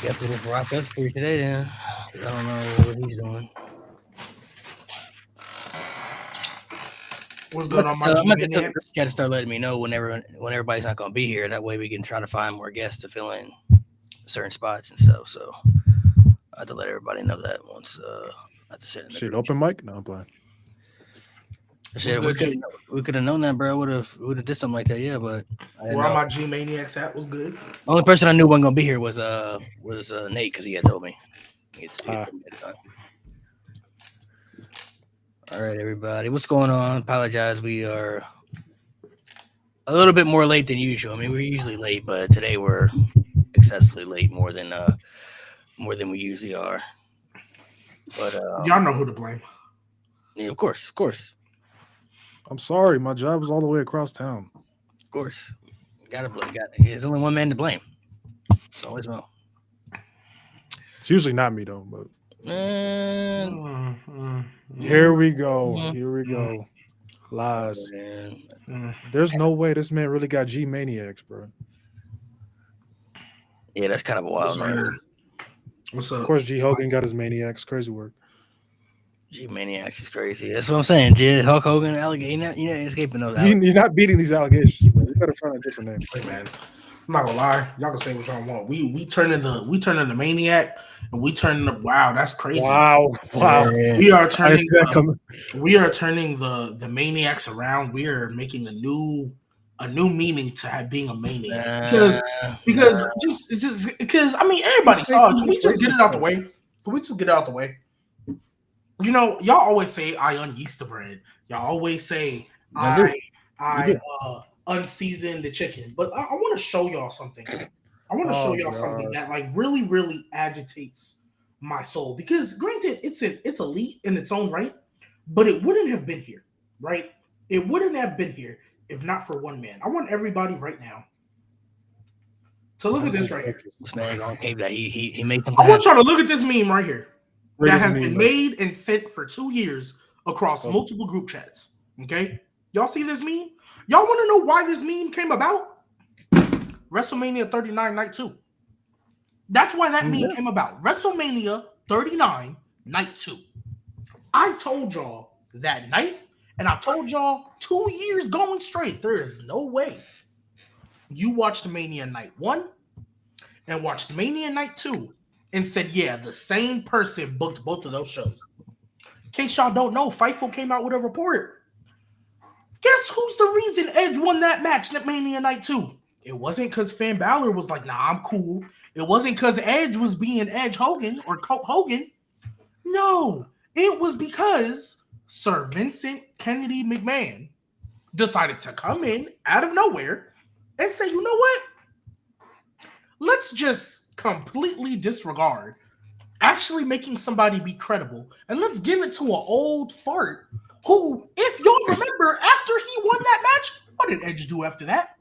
Got to this Rock Upstairs today, then. I don't know what he's doing. What's good on my I'm going to G-Maniacs? start letting me know when everybody's not going to be here. That way we can try to find more guests to fill in certain spots and stuff. So I have to let everybody know that once I have to sit in the Shit, group. open mic? No, I'm playing. Shit, we could have known that, bro. Would have did something like that, yeah. But Where are my G-Maniacs at? Was good. The only person I knew wasn't gonna be here was Nate, because he had told me. He had told me at the time. All right, everybody, what's going on? Apologize, we are a little bit more late than usual. I mean, we're usually late, but today we're excessively late, more than we usually are. But y'all know who to blame. Yeah, of course. I'm sorry, my job was all the way across town. Of course, gotta blame. There's only one man to blame. It's always Mo. It's usually not me though, but here we go. Lies. There's no way this man really got G-Maniacs, bro. Yeah, that's kind of a wild name. What's up? Of course, G Hogan got his Maniacs. Crazy work. G-Maniacs is crazy. That's what I'm saying. Hulk Hogan, alligator. You're not escaping those. You're not beating these allegations, bro. You better find a different name. Hey, man, I'm not gonna lie. Y'all can say what y'all want. We turn into Maniac, and we turn into wow. That's crazy. Wow. Yeah. We are turning the Maniacs around. We are making a new meaning to being a maniac because I mean everybody saw it. Can we just get it out the way? Can we just get it out the way? You know, y'all always say I unyeast the bread. Y'all always say I unseason the chicken. But I want to show y'all something. I want to show y'all something that like really, really agitates my soul. Because granted, it's elite in its own right, but it wouldn't have been here, right? It wouldn't have been here if not for one man. I want everybody right now to look at this right here. This man on tape that he made something. I want y'all to look at this meme right here. Where that does has it been mean, made and sent for 2 years across multiple group chats. Okay? Y'all see this meme? Y'all want to know why this meme came about? WrestleMania 39 Night 2. That's why that meme came about. WrestleMania 39 Night 2. I told y'all that night, and I told y'all 2 years going straight, there is no way you watched Mania Night 1 and watched Mania Night 2 and said, yeah, the same person booked both of those shows. In case y'all don't know, Fightful came out with a report. Guess who's the reason Edge won that match at Mania Night 2? It wasn't because Finn Balor was like, nah, I'm cool. It wasn't because Edge was being Edge Hogan or Colt Hogan. No, it was because Sir Vincent Kennedy McMahon decided to come in out of nowhere and say, you know what? Let's just completely disregard actually making somebody be credible, and let's give it to an old fart who, if y'all remember, after he won that match, what did Edge do after that?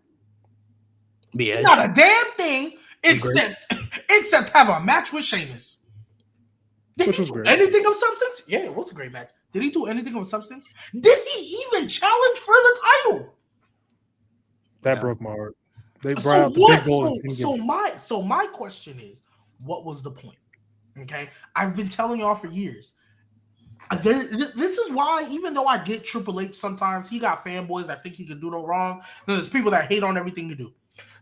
Be Edge. Not a damn thing except have a match with Sheamus. Did he do anything of substance? Yeah, it was a great match. Did he do anything of substance? Did he even challenge for the title? That broke my heart. They brought So out the what? big goal. So my question is, what was the point? Okay, I've been telling y'all for years. This is why, even though I get Triple H sometimes, he got fanboys that think he can do no wrong. Then there's people that hate on everything you do.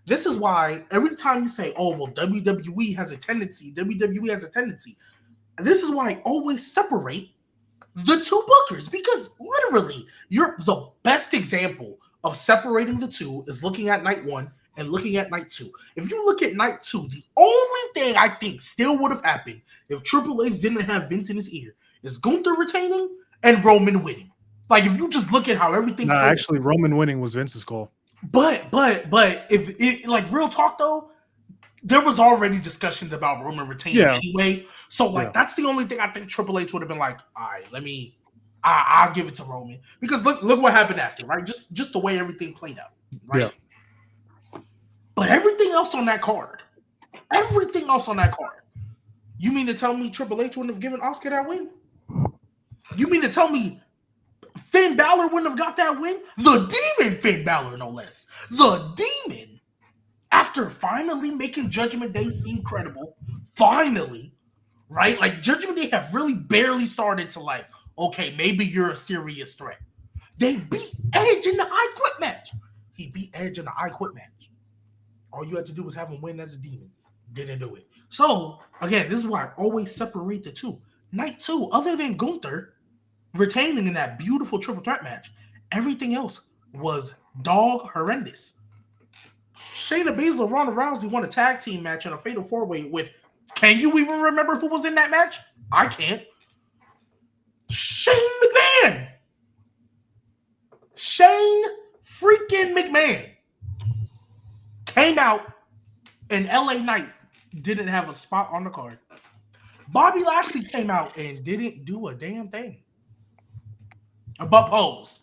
This is why every time you say, "Oh, well, WWE has a tendency," and this is why I always separate the two bookers, because literally, you're the best example of separating the two is looking at night 1 and looking at night 2. If you look at night 2, the only thing I think still would have happened if Triple H didn't have Vince in his ear is Gunther retaining and Roman winning. Like, if you just look at how everything actually Roman winning was Vince's call. But if it, like, real talk though, there was already discussions about Roman retaining anyway. So that's the only thing I think Triple H would have been like, all right, I'll give it to Roman, because look what happened after, right? Just the way everything played out, right? Yeah. But everything else on that card, you mean to tell me Triple H wouldn't have given Oscar that win? You mean to tell me Finn Balor wouldn't have got that win? The Demon Finn Balor, no less. The Demon After finally making Judgment Day seem credible, finally, right? Like Judgment Day have really barely started to like, okay, maybe you're a serious threat. They beat Edge in the I Quit match. He beat Edge in the I Quit match. All you had to do was have him win as a demon. Didn't do it. So, again, this is why I always separate the two. Night 2, other than Gunther retaining in that beautiful triple threat match, everything else was dog horrendous. Shayna Baszler, Ronda Rousey won a tag team match in a fatal 4-way with, can you even remember who was in that match? I can't. Shane McMahon. Shane freaking McMahon came out and LA Knight didn't have a spot on the card. Bobby Lashley came out and didn't do a damn thing. But pose.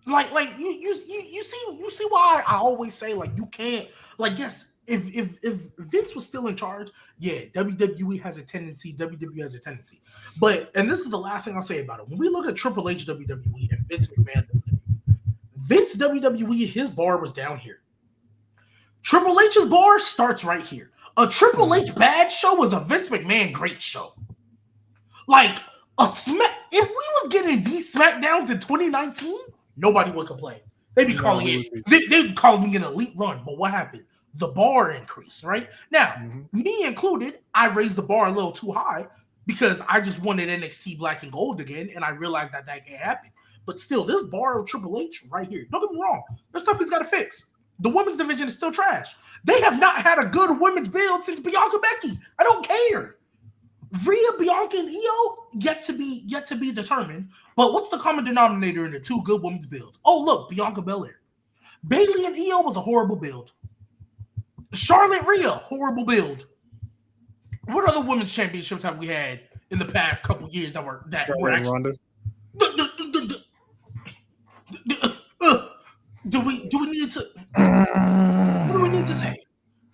Like you see why I always say like you can't like yes if Vince was still in charge, yeah, WWE has a tendency, but and this is the last thing I'll say about it. When we look at Triple H WWE and Vince McMahon Vince WWE, his bar was down here. Triple H's bar starts right here. A Triple H bad show was a Vince McMahon great show. Like if we was getting these SmackDowns in 2019, nobody would complain. They'd be calling it. They'd call me an elite run. But what happened? The bar increased, right? Now, me included, I raised the bar a little too high because I just wanted NXT Black and Gold again, and I realized that can't happen. But still, this bar of Triple H right here, don't get me wrong, there's stuff he's got to fix. The women's division is still trash. They have not had a good women's build since Bianca Becky. I don't care. Rhea, Bianca, and Io yet to be determined. But what's the common denominator in the two good women's builds? Oh, look, Bianca Belair. Bayley and Io was a horrible build. Charlotte, Rhea, horrible build. What other women's championships have we had in the past couple years that were actually? Ronda. Do we need to? What do we need to say?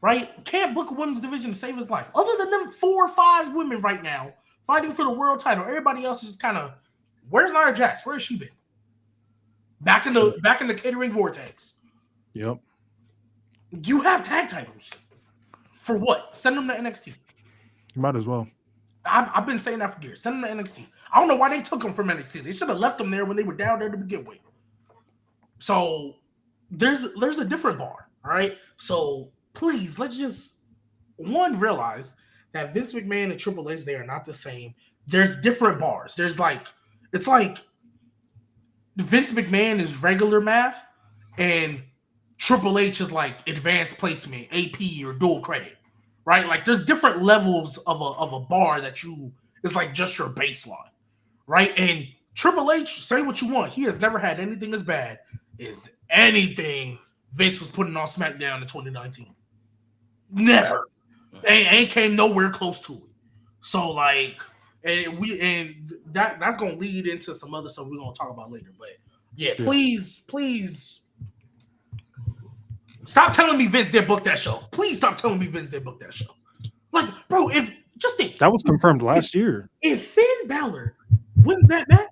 Right? Can't book a women's division to save his life. Other than them 4 or 5 women right now fighting for the world title, everybody else is just kind of. Where's Nia Jax? Where has she been? Back in the catering vortex. Yep. You have tag titles. For what? Send them to NXT. You might as well. I've been saying that for years. Send them to NXT. I don't know why they took them from NXT. They should have left them there when they were down there to begin with. So there's a different bar, all right? So please, let's just realize that Vince McMahon and Triple H, they are not the same. There's different bars. It's like Vince McMahon is regular math and Triple H is like advanced placement, AP or dual credit, right? Like there's different levels of a bar that it's like just your baseline, right? And Triple H, say what you want, he has never had anything as bad as anything Vince was putting on SmackDown in 2019. Never. Ain't came nowhere close to it. So like, that's gonna lead into some other stuff we're gonna talk about later. But yeah, please stop telling me Vince did book that show. Please stop telling me Vince did book that show. Like, bro, that was confirmed last year. If Finn Balor wins that match,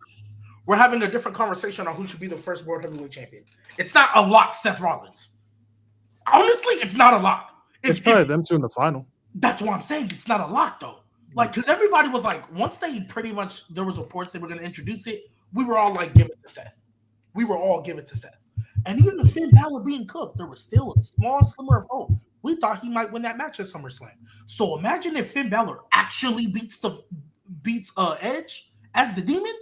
we're having a different conversation on who should be the first World Heavyweight Champion. It's not a lock, Seth Rollins. Honestly, it's not a lock. It's probably them two in the final. That's what I'm saying. It's not a lock, though. Like, because everybody was like, once they pretty much, there was reports they were going to introduce it, we were all like, give it to Seth. We were all give it to Seth. And even with Finn Balor being cooked, there was still a small slimmer of hope. We thought he might win that match at SummerSlam. So imagine if Finn Balor actually beats Edge as the Demon.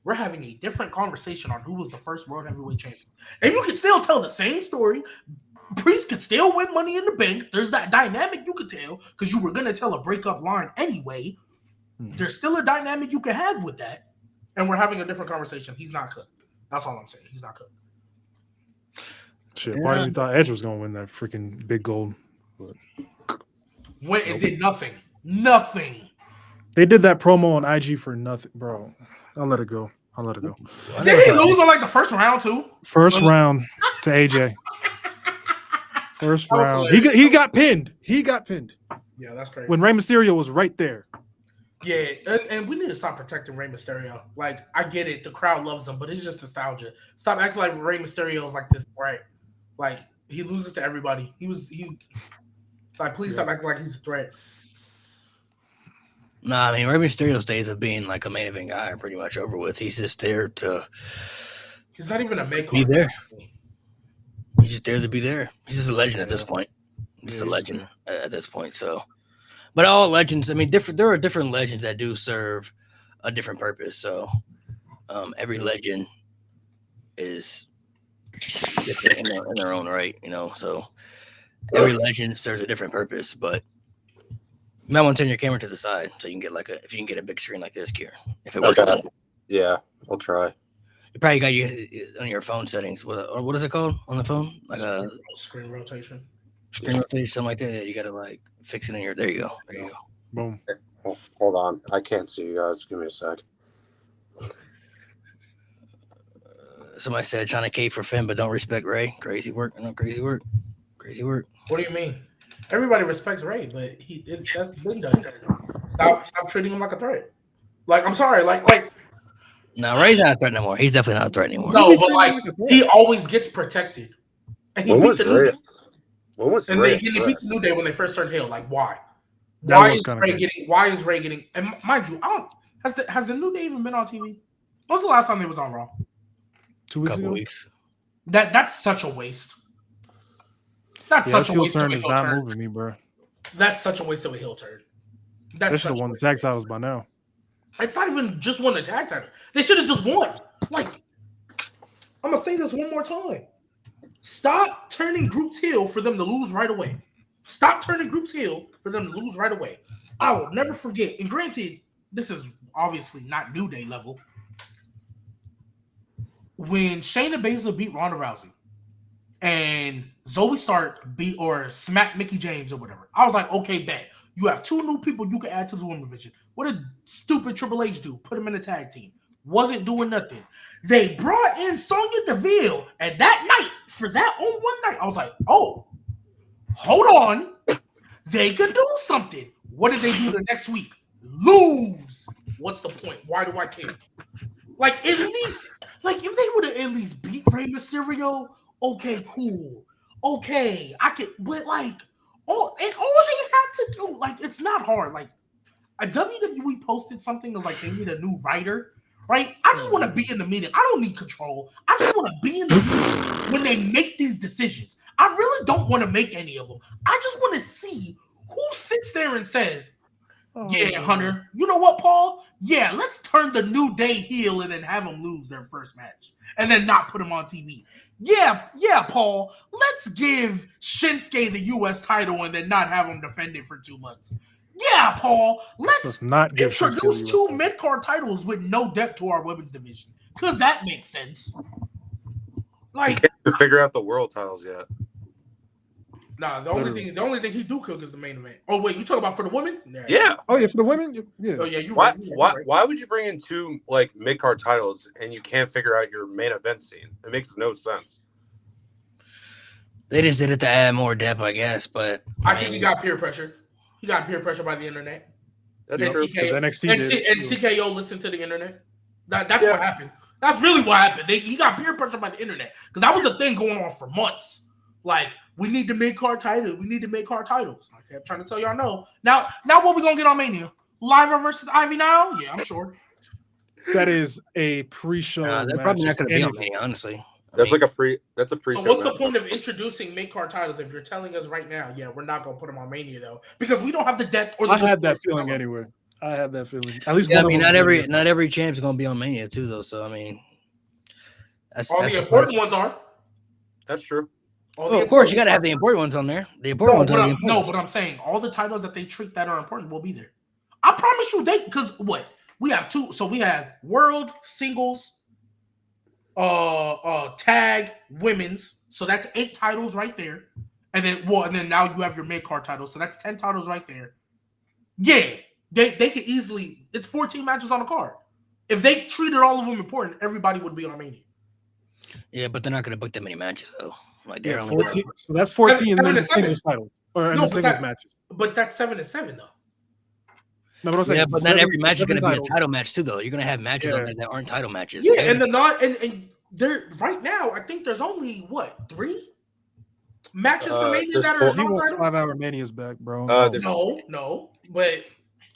We're having a different conversation on who was the first World Heavyweight Champion. And you can still tell the same story. Priest could still win Money in the Bank. There's that dynamic you could tell because you were going to tell a breakup line anyway. There's still a dynamic you can have with that. And we're having a different conversation. He's not cooked. That's all I'm saying. He's not cooked. Shit, why did you thought Edge was going to win that freaking big gold? But went and did nothing. Nothing. They did that promo on IG for nothing, bro. I'll let it go. Did he lose on like the first round too? First round to AJ. First round. He got pinned. Yeah, that's crazy. When Rey Mysterio was right there. Yeah, and we need to stop protecting Rey Mysterio. Like, I get it. The crowd loves him, but it's just nostalgia. Stop acting like Rey Mysterio is like this, right? Like he loses to everybody. Like please stop acting like he's a threat. Nah, I mean, Rey Mysterio's days of being like a main event guy are pretty much over with. He's just there to. He's not even a mid be card. there. He's just there to be there. He's just a legend at this point. Just a legend at this point. So, but all legends, I mean, there are different legends that do serve a different purpose. So, every legend is different in their own right, you know. So, every legend serves a different purpose. But you might want to turn your camera to the side so you can get if you can get a big screen like this, Kier. If it works. Yeah, I'll try. You probably got you on your phone settings. What is it called on the phone? Like a screen rotation. Screen rotation, something like that. You gotta like fix it in your. There you go. There you go. Boom. Hold on, I can't see you guys. Give me a sec. Somebody said trying to cape for Finn, but don't respect Ray. Crazy work. No, crazy work. Crazy work. What do you mean? Everybody respects Ray, but that's been done. Stop treating him like a threat. Like, I'm sorry, like. No, Ray's not a threat anymore. He's definitely not a threat anymore. No, but like he always gets protected, and he beat the New Day. And he beat the New Day when they first started Hill. Like, why? Why is Ray getting? And mind you, I don't. Has the New Day even been on TV? When was the last time they was on Raw? 2 weeks ago. Weeks. That's such a waste. That's such a waste of a heel turn. Moving me, bro. That's such a waste of a heel turn. They should have won the tag titles by now. It's not even just won the tag title. They should have just won. Like, I'm gonna say this one more time. Stop turning groups heel for them to lose right away. Stop turning groups heel for them to lose right away. I will never forget. And granted, this is obviously not New Day level. When Shayna Baszler beat Ronda Rousey and Zoe Stark beat or smacked Mickie James or whatever, I was like, okay, bet. You have two new people you can add to the women's division. What did stupid Triple H do? Put him in a tag team. Wasn't doing nothing. They brought in Sonya Deville, and that night, for that on one night, I was like, oh, hold on. They could do something. What did they do the next week? Lose. What's the point? Why do I care? Like, at least, like, if they would have at least beat Rey Mysterio, okay, cool. Okay, I could, but like, all they had to do, like, it's not hard. Like, a WWE posted something of like they need a new writer, right? I just want to be in the meeting. I don't need control. I just want to be in the meeting when they make these decisions. I really don't want to make any of them. I just want to see who sits there and says, yeah, Hunter, you know what, Paul? Yeah, let's turn the New Day heel and then have them lose their first match and then not put them on TV. Yeah, Paul, let's give Shinsuke the U.S. title and then not have him defend it for 2 months. Yeah, Paul, let's not introduce 2 mid-card titles with no depth to our women's division because that makes sense. Like, you can't figure out the world titles yet. Nah, the only thing he do cook is the main event. Oh wait, you talk about for the women? Yeah. Oh yeah, for the women. Yeah. Oh yeah. Why would you bring in 2 like mid card titles and you can't figure out your main event scene? It makes no sense. They just did it to add more depth, I guess. But I think he got peer pressure. He got peer pressure by the internet. That's true. And TKO listened to the internet. That's what happened. That's really what happened. He got peer pressure by the internet because that was a thing going on for months. Like, we need to make card titles. We need to make card titles. I kept trying to tell y'all no. Now what we gonna get on Mania? Liver versus Ivy now? Yeah, I'm sure. That is a pre-show. They're probably not gonna be on Mania, honestly. That's a pre-show. So what's the point of introducing mid card titles if you're telling us right now? Yeah, we're not gonna put them on Mania though because we don't have the depth or the. I had that feeling anyway. I had that feeling. At least I mean, not every champ's gonna be on Mania too, though. So I mean, that's the important ones are. That's true. Of course, you got to have the important ones on there. The important ones. But I'm saying all the titles that they treat that are important will be there. I promise you, because what we have 2. So we have World Singles, Tag Women's. So that's 8 titles right there, and then now you have your mid card titles. So that's 10 titles right there. Yeah, they could easily. It's 14 matches on the card. If they treated all of them important, everybody would be on Mania. Yeah, but they're not going to book that many matches though. Like they're only 14. So that's 14 in the singles titles or in the singles matches. But that's 7-7 though. No, but I'm saying but not every match is going to be a title match too, though. You're going to have matches on there that aren't title matches. Yeah, and they're not. And there right now, I think there's only 3 matches for Mania there's that are He wants non-title? 5-hour Manias back, bro. there's- No, but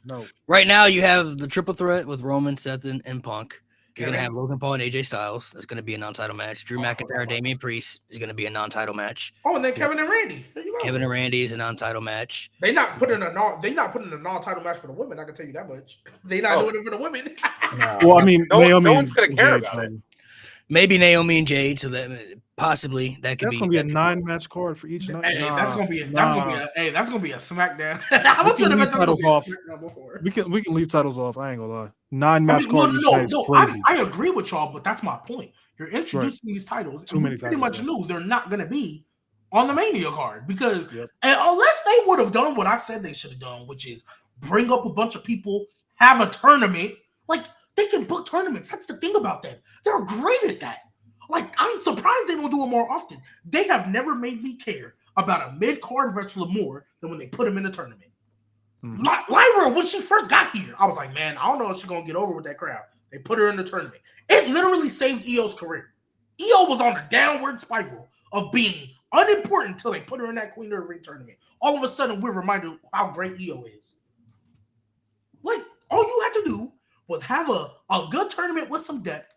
No. Right now, you have the triple threat with Roman, Seth, and Punk. You're Kevin. gonna have Logan Paul and AJ Styles. That's gonna be a non-title match. Drew Oh, I forgot McIntyre, about Damian Priest is gonna be a non-title match. oh, and then Kevin and Randy. There you go. Kevin and Randy is a non-title match. They not putting a non-title match for the women. I can tell you that much. They not doing it for the women. Well, I mean, No Naomi one's gonna and care Jade, about it. Maybe Naomi and Jade. So that possibly that could That's be. gonna be a 9-match card for each night. Hey, that's gonna be a SmackDown. I We was can trying to leave bet that was titles gonna off. be a SmackDown before. We can leave titles off. I ain't gonna lie. 9-match No, card each night is crazy. I agree with y'all, but that's my point. You're introducing these titles. Too and many we pretty titles, much knew they're not going to be on the Mania card because Yep. unless they would have done what I said they should have done, which is bring up a bunch of people, have a tournament. Like, they can book tournaments. That's the thing about them. They're great at that. Like, I'm surprised they don't do it more often. They have never made me care about a mid-card wrestler more than when they put him in a tournament. Lyra, when she first got here, I was like, man, I don't know if she's going to get over with that crowd. They put her in the tournament. It literally saved Io's career. Io was on a downward spiral of being unimportant until they put her in that Queen of the Ring tournament. All of a sudden, we're reminded how great Io is. Like, all you had to do was have a good tournament with some depth.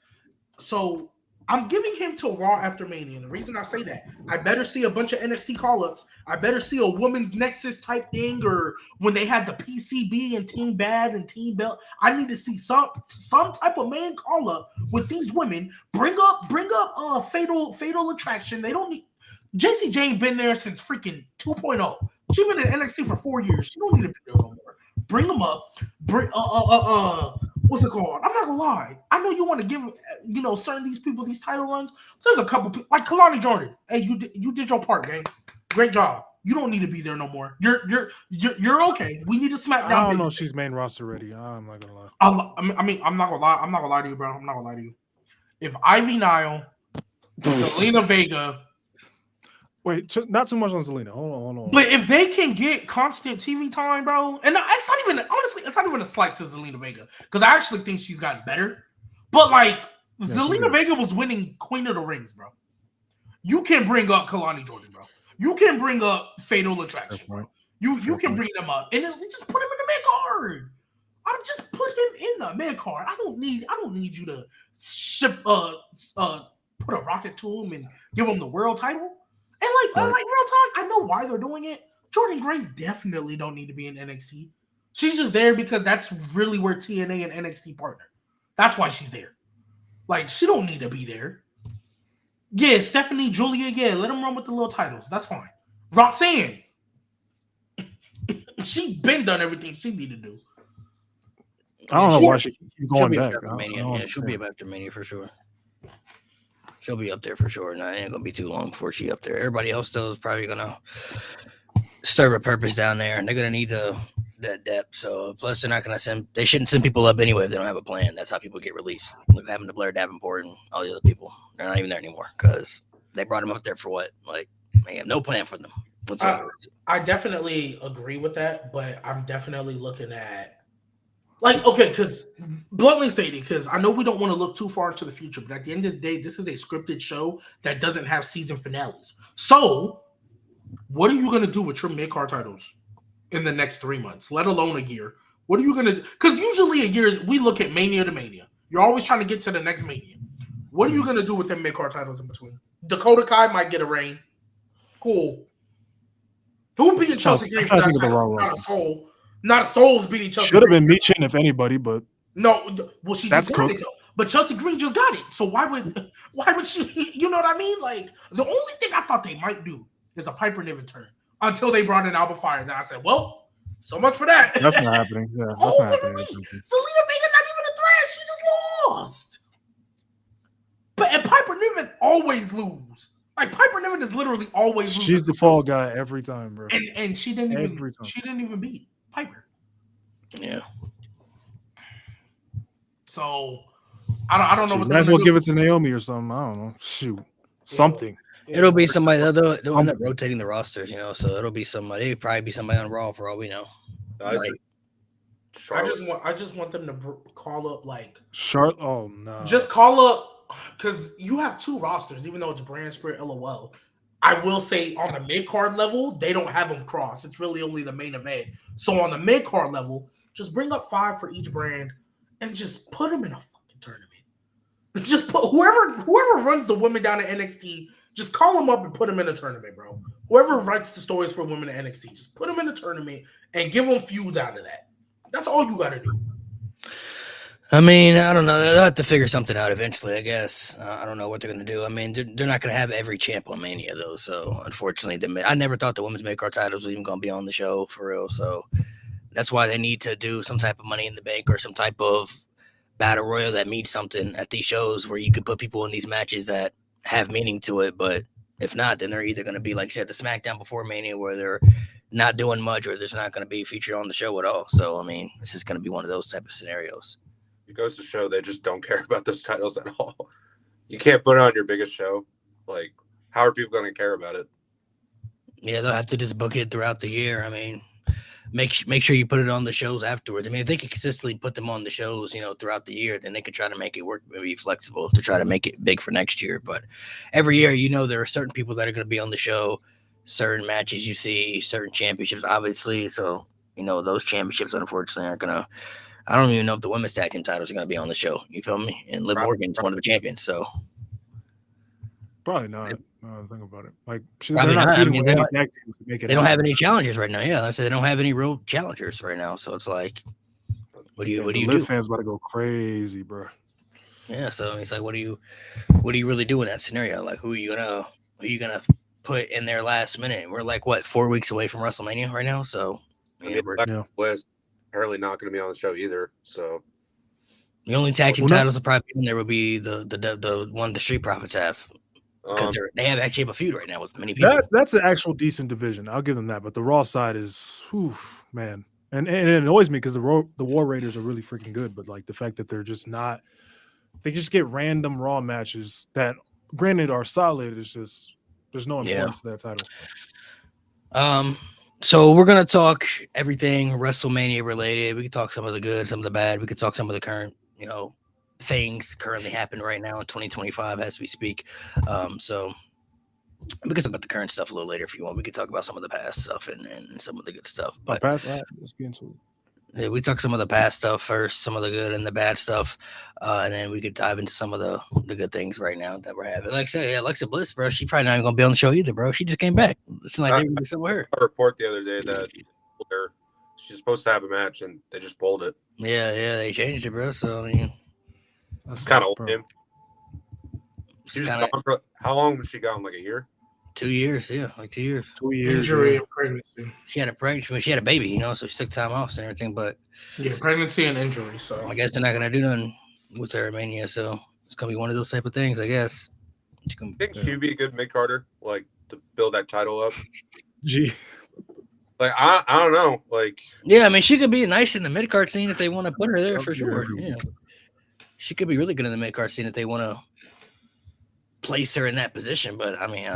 So I'm giving him to Raw after Mania. And the reason I say that, I better see a bunch of NXT call-ups. I better see a women's Nexus type thing, or when they had the PCB and Team Bad and Team Belt. I need to see some type of man call-up with these women. Bring up Fatal Attraction. They don't need JC Jane been there since freaking 2.0. She's been in NXT for 4 years. She don't need to be there no more. Bring them up. Bring what's it called? I'm not gonna lie. I know you want to give certain these people these title runs. There's a couple people like Kalani Jordan. Hey, you did your part, gang. Great job. You don't need to be there no more. You're okay. We need to SmackDown. I don't know if she's main roster ready. I'm not gonna lie. I mean, I'm not gonna lie. I'm not gonna lie to you, bro. I'm not gonna lie to you. If Ivy Nile, Zelina Vega. Wait, not too much on Zelina. Hold on. But if they can get constant TV time, bro, and it's not even honestly, it's not even a slight to Zelina Vega because I actually think she's gotten better. But like Zelina Vega was winning Queen of the Rings, bro. You can bring up Kalani Jordan, bro. You can bring up Fatal Attraction, bro. You can bring them up and then just put him in the mid card. I just put him in the mid card. I don't need you to ship put a rocket to him and give him the world title. And like real talk, I know why they're doing it. Jordan Grace definitely don't need to be in NXT. She's just there because that's really where TNA and NXT partner. That's why she's there. Like, she don't need to be there. Yeah, Stephanie, Julia, yeah, let them run with the little titles. That's fine. Roxanne. She been done everything she needed to do. I don't know why she keeps going back. Yeah, she'll be up after Mania for sure. She'll be up there for sure. No, it ain't gonna be too long before she up there. Everybody else though is probably gonna serve a purpose down there, and they're gonna need that depth. So plus they're not gonna they shouldn't send people up anyway if they don't have a plan. That's how people get released. Look, having to Blair Davenport and all the other people, they're not even there anymore because they brought them up there for what? Like, they have no plan for them whatsoever. I definitely agree with that, but I'm definitely looking at because bluntly stated, because I know we don't want to look too far into the future, but at the end of the day, this is a scripted show that doesn't have season finales. So, what are you going to do with your mid-card titles in the next 3 months, let alone a year? What are you going to do? Because usually a year, we look at Mania to Mania. You're always trying to get to the next Mania. What are you going to do with them mid-card titles in between? Dakota Kai might get a reign. Cool. Who beating Chelsea Green for that title? Not a soul. Not a soul's beating Chelsea. Should have been Michin if anybody, but no. Well, she just got it. But Chelsea Green just got it. So why would she? You know what I mean? Like, the only thing I thought they might do is a Piper Niven turn until they brought in Alba Fire. And I said, well, so much for that. That's not happening. Yeah, that's not happening. Zelina Vega not even a threat. She just lost. And Piper Niven always lose. Like, Piper Niven is literally always lose. She's the fall guy every time, bro. And she didn't even beat Piper. Yeah. So I don't know what. Might as well give it to Naomi or something. I don't know. Shoot, something. It'll be somebody. They'll end up rotating the rosters, so it'll be somebody. It'll probably be somebody on Raw for all we know. I just want them to call up like Charlotte. Oh no. Just call up because you have two rosters, even though it's brand split. LOL. I will say on the mid card level, they don't have them cross. It's really only the main event. So on the mid card level, just bring up 5 for each brand and just put them in a fucking tournament. Just put whoever runs the women down at NXT, just call them up and put them in a tournament, bro. Whoever writes the stories for women at NXT, just put them in a tournament and give them feuds out of that. That's all you got to do. I mean, I don't know. They'll have to figure something out eventually, I guess. I don't know what they're going to do. I mean, they're not going to have every champ on Mania, though. So, unfortunately, I never thought the women's mid-card titles were even going to be on the show, for real. So, that's why they need to do some type of Money in the Bank or some type of battle royal that means something at these shows where you could put people in these matches that have meaning to it. But if not, then they're either going to be, like I said, the SmackDown before Mania where they're not doing much or there's not going to be featured on the show at all. So, I mean, it's just going to be one of those type of scenarios. It goes to show they just don't care about those titles at all. You can't put it on your biggest show. Like, how are people going to care about it? Yeah, they'll have to just book it throughout the year. I mean, make sure you put it on the shows afterwards. I mean, if they could consistently put them on the shows, throughout the year, then they could try to make it work, maybe flexible to try to make it big for next year. But every year, there are certain people that are going to be on the show, certain matches you see, certain championships, obviously. So, those championships, unfortunately, aren't going to. I don't even know if the women's tag team titles are going to be on the show. You feel me? And Liv Morgan's one of the champions, so probably not. Think about it. Like they're not feeding with any tag teams to make it. They don't have any challengers right now. Yeah, like I said, they don't have any real challengers right now. So it's like, what do you do? Liv fans about to go crazy, bro. Yeah, so it's like, what do you really do in that scenario? Like, who are you gonna put in there last minute? We're like 4 weeks away from WrestleMania right now, so West apparently not going to be on the show either. So the only tag team titles that probably in there would be the one the Street Profits have because they actually have a feud right now with many people. That's an actual decent division. I'll give them that, but the Raw side is, man, and it annoys me because the War Raiders are really freaking good, but like the fact that they're just not, they just get random Raw matches that, granted, are solid. It's just there's no importance to that title. So we're gonna talk everything WrestleMania related. We could talk some of the good, some of the bad. We could talk some of the current, things currently happening right now in 2025 as we speak. So we could talk about the current stuff a little later if you want. We could talk about some of the past stuff and some of the good stuff. But let's get into it. Yeah, we talk some of the past stuff first, some of the good and the bad stuff, and then we could dive into some of the good things right now that we're having. Like I said, Alexa Bliss, bro, she probably not even gonna be on the show either, bro. She just came back. It's like they were somewhere. A report the other day that she's supposed to have a match and they just pulled it. Yeah, they changed it, bro. So I mean, that's kind of lame. How long was she gone? Like a year? 2 years, yeah, like 2 years. 2 years. Injury and pregnancy. She had a pregnancy. She had a baby, so she took time off and everything. But pregnancy and injury. So I guess they're not gonna do nothing with her Mania. So it's gonna be one of those type of things, I guess. I think she'd be a good mid-carder, like to build that title up. Gee. Like I don't know, like I mean, she could be nice in the mid card scene if they want to put her there for sure. Yeah, she could be really good in the mid card scene if they want to place her in that position. But I mean,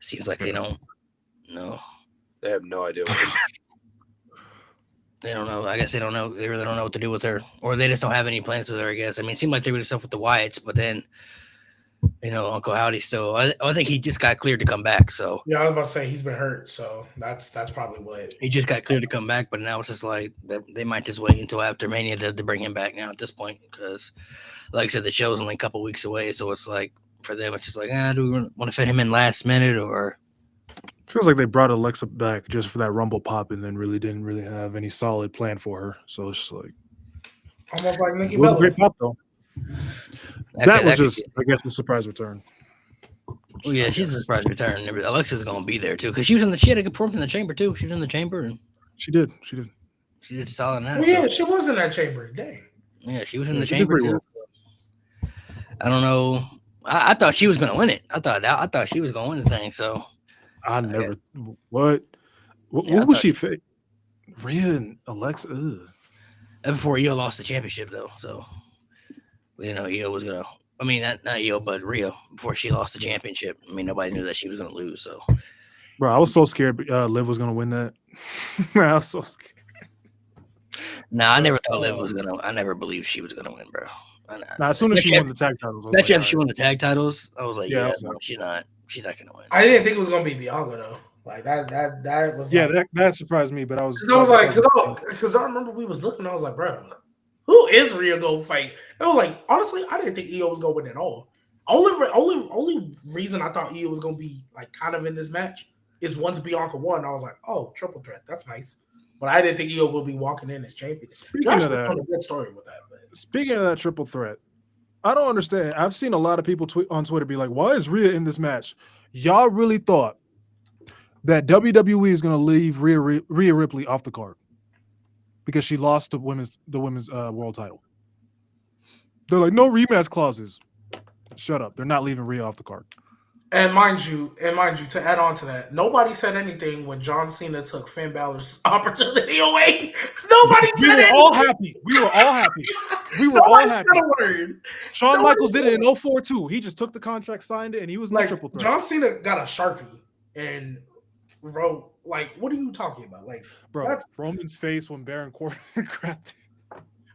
seems like they don't know. They have no idea. They don't know. I guess they don't know. They really don't know what to do with her, or they just don't have any plans with her. I guess. I mean, it seemed like they were stuff with the Wyatts, but then. Uncle Howdy still. I think he just got cleared to come back. So I was about to say he's been hurt. So that's probably what he just got cleared to come back. But now it's just like they might just wait until after Mania to bring him back now at this point because, like I said, the show's only a couple weeks away. So it's like for them, it's just like, do we want to fit him in last minute or? Feels like they brought Alexa back just for that Rumble pop and then really didn't really have any solid plan for her. So it's just like almost like Nikki Bella. Bella. A great pop though. That was just, I guess, a surprise return. Oh yeah, she's a surprise return. Alexa's gonna be there too because she had a good performance in the chamber too. She was in the chamber and she did solid. She was in that chamber. Dang. Yeah, she was in the chamber too. Well. I don't know. I thought she was gonna win it. I thought she was gonna win the thing. So I never. What was she? Rhea and Alexa. Ugh. Before Io lost the championship though, so. We didn't know Io was gonna. I mean, not Io, but Rhea. Before she lost the championship, I mean, nobody knew that she was gonna lose. So, bro, I was so scared. Liv was gonna win that. I was so scared. Nah, I never thought Liv was gonna. I never believed she was gonna win, bro. As soon as she won the tag titles, especially after she won the tag titles, I was like, yeah, no, she's not. She's not gonna win. I didn't think it was gonna be Bianca though. Like that was that surprised me, but I was like, because I remember we was looking, I was like, bro, who is Rhea gonna fight? It was like, honestly, I didn't think Io was gonna win at all. Only reason I thought Io was gonna be like kind of in this match is once Bianca won, I was like, oh, triple threat, that's nice. But I didn't think Io would be walking in as champion. Speaking of that, a good story with that. But. Speaking of that triple threat, I don't understand. I've seen a lot of people on Twitter be like, why is Rhea in this match? Y'all really thought that WWE is going to leave Rhea Ripley off the card because she lost the women's world title. They're like, no rematch clauses. Shut up. They're not leaving Rhea off the card. And mind you, to add on to that, nobody said anything when John Cena took Finn Balor's opportunity away. Nobody said anything. We were all happy. Nobody said a word. Shawn Michaels did it in 2004 too. He just took the contract, signed it, and he was in the triple threat. John Cena got a Sharpie and wrote, like, what are you talking about? Like, bro, Roman's face when Baron Corbin grabbed it.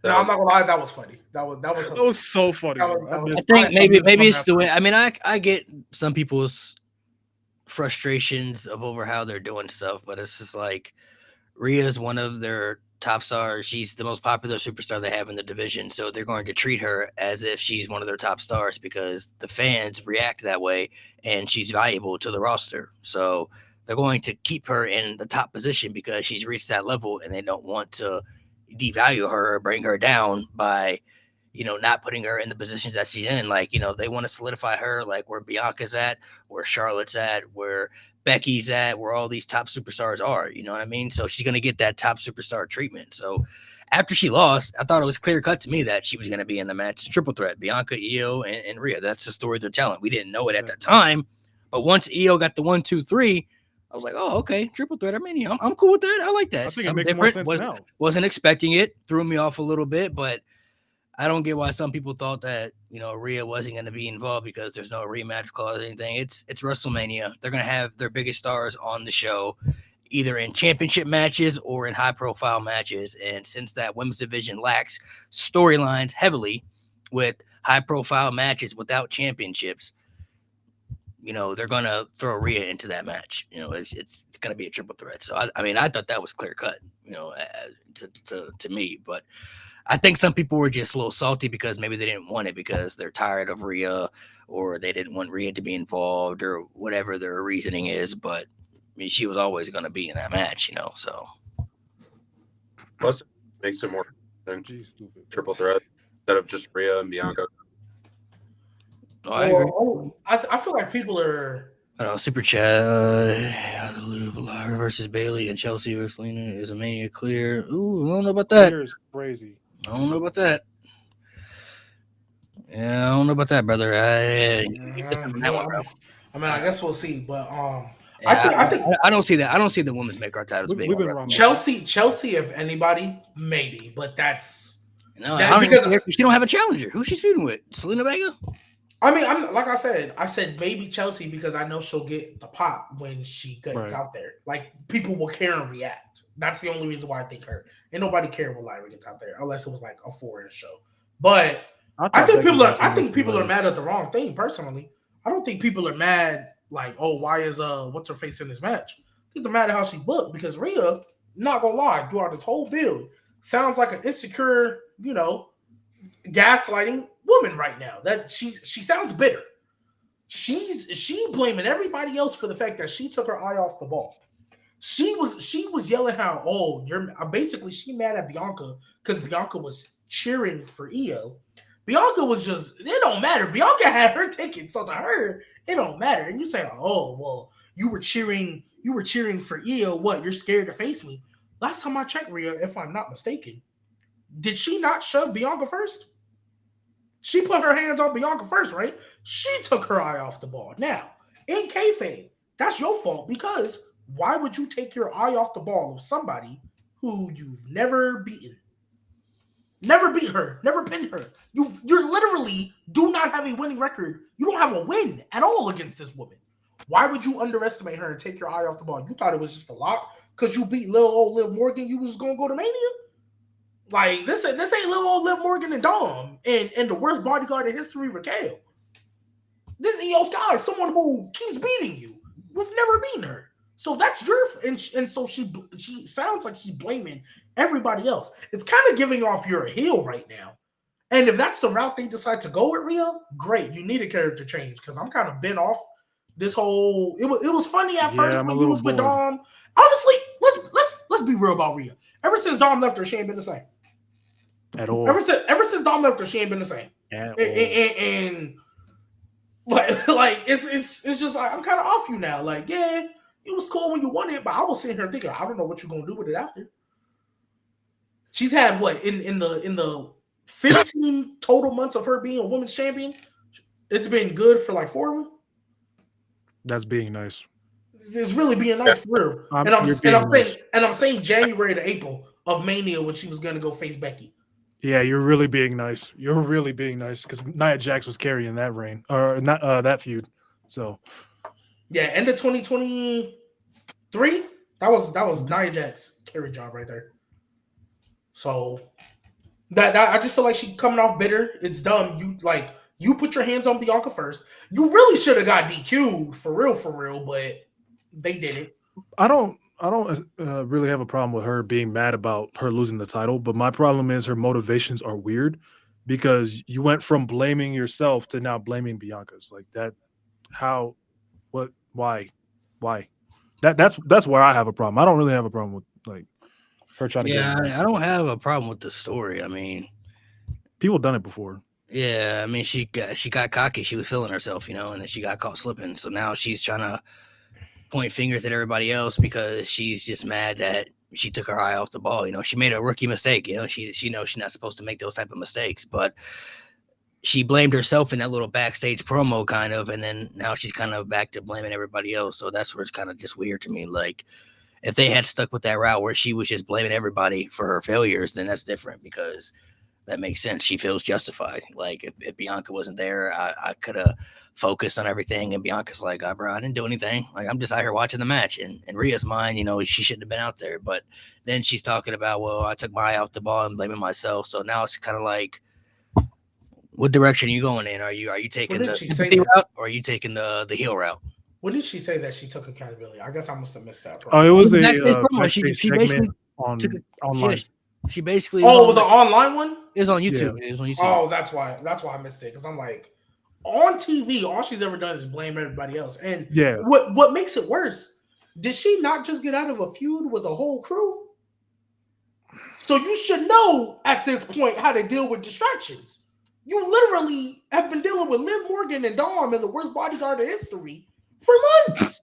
No, I'm not gonna lie, that was funny. That was so funny. I think maybe it's the way. I mean, I get some people's frustrations over how they're doing stuff, but it's just like Rhea's one of their top stars. She's the most popular superstar they have in the division, so they're going to treat her as if she's one of their top stars because the fans react that way, and she's valuable to the roster. So they're going to keep her in the top position because she's reached that level, and they don't want to devalue her or bring her down by, not putting her in the positions that she's in. Like, they want to solidify her like where Bianca's at, where Charlotte's at, where Becky's at, where all these top superstars are, you know what I mean? So she's going to get that top superstar treatment. So after she lost, I thought it was clear cut to me that she was going to be in the match. Triple threat, Bianca, Io, and Rhea. That's the story they're telling. We didn't know it at that time, but once Io got the 1, 2, 3, I was like, oh, okay, triple threat. I mean, I'm cool with that. I like that. I think it makes more sense now. Wasn't expecting it. Threw me off a little bit, but I don't get why some people thought that, Rhea wasn't going to be involved because there's no rematch clause or anything. It's WrestleMania. They're going to have their biggest stars on the show, either in championship matches or in high-profile matches. And since that women's division lacks storylines heavily with high-profile matches without championships, they're going to throw Rhea into that match. It's going to be a triple threat. So, I thought that was clear cut, to me. But I think some people were just a little salty because maybe they didn't want it because they're tired of Rhea or they didn't want Rhea to be involved or whatever their reasoning is. But, she was always going to be in that match, so. Plus, it makes it more triple threat instead of just Rhea and Bianca. Oh, I agree. I feel like people are. I don't know, Super Chat. Lara versus Bailey and Chelsea versus Lena is a Mania clear. Ooh, I don't know about that. Is crazy. I don't know about that. Yeah, I don't know about that, brother. I guess we'll see, but I think I don't see that. I don't see the women's make our titles being wrong. Chelsea, if anybody, maybe, but that's because she don't have a challenger. Who's she feuding with? Selena Vega? I said maybe Chelsea because I know she'll get the pop when she gets out there. Like, people will care and react. That's the only reason why I think her. And nobody cared when Lyra gets out there unless it was like a 4-inch show. But I think people are mad at the wrong thing. Personally, I don't think people are mad like, oh, why is what's her face in this match? I think they're mad at how she booked because Rhea, not gonna lie, throughout this whole build, sounds like an insecure, gaslighting woman right now. That she sounds bitter. She blaming everybody else for the fact that she took her eye off the ball. She was yelling how, oh, you're basically she mad at Bianca because Bianca was cheering for Io. Bianca was just, it don't matter. Bianca had her ticket, so to her, it don't matter. And you say, oh, well, you were cheering for Io. What? You're scared to face me. Last time I checked, Rhea, if I'm not mistaken, did she not shove Bianca first? She put her hands on Bianca first, right? She took her eye off the ball. Now, in kayfabe, that's your fault because why would you take your eye off the ball of somebody who you've never beaten? Never beat her. Never pinned her. You're literally do not have a winning record. You don't have a win at all against this woman. Why would you underestimate her and take your eye off the ball? You thought it was just a lock because you beat little old Liv Morgan. You was going to go to Mania? Like, this ain't little old Liv Morgan and Dom and the worst bodyguard in history, Raquel. This Io Sky is someone who keeps beating you. You've never beaten her. So that's your and so she sounds like she's blaming everybody else. It's kind of giving off you're a heel right now. And if that's the route they decide to go with Rhea, great. You need a character change because I'm kind of bent off this whole. It was funny at first I'm when a you little was with bored. Dom. Honestly, let's be real about Rhea. Ever since Dom left her, she ain't been the same. At all. Ever since Dom left her, she ain't been the same. And like it's just like I'm kind of off you now. Like, yeah, it was cool when you won it, but I was sitting here thinking, I don't know what you're gonna do with it after. She's had what in the 15 total months of her being a women's champion. It's been good for like 4 of them. That's being nice. It's really being nice for real. I'm saying January to April of Mania when she was gonna go face Becky. Yeah, you're really being nice. You're really being nice because Nia Jax was carrying that reign or not that feud. So yeah, end of 2023. That was Nia Jax carry job right there. So that I just feel like she's coming off bitter. It's dumb. You put your hands on Bianca first. You really should have got DQ'd for real, but they didn't. I don't really have a problem with her being mad about her losing the title, but my problem is her motivations are weird because you went from blaming yourself to now blaming Bianca's like that. How? What? Why? That's where I have a problem. I don't really have a problem with like her trying to. Yeah, I don't have a problem with the story. I mean, people done it before. Yeah, I mean, she got cocky. She was feeling herself, and then she got caught slipping. So now she's trying to point fingers at everybody else because she's just mad that she took her eye off the ball. She made a rookie mistake. She knows she's not supposed to make those type of mistakes, but she blamed herself in that little backstage promo kind of, and then now she's kind of back to blaming everybody else. So that's where it's kind of just weird to me. Like, if they had stuck with that route where she was just blaming everybody for her failures, then that's different because that makes sense. She feels justified. Like, if Bianca wasn't there, I could have focused on everything. And Bianca's like, bro, I didn't do anything. Like, I'm just out here watching the match. And in Rhea's mind, she shouldn't have been out there. But then she's talking about, well, I took my eye off the ball and blaming myself. So now it's kind of like, what direction are you going in? Are you taking the sympathy route or are you taking the heel route? When did she say that she took accountability? I guess I must have missed that. Oh, it was a backstage promo. She basically online. She basically. Oh, it was an online one. It was on YouTube. Yeah. It was on YouTube. Oh, that's why I missed it because I'm like, on TV, all she's ever done is blame everybody else. And what makes it worse? Did she not just get out of a feud with a whole crew? So you should know at this point how to deal with distractions. You literally have been dealing with Liv Morgan and Dom and the worst bodyguard in history for months.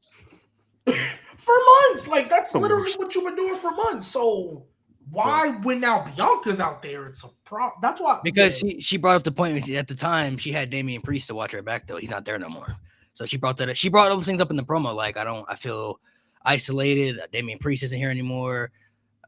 Like, that's literally what you've been doing for months. So why, when now Bianca's out there, it's a problem? That's why. Because she brought up the point at the time she had Damian Priest to watch her back, though. He's not there no more. So she brought that up. She brought all those things up in the promo. Like, I feel isolated. Damian Priest isn't here anymore.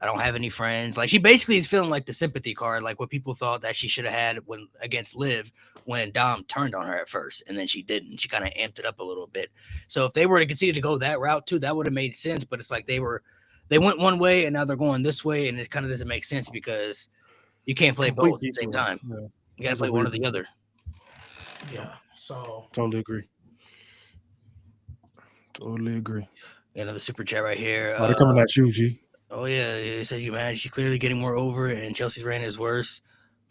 I don't have any friends. Like, she basically is feeling like the sympathy card, like what people thought that she should have had when against Liv when Dom turned on her at first, and then she didn't. She kind of amped it up a little bit. So if they were to continue to go that route too, that would have made sense. But it's like they went one way and now they're going this way, and it kind of doesn't make sense because you can't play both at the same time. Yeah. You got to play one or the other. Yeah. So totally agree. Another super chat right here. They're coming at you, G. Oh, yeah. He said you mad. She's clearly getting more over, and Chelsea's reign is worse.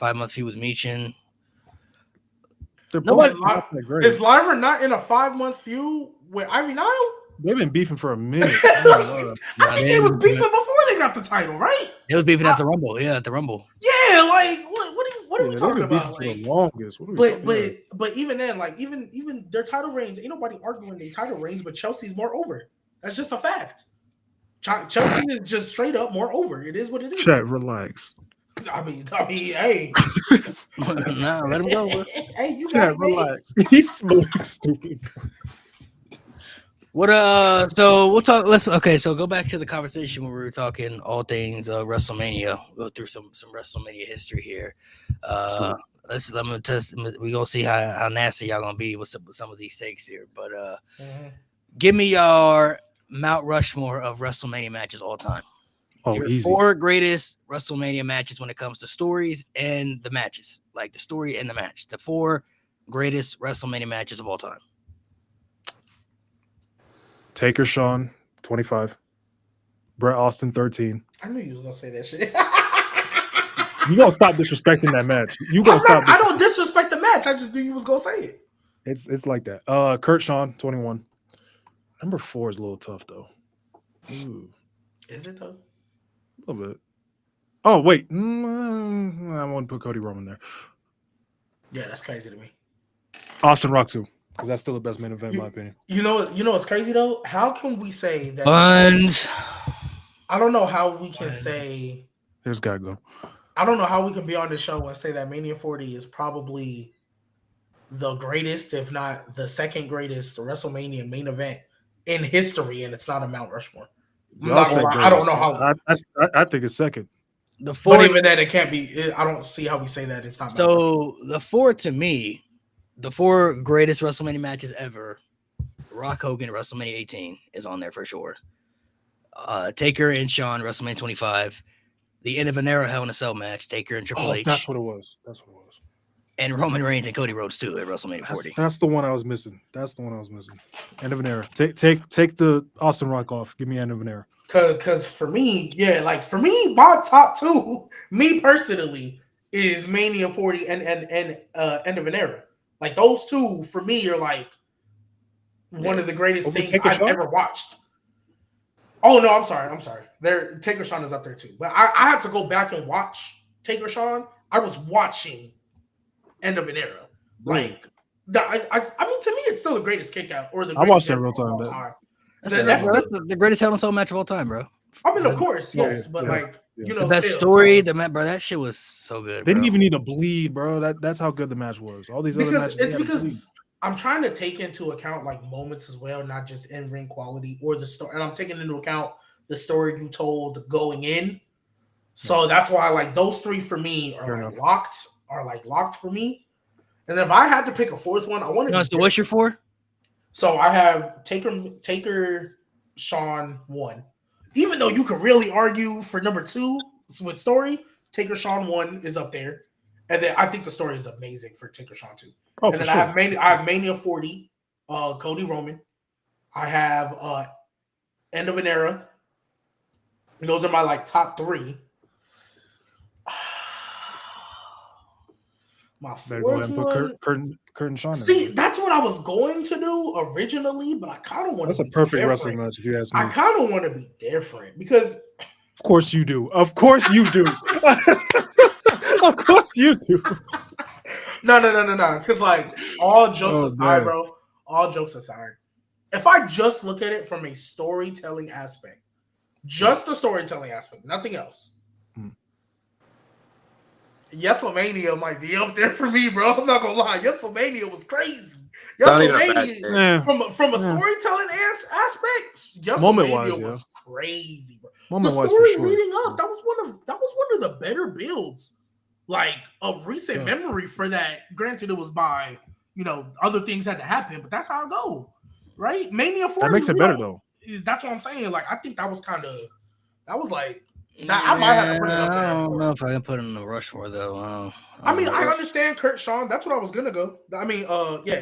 5-month feud with Michin. Is Lyra not in a 5-month feud with Ivy Nile? They've been beefing for a minute. I think they was beefing before they got the title, right? They was beefing at the Rumble. Yeah, at the Rumble. Yeah, like what are we talking about? Like, the longest. But even then, like even their title reigns, ain't nobody arguing their title reigns, but Chelsea's more over. That's just a fact. Chelsea is just straight up more over. It is what it is. Chat, relax. I mean, hey. Nah, let him go. Bro. Hey, you got relax. He's stupid. What so we'll talk. So go back to the conversation where we were talking all things WrestleMania. We'll go through some WrestleMania history here. Let me test. We gonna see how nasty y'all gonna be with some of these takes here. But give me your Mount Rushmore of WrestleMania matches all time. Oh, your easy. 4 greatest WrestleMania matches when it comes to stories and the matches, like the story and the match. The 4 greatest WrestleMania matches of all time. Taker Sean 25, Brett Austin 13. I knew you was gonna say that shit. You gonna stop disrespecting that match? You gonna stop? I don't disrespect the match. I just knew you was gonna say it. It's like that. Kurt Sean 21. Number 4 is a little tough though. Ooh, Is it though? a little bit. Oh wait, I want to put Cody Roman there. Yeah, that's crazy to me. Austin Rock too, because that's still the best main event in my opinion. You know what's crazy though? How can we say that? Buns. I don't know how we can say. There's gotta go. I don't know how we can be on the show and say that Mania 40 is probably the greatest, if not the second greatest WrestleMania main event in history, and it's not a Mount Rushmore. I don't know how. I think it's second. The 4. But even then, it can't be. I don't see how we say that it's not. So the 4 to me, the 4 greatest WrestleMania matches ever. Rock Hogan WrestleMania 18 is on there for sure. Taker and Shawn WrestleMania 25. The end of an era Hell in a Cell match. Taker and Triple H. That's what it was. And Roman Reigns and Cody Rhodes too at WrestleMania 40. That's the one I was missing. End of an era. Take the Austin Rock off. Give me end of an era. Because for me, my top 2, me personally, is Mania 40 and End of an Era. Like those 2 for me are like one of the greatest things I've ever watched. Oh no, I'm sorry. Taker Sean is up there too. But I had to go back and watch Taker Sean. I was watching End of an Era. Like I mean, to me, it's still the greatest kick out or the I watched that greatest real of all time. That's the greatest Hell in a Cell match of all time, bro. I mean, of course, yes, but the best story, bro, that shit was so good. They didn't even need to bleed, bro. That's how good the match was. All these other matches, it's because I'm trying to take into account like moments as well, not just in ring quality or the story, and I'm taking into account the story you told going in. So that's why like those 3 for me are locked for me. And then if I had to pick a 4th one, I want to. So what's your 4? So I have Taker, Sean 1. Even though you could really argue for number 2 with story, Taker Sean 1 is up there. And then I think the story is amazing for Taker Sean 2. Oh, and then sure. I have Mania 40, Cody Roman. I have End of an Era. And those are my like top 3. My 4th one. Kurt and Sean. See, that's what I was going to do originally, but I kind of want to. That's a perfect wrestling match, if you ask me. I kind of want to be different because. Of course you do. Of course you do. Of course you do. No. Because like all jokes aside, bro. All jokes aside, if I just look at it from a storytelling aspect, just the storytelling aspect, nothing else. WrestleMania might be up there for me, bro. I'm not gonna lie. WrestleMania was crazy. WrestleMania from a storytelling aspect, WrestleMania was crazy, bro. The story leading up, that was one of the better builds, like of recent memory for that. Granted, it was by other things had to happen, but that's how it go, right? Mania 40. That makes it better though. That's what I'm saying. Like I think that was like. I might have to put it up there. I don't know if I can put it in the Rushmore though. I understand Kurt Sean. That's what I was gonna go. I mean,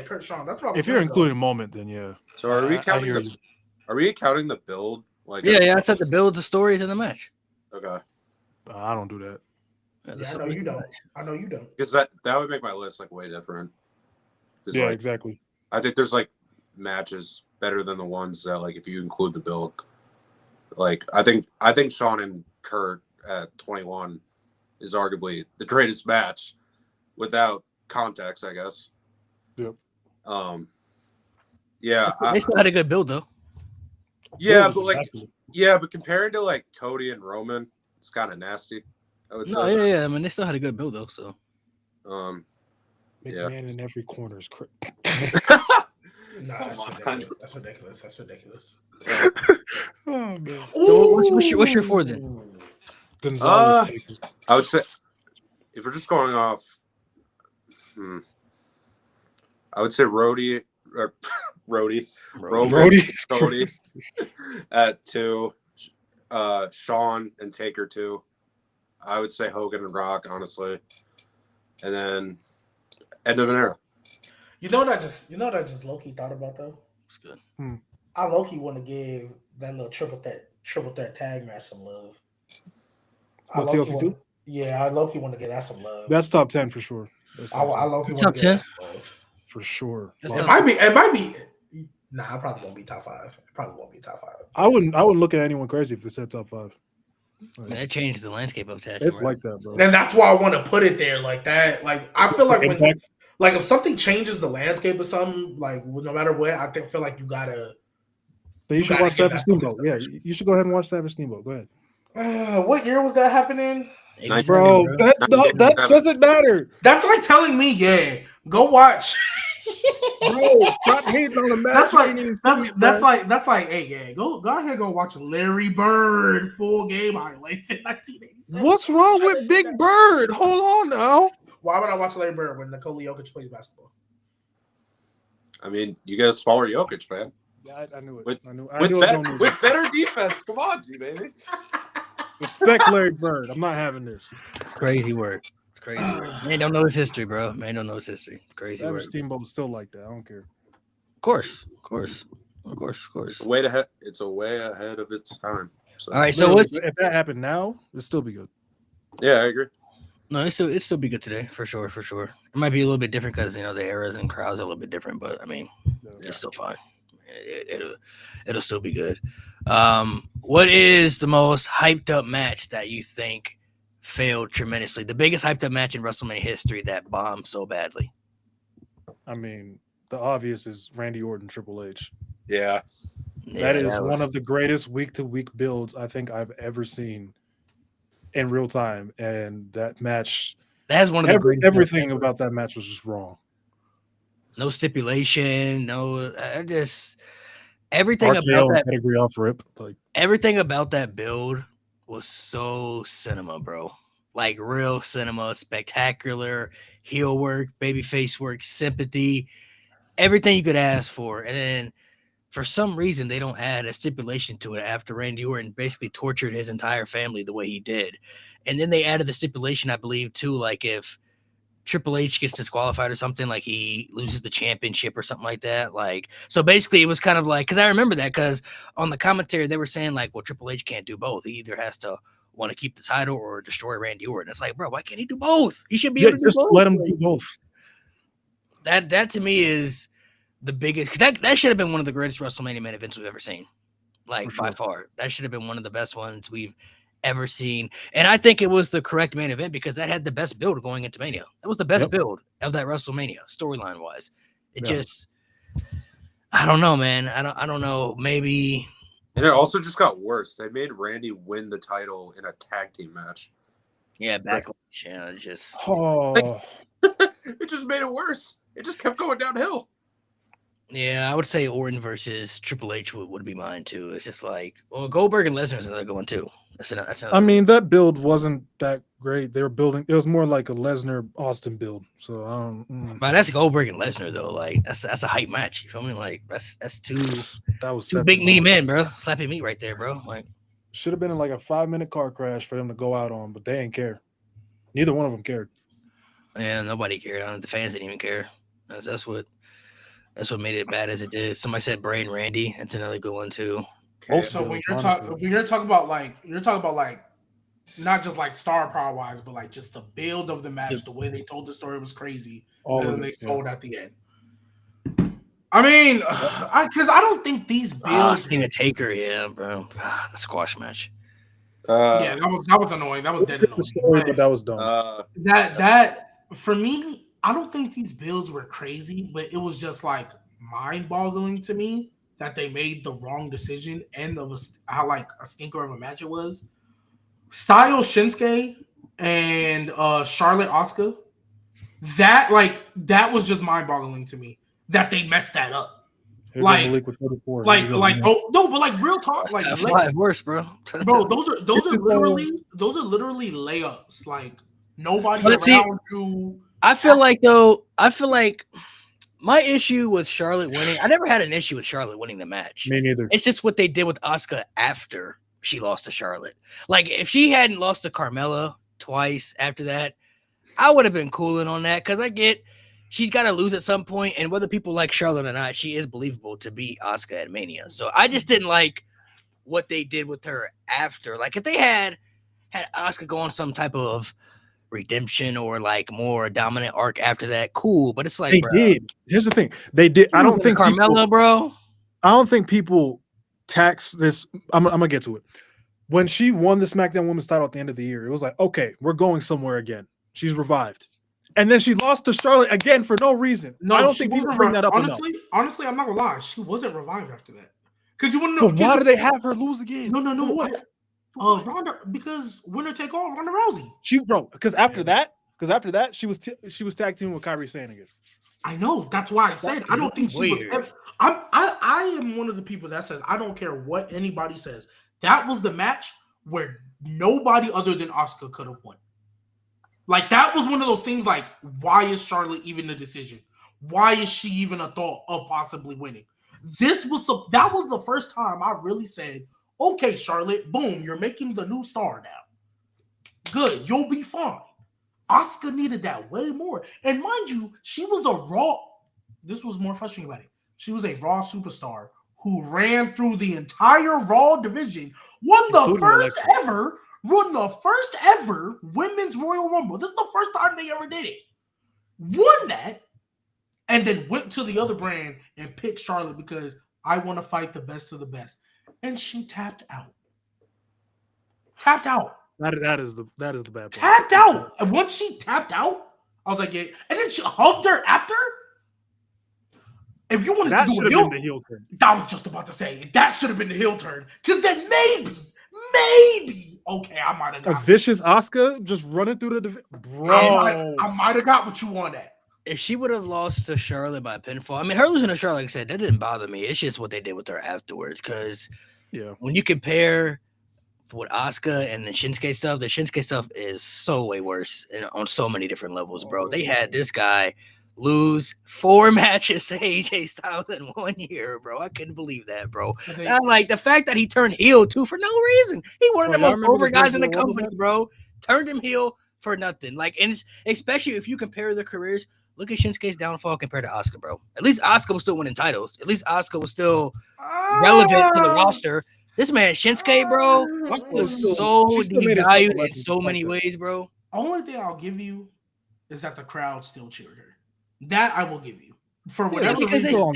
Kurt Sean. That's what I was. If you're including a moment, then yeah. So are we counting the build? Like I said the build, the stories in the match. Okay. I don't do that. I know you don't. I know you don't. Because that would make my list like way different. Yeah, like, exactly. I think there's like matches better than the ones that like if you include the build. Like I think Sean and Kurt at 21 is arguably the greatest match without context, I guess. Yep. Yeah. They still had a good build though. Yeah, but comparing to like Cody and Roman, it's kind of nasty. I would say. Yeah. I mean, they still had a good build though. So. McMahon in every corner is crazy. That's ridiculous. Oh man. So what's your 4 then? Gonzalez. I would say if we're just going off, I would say Cody at 2, Sean and Taker 2. I would say Hogan and Rock, honestly, and then End of an Era. You know what I just low-key thought about though? It's good. I low-key want to give that little triple threat tag match some love. I What, low-key TLC want, 2? yeah, I low-key want to get that some love. That's top 10 for sure. That's top I 10 low-key want Top to get 10. that some love. for sure. That's Like, It top might be. It might be. Nah, I probably won't be top 5. It probably won't be top 5. I wouldn't look at anyone crazy if they said top 5. Man, that changes the landscape of tag. It's like that, bro. And that's why I want to put it there like that. Like I feel like when, Impact. like if something changes the landscape of something, like no matter what, I feel like you gotta. Then you should gotta watch give Savage that Steamboat. Yeah, consideration. you should go ahead and watch Savage Steamboat. Go ahead. What year was that happening? 87, Bro, that 1987. doesn't matter. That's like telling me, yeah, go watch. Bro, stop hating on the match. That's like You ain't even seen it, that's bro. like, hey, yeah, go ahead, and go watch Larry Bird full game highlights in 1987. What's wrong with Big Bird? Hold on now. Why would I watch Larry Bird when Nikola Jokic plays basketball? I mean, you got a smaller Jokic, man. Yeah, I knew it. With- I With, knew it was bet- gonna with better defense. Come on, G, baby. respect Larry Bird. I'm not having this. It's crazy work. It's crazy work. Man don't know his history, bro. Man don't know his history. Crazy Savage work. Steamboat was still like that. I don't care. Of course. It's a way ahead of its time. So, All right, so Literally, what's if that happened now, it'd still be good. yeah, I agree. no? It'd still be good today for sure. It might be a little bit different because the eras and crowds are a little bit different, but I mean, it's still fine. It'll still be good. What is the most hyped up match that you think failed tremendously? The biggest hyped up match in WrestleMania history that bombed so badly? I mean, the obvious is Randy Orton, Triple H. Yeah. That is was- one of the greatest week-to-week builds I think I've ever seen in real time, and that match, that has one of the greatest everything ever. about that match was just wrong. No stipulation, no. Everything RKO about and that. pedigree off rip, like Everything about that build was so cinema, bro. Like real cinema, spectacular, heel work, babyface work, sympathy, everything you could ask for. And then for some reason, they don't add a stipulation to it after Randy Orton basically tortured his entire family the way he did. And then they added the stipulation, I believe, too, like if Triple H gets disqualified or something, like he loses the championship or something like that. Like, so basically it was kind of like, because I remember that because on the commentary they were saying like, well, Triple H can't do both. He either has to want to keep the title or destroy Randy Orton. It's like, bro, why can't he do both? He should be able to do just both. let him do both. That to me is the biggest, because that should have been one of the greatest WrestleMania main events we've ever seen. Like For by sure. far, that should have been one of the best ones we've ever seen. And I think it was the correct main event because that had the best build going into Mania. That was the best Yep. build of that WrestleMania storyline wise. It Yeah. just, I don't know, man. I don't know. Maybe And it also just got worse. They made Randy win the title in a tag team match. yeah, backlash. Yeah, just Oh, It just made it worse. It just kept going downhill. yeah. I would say Orton versus Triple H would be mine too. It's just like, well, Goldberg and Lesnar is another good one too. That's another. I mean, that build wasn't that great. They were building. It was more like a Lesnar Austin build. So I don't. But that's Goldberg and Lesnar though. Like that's a hype match. You feel me? Like that's two That was two big meaty men, bro. Slapping meat right there, bro. Like Should have been in like a 5-minute car crash for them to go out on, but they ain't care. Neither one of them cared. yeah, nobody cared. The fans didn't even care. That's what made it bad as it did. Somebody said Bray and Randy. That's another good one too. Okay. So when Honestly. you're talking about like not just like star power wise, but like just the build of the match, the way they told the story was crazy, All and of then they it, yeah. sold at the end. I mean, because I don't think these builds. Cena Taker, yeah, bro. The squash match. Yeah, that was annoying. That was dead The annoying. story, but But that was dumb. that for me, I don't think these builds were crazy, but it was just like mind-boggling to me that they made the wrong decision and how like a stinker of a match it was. Style Shinsuke and Charlotte Asuka, that was just mind-boggling to me that they messed that up. Here like- go Malik with 34. Like Here we go, like man. oh no, but like real talk, like Top let- five worse, bro. bro, those are This is, literally layups. Like nobody But see- around you. I feel like my issue with Charlotte winning. I never had an issue with Charlotte winning the match. Me neither. It's just what they did with Asuka after she lost to Charlotte. Like if she hadn't lost to Carmella twice after that, I would have been cooling on that because I get she's got to lose at some point, and whether people like Charlotte or not, she is believable to beat Asuka at Mania. So I just didn't like what they did with her after. Like if they had Asuka go on some type of redemption or like more dominant arc after that, cool. But it's like They bro, did. Here's the thing. They did. I don't think Carmella, people, bro. I don't think people tax this. I'm gonna get to it. When she won the SmackDown Women's title at the end of the year, it was like, okay, we're going somewhere again. She's revived. And then she lost to Charlotte again for no reason. No, I don't she think people wasn't bring that up enough. Honestly, I'm not gonna lie. She wasn't revived after that. Because you want to know. But why do they have her lose again? No. For what? Ronda, because winner take all, Ronda Rousey. Because after that, she was tag teaming with Kairi Sane again. I know. That's why I said I don't think she weird. was. I am one of the people that says I don't care what anybody says. That was the match where nobody other than Asuka could have won. Like that was one of those things. Like, why is Charlotte even a decision? Why is she even a thought of possibly winning? That was the first time I really said, okay, Charlotte, boom, you're making the new star now. Good, you'll be fine. Asuka needed that way more. And mind you, she was a Raw. This was more frustrating about it. She was a Raw superstar who ran through the entire Raw division, won the first ever Women's Royal Rumble. This is the first time they ever did it. Won that, and then went to the other brand and picked Charlotte because I want to fight the best of the best. And she tapped out. That is the bad part. Tapped out. And once she tapped out, I was like, yeah. And then she hugged her after. If you wanted That to do should a have heel, been the heel turn. I was just about to say that should have been the heel turn. Because then maybe, okay, I might have A got vicious Asuka just running through the division. Bro. I might have got what you on that. If she would have lost to Charlotte by pinfall, I mean, her losing to Charlotte, like I said, that didn't bother me. It's just what they did with her afterwards. Because when you compare with Asuka and the Shinsuke stuff is so way worse on so many different levels, bro. They had this guy lose 4 matches to AJ Styles in 1 year, bro. I couldn't believe that, bro. I like the fact that he turned heel too for no reason. He one of the most over guys in the company, bro. Turned him heel for nothing. Like, and especially if you compare their careers, look at Shinsuke's downfall compared to Asuka, bro. At least Asuka was still winning titles. At least Asuka was still relevant to the roster. This man Shinsuke, bro, was so devalued in so many ways, bro. Only thing I'll give you is that the crowd still cheered her. That I will give you. For whatever because reason.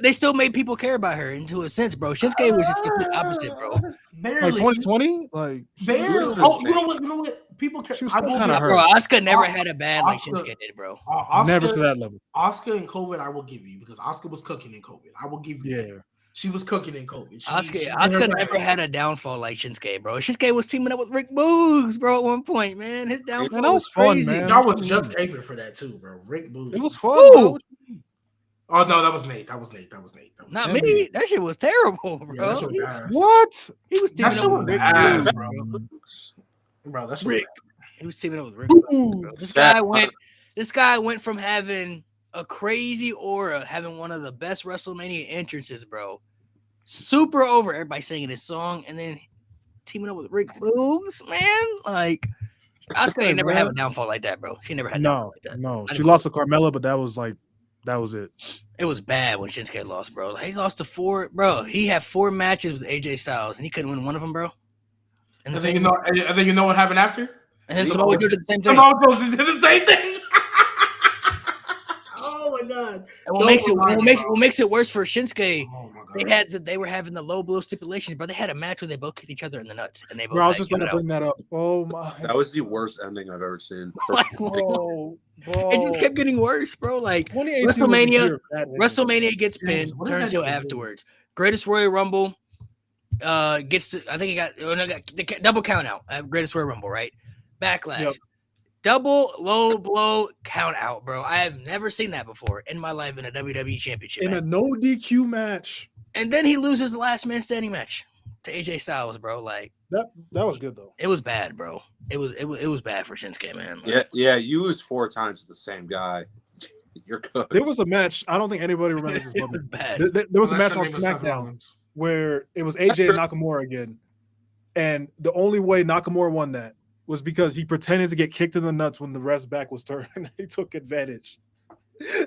they still made people care about her into a sense, bro. Shinsuke was just the complete opposite, bro. Barely. Like 2020? Like barely. Oh, you know what? People care. Bro, Asuka never had a bad like Shinsuke did, bro. Never to that level. Asuka and COVID, I will give you because Asuka was cooking in COVID. I will give you. Yeah. That. She was cooking in COVID. Asuka never had a downfall like Shinsuke, bro. Shinsuke was teaming up with Rick Boogs, bro, at one point, man. His downfall was crazy. Fun, man. Y'all was just caping for that too, bro. Rick Boogs. It was fun. Oh no, that was Nate. That was Nate. Not me. That shit was terrible, bro. Yeah, that was what? He was teaming up with Rick Boogs, bro. That's Rick. He was teaming up with Rick Boogs, bro. This guy went from having a crazy aura, having one of the best WrestleMania entrances, bro. Super over, everybody singing his song, and then teaming up with Rick Boogs, man. Like, Asuka ain't never had a downfall like that, bro. She never had a downfall like that. No, she lost to Carmella, but that was it. It was bad when Shinsuke lost, bro. Like, he lost to 4, bro. He had 4 matches with AJ Styles, and he couldn't win one of them, bro. And then you know what happened after? And then Samoa Joe did the same thing. Samoa Joe did the same thing. Oh my god! And what makes it worse for Shinsuke? Oh my god! They were having the low blow stipulations, but they had a match where they both kicked each other in the nuts, and they both. Bro, I was just going to bring that up. Oh my! That was the worst ending I've ever seen. Bro. It just kept getting worse, bro. Like WrestleMania gets pinned, turns heel afterwards. Greatest Royal Rumble gets to, I think he got the double count out at Greatest Royal Rumble, right? Backlash. Yep. Double low blow count out, bro. I have never seen that before in my life in a WWE championship. In a no DQ match. And then he loses the last man standing match to AJ Styles, bro. Like that was good though. It was bad, bro. It was bad for Shinsuke, man. Like, yeah. You lose 4 times to the same guy. You're good. There was a match. I don't think anybody remembers this. It was bad. There was a match on SmackDown where it was AJ and Nakamura again, and the only way Nakamura won that was because he pretended to get kicked in the nuts when the ref's back was turned. He took advantage.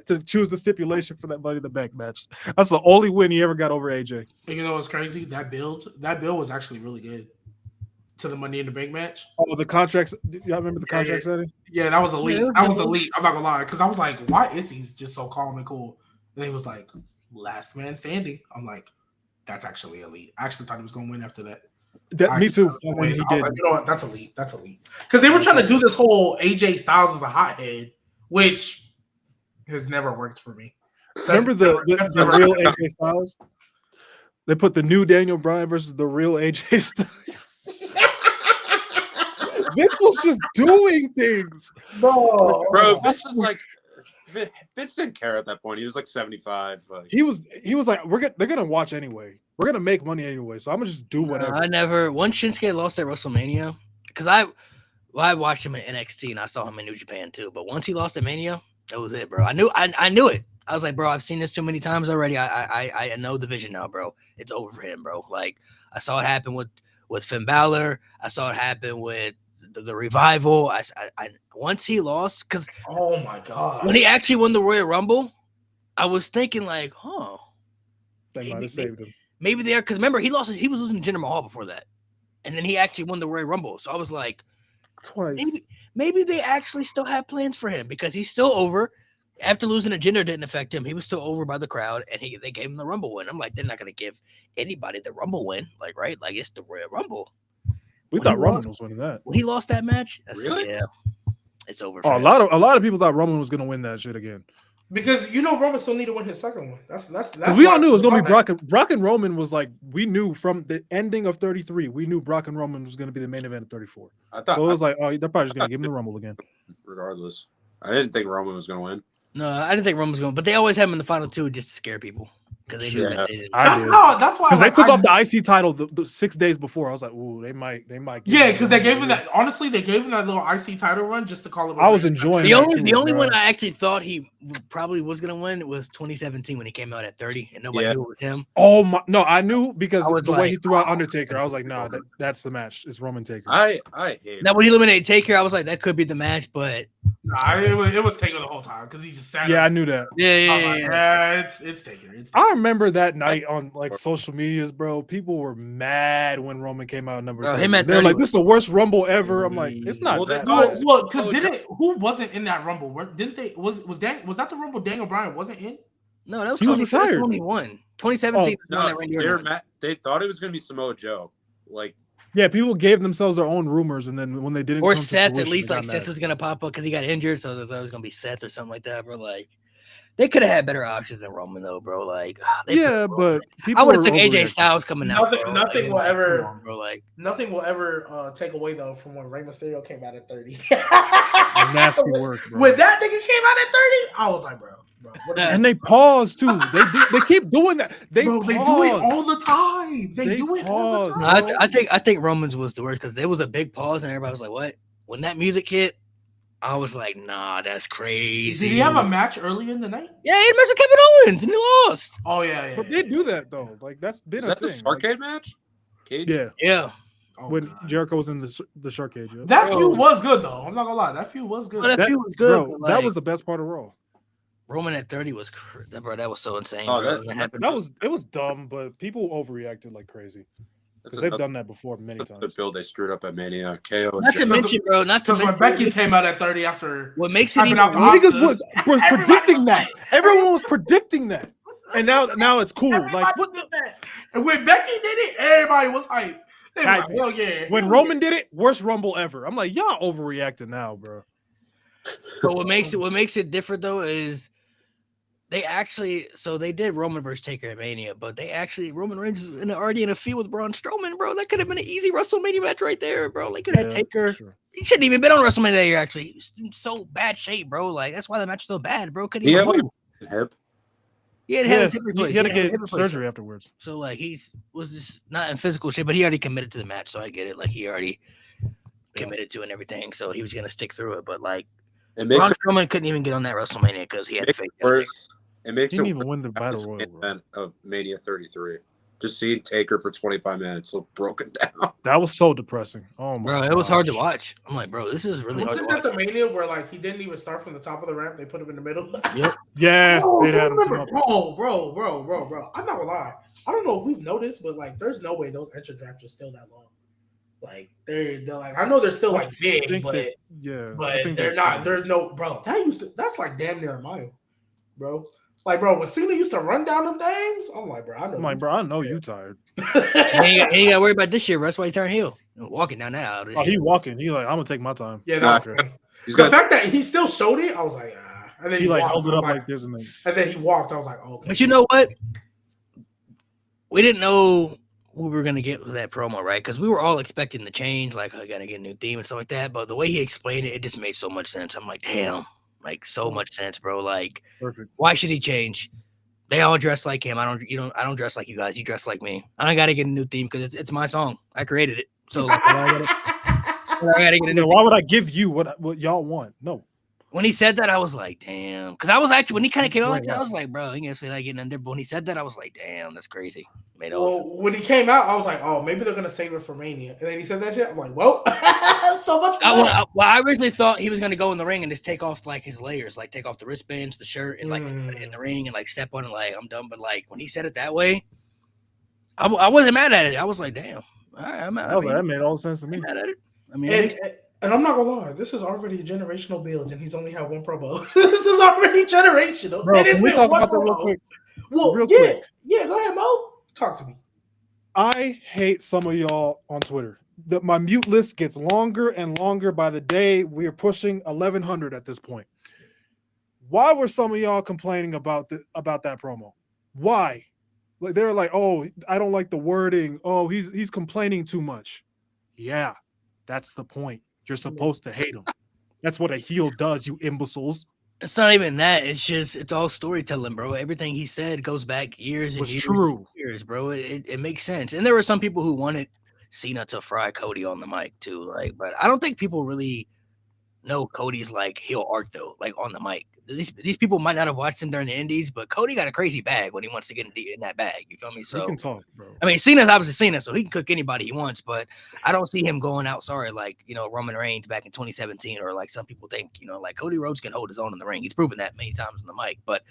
to choose the stipulation for that Money in the Bank match. That's the only win he ever got over AJ. And you know what's crazy? That build was actually really good to the Money in the Bank match. Oh, the contracts. Y'all remember the contract setting? Yeah, that was elite. Yeah, That was elite. I'm not gonna lie, because I was like, why is he just so calm and cool? And he was like, last man standing. I'm like, that's actually elite. I actually thought he was gonna win after that. Me too. When he I was did, like, you know what? That's elite. That's elite. Because they were trying to do this whole AJ Styles as a hothead, which has never worked for me. remember the real AJ Styles? They put the new Daniel Bryan versus the real AJ Styles. Vince was just doing things. Bro, this is like Vince didn't care at that point. He was like 75. He was like, they're gonna watch anyway. We're gonna make money anyway, so I'm gonna just do whatever. I never. Once Shinsuke lost at WrestleMania, because I watched him in NXT and I saw him in New Japan too. But once he lost at Mania, that was it, bro. I knew it. I was like, bro, I've seen this too many times already. I know the vision now, bro. It's over for him, bro. Like I saw it happen with Finn Balor. I saw it happen with the Revival. I once he lost, because Oh my god! when he actually won the Royal Rumble, I was thinking like, They might have saved him. maybe they are, because remember he was losing to Jinder Mahal before that, and then he actually won the Royal Rumble. So I was like, Twice. maybe they actually still have plans for him, because he's still over. After losing to Jinder didn't affect him. He was still over by the crowd, and they gave him the Rumble win. I'm like, they're not going to give anybody the Rumble win, like, right? Like, it's the Royal Rumble. We When thought he Roman lost- was winning that. When he lost that match, I said, Really? yeah, it's over. Oh, For a him. lot of people thought Roman was gonna win that shit again. Because you know Roman still need to win his second one. That's Because we all knew it was gonna be Brock. Brock and Roman was like, we knew from the ending of 33, we knew Brock and Roman was gonna be the main event of 34. I thought So it was like, oh, they're probably just gonna give him the Rumble again. regardless. I didn't think Roman was going to win. No, I didn't think Roman was going, but they always have him in the final two just to scare people, because they knew Yeah. that they didn't. I did. That's why. Because they like, took I- off the IC title the 6 days before. I was like, ooh, they might. Give Yeah, him because they the gave him Rumble. that. Honestly, they gave him that little IC title run just to call it. I was enjoying The that only too, the only bro. one I actually thought he probably was gonna win was 2017 when he came out at 30 and nobody Yeah. knew it was him. Oh my! No, I knew because I was the way he like, threw out oh, Undertaker, I was like, nah, that's the match. It's Roman Taker. I hate Now when he eliminated Taker, I was like, that could be the match, but Nah, it was Taker the whole time because he just sat. Yeah, I up. knew that. yeah, I was yeah, like, yeah. yeah, it's Taker. It's Taker. I remember that night on like social medias, bro. People were mad when Roman came out at number Bro, 30. him at They're 30 like, was- "This is the worst Rumble ever." I'm like, "It's not Well, they that." thought bad. Well, because Oh, who wasn't in that Rumble? Didn't they? Was that the Rumble Daniel Bryan wasn't in? No, that was He was 20, that was retired. 21. 2017 was the one No, that Randy Orton won. they thought it was going to be Samoa Joe. Like, Yeah, people gave themselves their own rumors, and then when they didn't, Or come to Seth, at fruition, least they like got Seth mad. was gonna pop up because he got injured, so they thought it was gonna be Seth or something like that, bro. Like they could have had better options than Roman though, bro. Like they put Yeah, Roman but in. people I would were have took AJ overreacting. Styles coming out. Nothing- Bro. nothing will come ever- on, bro. Like Nothing will ever take away though from when Rey Mysterio came out at 30. Nasty work, bro. When that nigga came out at 30, I was like, bro. What Yeah. And they pause too. They keep doing that. They do it all the time. They do it all the pause. no, time. I think Roman's was the worst because there was a big pause and everybody was like, "What?" When that music hit, I was like, "Nah, that's crazy." Did he have a match early in the night? Yeah, he matched with Kevin Owens and he lost. Oh yeah. But they do that though. Like that's been is a that the thing. Starcade match? Cage? Yeah, Yeah, Oh, when God. Jericho was in the shark cage. Yeah. That Bro. feud was good though. I'm not gonna lie. That feud was good. Well, that feud was good. Bro, but, that like, was the best part of Raw. Roman at 30 was bro. That was so insane. Oh, bro. that- That happened. It was dumb, but people overreacted like crazy That's because they've another done that before many good times. build they screwed up at Mania. KO and Not to Jericho. mention, bro. Not to Because when mention. Becky came out at 30 after What makes it I've been even out the worse? Niggas was Everybody predicting was that. like- Everyone was predicting that, and now it's cool. everybody Like what? did that. And when Becky did it, everybody was hype. They was like, Hype. hell yeah. When hell Roman did it, worst Rumble ever. I'm like, y'all overreacting now, bro. But what makes it different though is they actually they did Roman versus Taker at Mania, but they actually Roman Reigns was already in a feud with Braun Strowman, bro. That could have been an easy WrestleMania match right there, bro. They could have had Taker. Sure. He shouldn't even been on WrestleMania that year. Actually, he was in so bad shape, bro. Like that's why the match was so bad, bro. Couldn't He even had like move. a hip. He had Yeah, had a hip replacement. he had to He had a get hip replacement. surgery afterwards. So like was just not in physical shape, but he already committed to the match, so I get it. Like he already committed to it and everything, so he was gonna stick through it. But like It makes Braun it Strowman couldn't even get on that WrestleMania because he had to makes face it Undertaker. worse. It makes He it didn't even worse win the that was battle the royal. main Bro. event of Mania 33. Just seeing Taker for 25 minutes look broken down. That was so depressing. Oh my Bro, it was hard to gosh. watch. I'm like, bro, this is really hard to Wasn't that watch. the Mania where like he didn't even start from the top of the ramp? They put him in the middle. Yep. Yeah, Bro, they you had him come remember, up. bro. I'm not gonna lie. I don't know if we've noticed, but like, there's no way those entrance ramps are still that long. Like they're like, I know they're still like big, but I think they're not. There's no, bro. That's like damn near a mile, bro. Like, bro, when Cena used to run down them things, I'm like, bro, I know. I'm like, bro, I know you tired. Ain't got to worry about this shit. That's why he turned heel. Walking down that aisle. Oh, he walking. He like, I'm gonna take my time. Yeah, Nah, that's the fact that he still showed it. I was like, and then He like walked. held it I'm up like, like this, and then he walked. I was like, oh, okay. But you know what? We didn't know what we were gonna get with that promo, right? Because we were all expecting the change, like I gotta get a new theme and stuff like that. But the way he explained it, it just made so much sense. I'm like, damn, like so much sense, bro. Like, perfect. why should he change? They all dress like him. I don't dress like you guys. You dress like me. I gotta get a new theme because it's my song. I created it. So like, I gotta get a new. Why would I give you what y'all want? No. When he said that, I was like, damn. Because I was actually, when he kind of came out like that, I was like, bro, he gonna say like getting under. But when he said that, I was like, damn, that's crazy. Made all sense. When he came out, I was like, oh, maybe they're gonna save it for Mania. And then he said that shit. I'm like, well, so much. I originally thought he was gonna go in the ring and just take off like his layers, like take off the wristbands, the shirt, and like put it in the ring and like step on it, like I'm done. But like when he said it that way, I wasn't mad at it. I was like, damn. All right, That made all sense to me. Mad at it. I mean, and I'm not gonna lie, this is already a generational build, and he's only had one promo. This is already generational. Bro, and can we talk about that real quick? Well, real yeah, quick. Yeah. Go ahead, Mo. Talk to me. I hate some of y'all on Twitter. My mute list gets longer and longer by the day. We're pushing 1,100 at this point. Why were some of y'all complaining about that promo? Why? Like they're like, oh, I don't like the wording. Oh, he's complaining too much. Yeah, that's the point. You're supposed to hate him. That's what a heel does, you imbeciles. it's not even that. It's all storytelling, bro. Everything he said goes back years and years, bro. It makes sense. And there were some people who wanted Cena to fry Cody on the mic too, like. But I don't think people really know Cody's like heel arc though, like on the mic. These people might not have watched him during the Indies, but Cody got a crazy bag when he wants to get in that bag. You feel me? So he can talk, bro. I mean, Cena's obviously Cena, so he can cook anybody he wants. But I don't see him going out like Roman Reigns back in 2017, or like some people think like Cody Rhodes can hold his own in the ring. He's proven that many times on the mic. But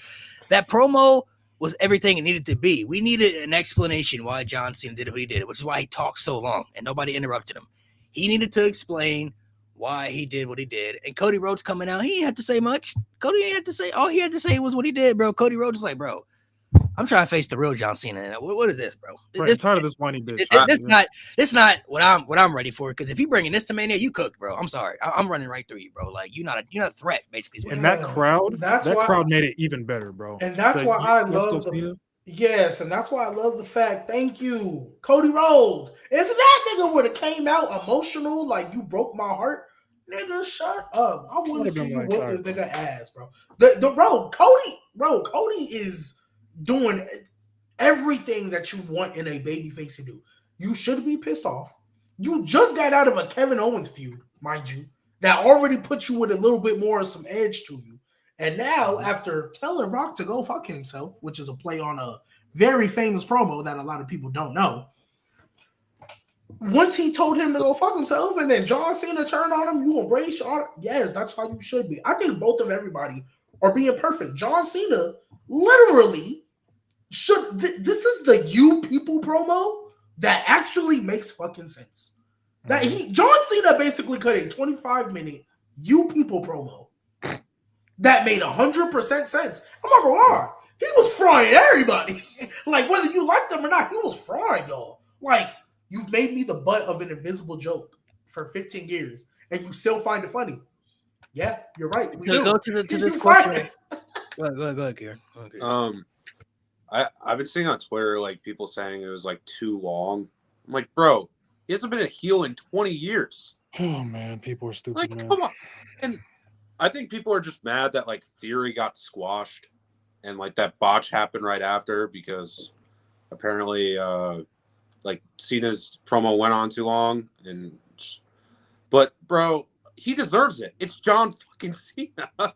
that promo was everything it needed to be. We needed an explanation why John Cena did what he did, which is why he talked so long and nobody interrupted him. He needed to explain why he did what he did. And Cody Rhodes coming out, he ain't have to say much. Cody ain't had to say, all he had to say was what he did, bro. Cody Rhodes is like, bro, I'm trying to face the real John Cena. What is this, bro? I'm tired of this whiny bitch. This not what I'm ready for. Because if you bringing this to Mania, you cooked, bro. I'm sorry. I'm running right through you, bro. Like you're not a threat, basically. And that crowd made it even better, bro. And that's why I love yes, and that's why I love the fact. Thank you, Cody Rhodes. If that nigga would have came out emotional, like you broke my heart, nigga, shut up. I want to see you whoop this nigga ass, bro. Cody is doing everything that you want in a babyface to do. You should be pissed off. You just got out of a Kevin Owens feud, mind you, that already put you with a little bit more of some edge to you. And now, after telling Rock to go fuck himself, which is a play on a very famous promo that a lot of people don't know, once he told him to go fuck himself, and then John Cena turned on him, you embrace yes, that's how you should be. I think both of everybody are being perfect. John Cena literally should. This is the you people promo that actually makes fucking sense. That John Cena basically cut a 25-minute you people promo that made 100% sense. I'm not gonna lie, he was frying everybody. Like whether you liked him or not, he was frying y'all. Like you've made me the butt of an invisible joke for 15 years, and you still find it funny. Yeah, you're right. Go to this question. Go ahead, Kieran. I've been seeing on Twitter like people saying it was like too long. I'm like, bro, he hasn't been a heel in 20 years. Oh man, people are stupid. Like, man. come on. And I think people are just mad that like Theory got squashed, and like that botch happened right after because apparently like Cena's promo went on too long. But bro, he deserves it. It's John fucking Cena.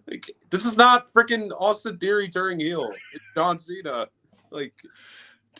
Like this is not freaking Austin Theory turning heel. It's John Cena. Like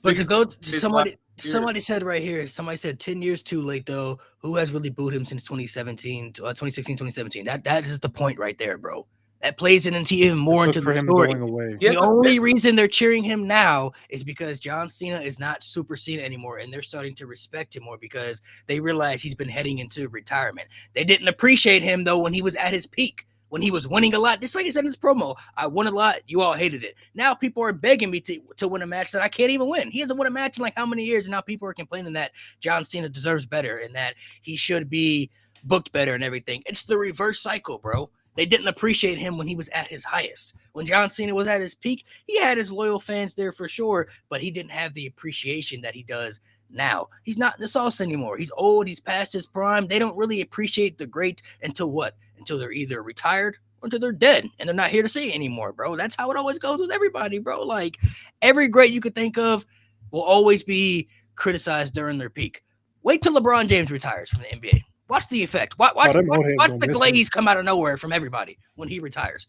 But to Biggest go to his last year. somebody said right here, somebody said 10 years too late though. Who has really booed him since 2016, 2017? That is the point right there, bro. That plays it into even more It into took for the him story. going away. He The hasn't only been- reason they're cheering him now is because John Cena is not Super Cena anymore, and they're starting to respect him more because they realize he's been heading into retirement. They didn't appreciate him though when he was at his peak, when he was winning a lot. Just like he said in his promo, I won a lot, you all hated it. Now people are begging me to win a match that I can't even win. He hasn't won a match in like how many years, and now people are complaining that John Cena deserves better and that he should be booked better and everything. It's the reverse cycle, bro. They didn't appreciate him when he was at his highest. When John Cena was at his peak, he had his loyal fans there for sure, but he didn't have the appreciation that he does now. He's not in the sauce anymore. He's old. He's past his prime. They don't really appreciate the great until what? Until they're either retired or until they're dead and they're not here to see it anymore, bro. That's how it always goes with everybody, bro. Like every great you could think of will always be criticized during their peak. Wait till LeBron James retires from the NBA. Watch the effect. Watch them old heads the gonna miss glaze come out of nowhere from everybody when he retires.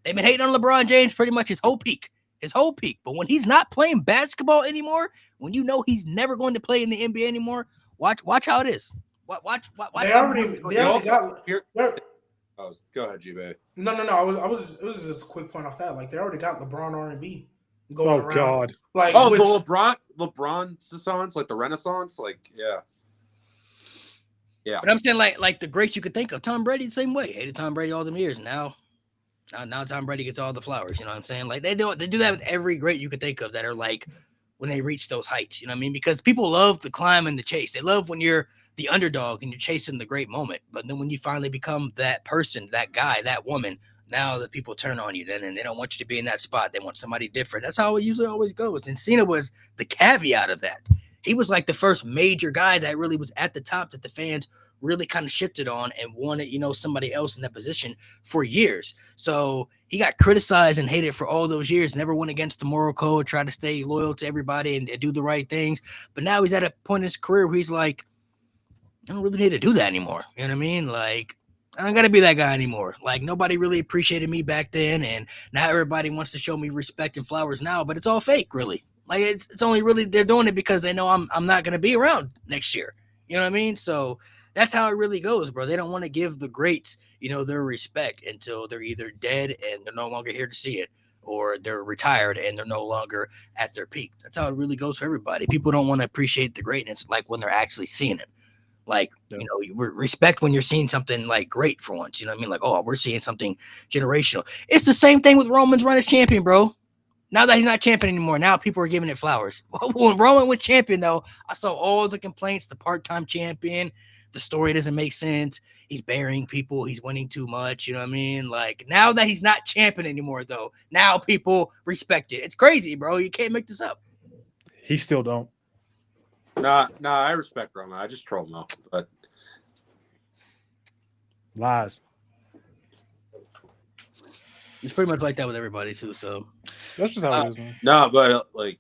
They've been hating on LeBron James pretty much his whole peak. But when he's not playing basketball anymore, when you know he's never going to play in the NBA anymore, watch how it is. Watch. They already got. Here, oh, go ahead, G-Bay. No. It was just a quick point off that. Like they already got LeBron R&B going Oh around. God. Like Oh, which, the LeBron Renaissance, like the Renaissance, like yeah. But I'm saying like the greats you could think of. Tom Brady the same way. Hated Tom Brady all them years. Now Tom Brady gets all the flowers. You know what I'm saying? Like they do that with every great you could think of that are like when they reach those heights. You know what I mean? Because people love the climb and the chase. They love when you're the underdog and you're chasing the great moment. But then when you finally become that person, that guy, that woman, now the people turn on you then and they don't want you to be in that spot. They want somebody different. That's how it usually always goes. And Cena was the caveat of that. He was like the first major guy that really was at the top that the fans really kind of shifted on and wanted, somebody else in that position for years. So he got criticized and hated for all those years, never went against the moral code, tried to stay loyal to everybody and do the right things. But now he's at a point in his career where he's like, I don't really need to do that anymore. You know what I mean? Like, I don't got to be that guy anymore. Like, nobody really appreciated me back then. And now everybody wants to show me respect and flowers now, but it's all fake, really. Like, it's only really, they're doing it because they know I'm not going to be around next year. You know what I mean? So that's how it really goes, bro. They don't want to give the greats, their respect until they're either dead and they're no longer here to see it, or they're retired and they're no longer at their peak. That's how it really goes for everybody. People don't want to appreciate the greatness like when they're actually seeing it. Like, you respect when you're seeing something like great for once. You know what I mean? Like, oh, we're seeing something generational. It's the same thing with Roman's run as champion, bro. Now that he's not champion anymore, now people are giving it flowers. When Roman was champion, though, I saw all the complaints, the part-time champion, the story doesn't make sense. He's burying people. He's winning too much. You know what I mean? Like, now that he's not champion anymore, though, now people respect it. It's crazy, bro. You can't make this up. He still don't. Nah, I respect Roman. I just troll him out. But Lies. It's pretty much like that with everybody, too. So That's just how it is, man. no, but like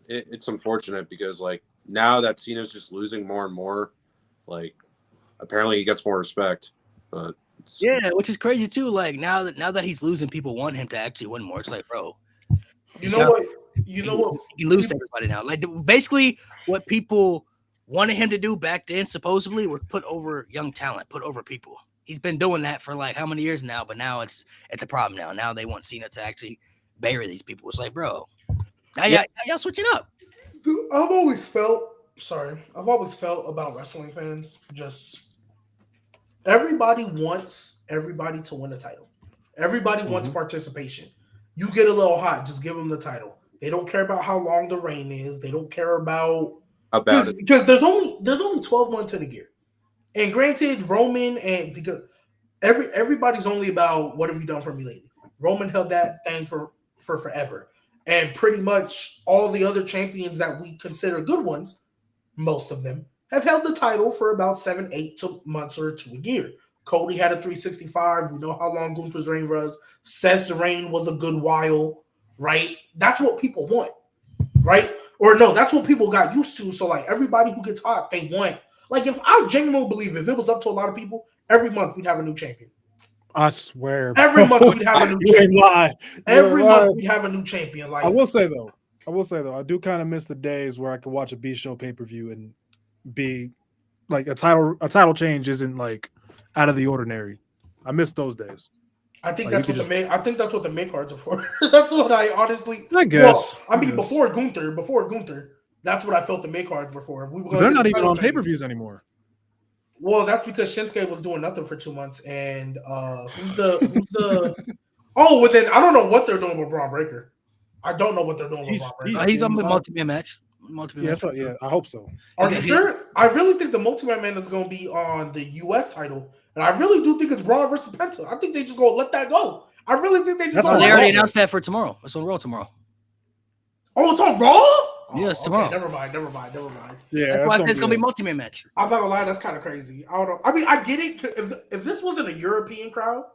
it's unfortunate because like now that Cena's just losing more and more, like apparently he gets more respect. But yeah, which is crazy too. Like now that he's losing, people want him to actually win more. It's like, bro, you know what? You know what? He lose to everybody now. Like basically, what people wanted him to do back then, supposedly, was put over young talent, put over people. He's been doing that for like how many years now? But now it's a problem now. Now they want Cena to actually bury these people. It's like, bro, now y'all switching up. I've always felt about wrestling fans, just everybody wants everybody to win a title. Everybody wants participation. You get a little hot, just give them the title. They don't care about how long the reign is. They don't care about it. Because there's only 12 months in a year. And granted, Roman and because everybody's only about what have you done for me lately. Roman held that thing for forever. And pretty much all the other champions that we consider good ones, most of them, have held the title for about 7-8 months or to a year. Cody had a 365. We know how long Gunther's reign was. Seth's reign was a good while, right? That's what people want, right? Or no, that's what people got used to. So like everybody who gets hot, they want. Like if I genuinely believe if it was up to a lot of people, every month we'd have a new champion. I swear. Every month we'd have a new You ain't champion. lie. Every month we'd have a new champion. Like I will say though, will say though, I do kind of miss the days where I could watch a B show pay per view and be like a title change isn't like out of the ordinary. I miss those days. I think Like, that's what I think that's what the main cards are for. That's what I honestly. I guess. Well, I mean, before Gunther, that's what I felt the main cards were for. If we were They're not even on pay per views anymore. Well, that's because Shinsuke was doing nothing for 2 months, and who's the? Oh, well then I don't know what they're doing with Braun Breaker. I don't know what they're doing with Braun Breaker. He's gonna be multi-man match. Yeah, I hope so. Are you sure? I really think the multi-man is going to be on the U.S. title, and I really do think it's Braun versus Penta. I think they just going to let that go. I really think they just. They already announced that for tomorrow. It's on Raw tomorrow. Oh, it's on Raw. Yeah, it's tomorrow. Never mind. Yeah, that's why I said it's gonna be multi-man match. I'm not gonna lie, that's kind of crazy. I don't know. I mean, I get it. If this wasn't a European crowd,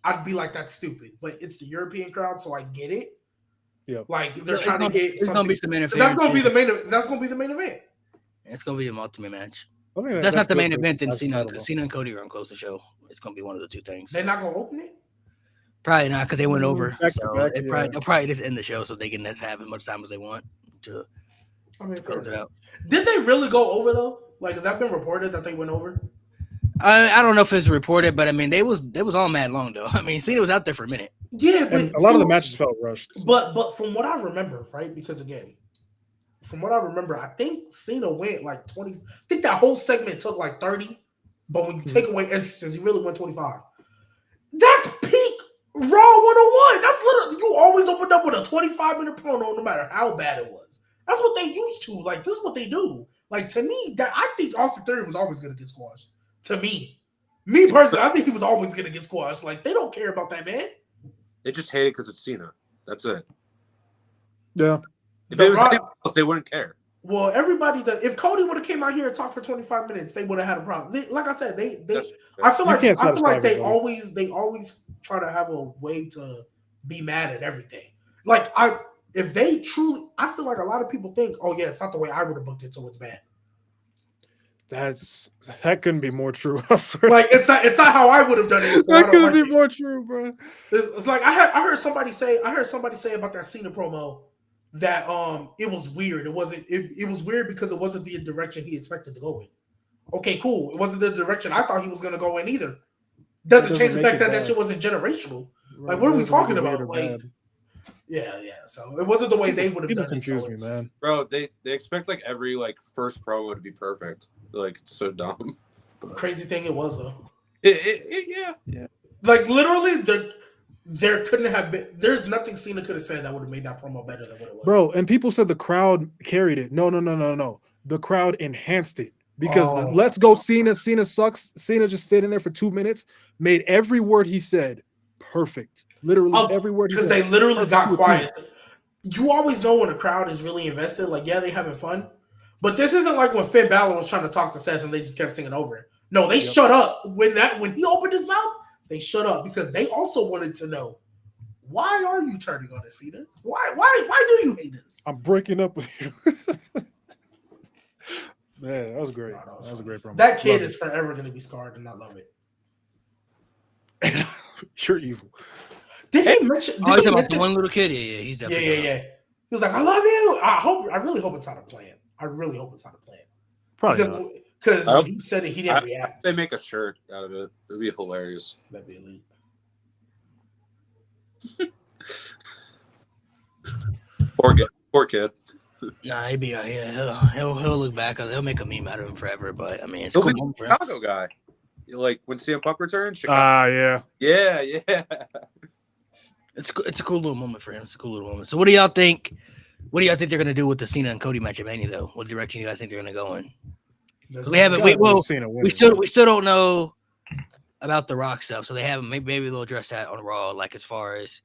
I'd be like, that's stupid. But it's the European crowd, so I get it. Yeah, like they're trying to get. It's gonna be the main event. That's gonna be the main. That's gonna be the main event. It's gonna be a multi-man match. If that's not the main event. Then Cena and Cody are gonna close the show. It's gonna be one of the two things. They're not gonna open it. Probably not because they went over. Back, they'll probably just end the show so they can just have as much time as they want to close it out. Did they really go over though? Like, has that been reported that they went over? I don't know if it's reported, but I mean, they was all mad long though. I mean, Cena was out there for a minute. Yeah, but a lot of the matches felt rushed. So. But from what I remember, right? Because again, from what I remember, I think Cena went like 20. I think that whole segment took like 30. But when you take away entrances, he really went 25. That's peak Raw 101. That's literally, you always opened up with a 25-minute promo, no matter how bad it was. That's what they used to. Like, this is what they do. Like, to me, that I think Austin Theory was always going to get squashed. To me personally, I think he was always going to get squashed. Like, they don't care about that man. They just hate it because it's Cena. That's it. Yeah. If it was anyone else, they wouldn't care. Well, everybody does. If Cody would have came out here and talked for 25 minutes, they would have had a problem. Like I said, I feel like they always try to have a way to be mad at everything. Like if they truly, I feel like a lot of people think, oh yeah, it's not the way I would have booked it, so it's bad. That couldn't be more true. I swear. Like it's not how I would have done it. So that couldn't be more true, bro. It's like I heard somebody say about that Cena promo that it was weird. It was weird because it wasn't the direction he expected to go in. Okay, cool. It wasn't the direction I thought he was gonna go in either. Doesn't change the fact that shit wasn't generational. Right. Like, what are we talking about? Like, yeah. So it wasn't the way they would have done it. Confuse me, man. Bro, they expect like every like first promo to be perfect. Like, it's so dumb. Crazy thing it was though. Yeah. Like literally, there couldn't have been. There's nothing Cena could have said that would have made that promo better than what it was. Bro, and people said the crowd carried it. No. The crowd enhanced it because let's go Cena. Cena sucks. Cena just sitting there for 2 minutes made every word he said perfect. Literally every word. Because they literally got quiet. You always know when a crowd is really invested. Like, yeah, they having fun. But this isn't like when Finn Balor was trying to talk to Seth and they just kept singing over it. No, they shut up when he opened his mouth. They shut up because they also wanted to know, why are you turning on us, Cena? Why do you hate us? I'm breaking up with you. Man, that was great. That was a great promo. That kid is forever going to be scarred, and I love it. You're evil. Did he mention? He's about the one little kid. Yeah. He's definitely. Yeah. He was like, "I love you." I really hope it's not a plan. I really hope it's not a plan. Probably because when he said it, he didn't react. They make a shirt out of it. It'd be hilarious. That'd be elite. Poor kid. Nah, he'll be he'll look back. He'll make a meme out of him forever. But I mean, it's He'll cool be moment for him. Chicago guy. Like when CM Punk returns. Chicago. Yeah. Yeah. It's a cool little moment for him. It's a cool little moment. So, what do y'all think? What do y'all think they're gonna do with the Cena and Cody match at Mania, though? What direction you guys think they're gonna go in? We haven't. We still don't know about the Rock stuff. So they haven't. Maybe they'll address that on Raw, like as far as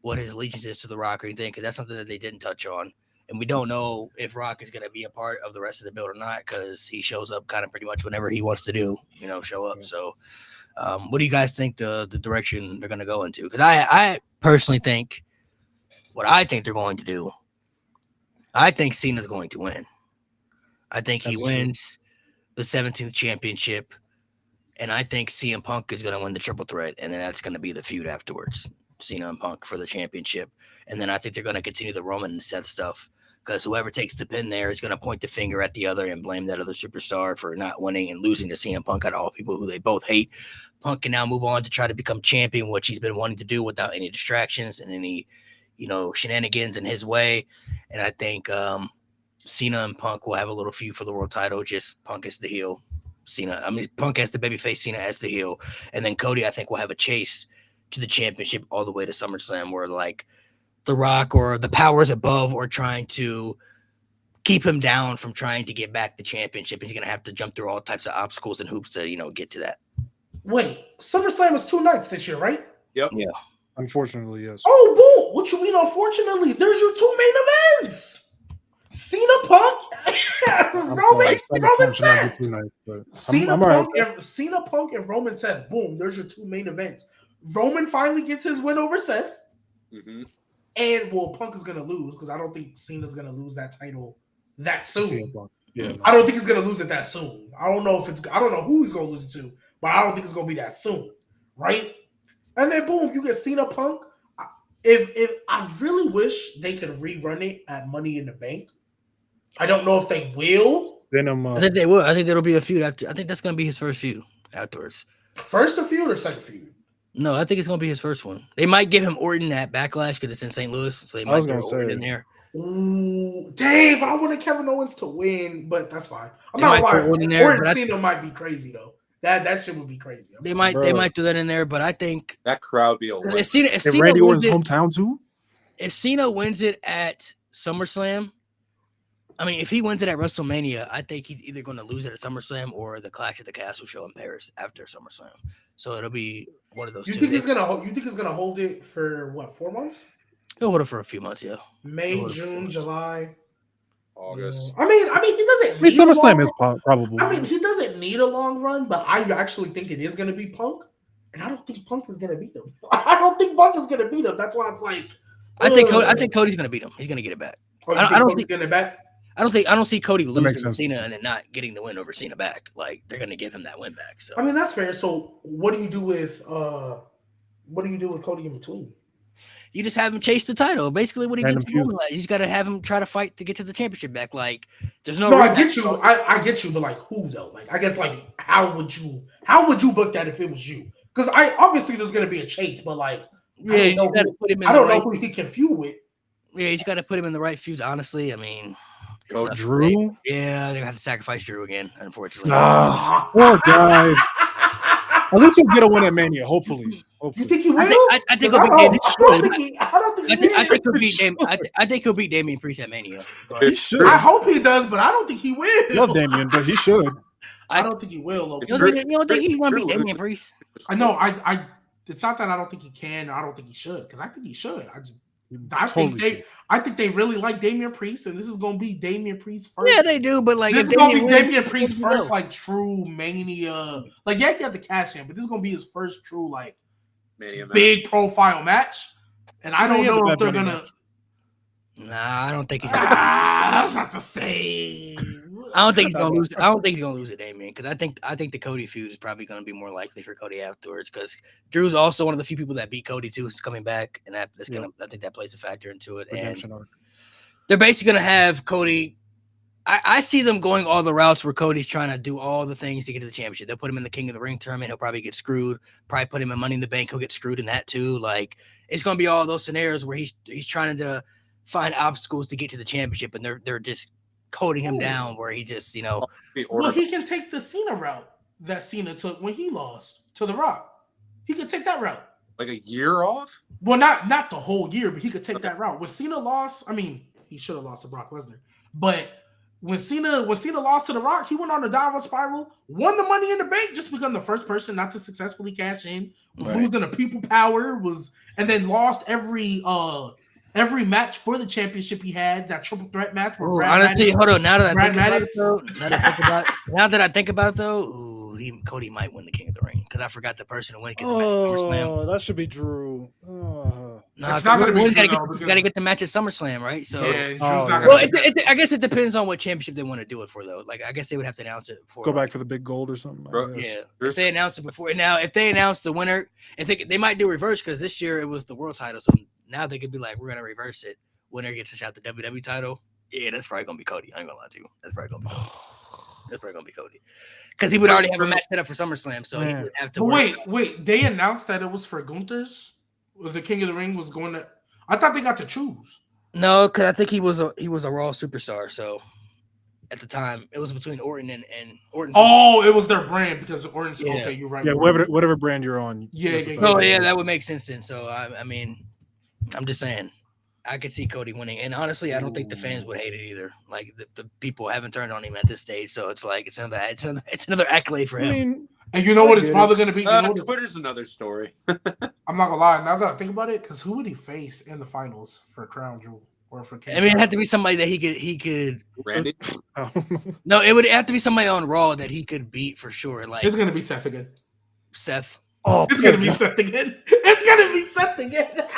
what his allegiance is to the Rock or anything, because that's something that they didn't touch on. And we don't know if Rock is going to be a part of the rest of the build or not, because he shows up kind of pretty much whenever he wants to do, show up. So what do you guys think the direction they're going to go into? Because I personally think what I think they're going to do, I think Cena's going to win. I think he wins the 17th championship, and I think CM Punk is going to win the triple threat, and then that's going to be the feud afterwards. Cena and Punk for the championship. And then I think they're going to continue the Roman and Seth stuff because whoever takes the pin there is going to point the finger at the other and blame that other superstar for not winning and losing to CM Punk out of all people who they both hate. Punk can now move on to try to become champion, which he's been wanting to do without any distractions and any, shenanigans in his way. And I think Cena and Punk will have a little feud for the world title. Just Punk as the heel. Punk as the babyface, Cena as the heel. And then Cody, I think, will have a chase to the championship all the way to SummerSlam where, like, The Rock or the powers above are trying to keep him down from trying to get back the championship. He's going to have to jump through all types of obstacles and hoops to, get to that. Wait, SummerSlam is 2 nights this year, right? Yep. Yeah. Unfortunately, yes. Oh, bull! What you mean? Unfortunately, there's your 2 main events: Cena Punk, Roman Seth. Cena Punk and Roman Seth. Boom! There's your 2 main events. Roman finally gets his win over Seth, and Punk is gonna lose because I don't think Cena's gonna lose that title that soon. Yeah, I don't think he's gonna lose it that soon. I don't know who he's gonna lose it to, but I don't think it's gonna be that soon, right? And then boom, you get Cena Punk. If I really wish they could rerun it at Money in the Bank. I don't know if they will. I think they will. I think there'll be a feud after. I think that's going to be his first feud afterwards. First feud or second feud? No, I think it's going to be his first one. They might give him Orton at Backlash because it's in St. Louis, so they might throw Orton in there. Ooh, dang! But I wanted Kevin Owens to win, but that's fine. I'm not lying. Orton Cena might be crazy though. That shit would be crazy. They might do that in there, but I think that crowd be a if Cena Randy Orton's hometown too. If Cena wins it at SummerSlam, I mean, if he wins it at WrestleMania, I think he's either going to lose it at SummerSlam or the Clash at the Castle show in Paris after SummerSlam. So it'll be one of those. You think he's gonna hold it for what? 4 months? He'll hold it for a few months, yeah. May, June, July. August. I mean, he doesn't. SummerSlam is probably. I mean, he doesn't need a long run, but I actually think it is going to be Punk, and I don't think Punk is going to beat him. I don't think Punk is going to beat him. That's why it's like. I think Cody's going to beat him. He's going to get it back. I don't think getting it back. I don't see Cody losing Cena and then not getting the win over Cena back. Like they're going to give him that win back. So I mean, that's fair. So what do you do with Cody in between? You just have him chase the title. Basically, what he did to Roman. You just got to have him try to fight to get to the championship back. Like, there's no. I get you. I get you, but like, who though? Like, I guess like, how would you book that if it was you? Because obviously there's gonna be a chase, but like, I don't know who he can feud with. Yeah, you just got to put him in the right feuds. Honestly, I mean, Drew. Yeah, they're gonna have to sacrifice Drew again. Unfortunately, poor guy. At least he'll get a win at Mania. Hopefully. You think he will? I think he'll beat Damian. I think he'll beat Damian Priest at Mania. He should. I hope he does, but I don't think he will. Love Damian, but he should. I don't think he will. You don't think he want to beat Damian Priest? I know. It's not that I don't think he can. Or I don't think he should. Because I think he should. I think they really like Damian Priest, and this is gonna be Damian Priest first. Yeah, they do, but like this is gonna be Damian Priest first, like true Mania. Like he had the cash in, but this is gonna be his first true like Mania big profile match. And I don't know if they're gonna. Nah, I don't think he's. That's not the same. I don't think he's gonna lose. I don't think he's gonna lose it, Damian, because I think the Cody feud is probably gonna be more likely for Cody afterwards. Because Drew's also one of the few people that beat Cody too, is coming back, and that's gonna. I think that plays a factor into it. And they're basically gonna have Cody. I see them going all the routes where Cody's trying to do all the things to get to the championship. They'll put him in the King of the Ring tournament. He'll probably get screwed. Probably put him in Money in the Bank. He'll get screwed in that too. Like it's gonna be all those scenarios where he's trying to find obstacles to get to the championship, and they're just holding him down where he just, Well, he can take the Cena route that Cena took when he lost to The Rock. He could take that route. Like a year off? Well, not the whole year, but he could take that route. When Cena lost, I mean, he should have lost to Brock Lesnar. But when Cena lost to The Rock, he went on a downward spiral, won the Money in the Bank, just become the first person not to successfully cash in, was losing a people power, and then lost every match for the championship he had, that triple threat match. Where honestly, hold on. Now that I think about it, though, Cody might win the King of the Ring because I forgot the person who went against the match at SummerSlam. Oh, that should be Drew. No, it's not going to be. Got to get the match at SummerSlam, right? So, I guess it depends on what championship they want to do it for, though. Like, I guess they would have to announce it before. Go back for the big gold or something. Yeah, if they announce it before. Now, if they announce the winner, and they might do reverse because this year it was the world title, so now they could be like, we're going to reverse it. Winner gets to shot the WWE title. Yeah, that's probably gonna be Cody. I ain't gonna lie to you. That's probably gonna be Cody. That's probably gonna be Cody. Because he would already have a match set up for SummerSlam, so he Man. would have to. But work. wait. They announced that it was for Gunther's. The King of the Ring was going to. I thought they got to choose. No, because I think he was a Raw superstar. So at the time, it was between Orton and Orton. Oh, it was their brand because Orton's. Yeah. Okay, you're right. Yeah, you're right. whatever brand you're on. Yeah, that's the yeah, title. Oh yeah, that would make sense then. So I mean, I'm just saying, I could see Cody winning, and honestly, I don't think the fans would hate it either. Like the people haven't turned on him at this stage, so it's like it's another accolade for him. I mean, And you know what? It's get probably going to be. You know what? Twitter's another story. I'm not gonna lie. Now that I think about it, because who would he face in the finals for Crown Jewel or for? King I mean, it had to be somebody that he could. Randy? I don't know. No, it would have to be somebody on Raw that he could beat for sure. Like It's gonna be Seth again. Seth. Oh, It's gonna be Seth again. It's gonna be Seth again.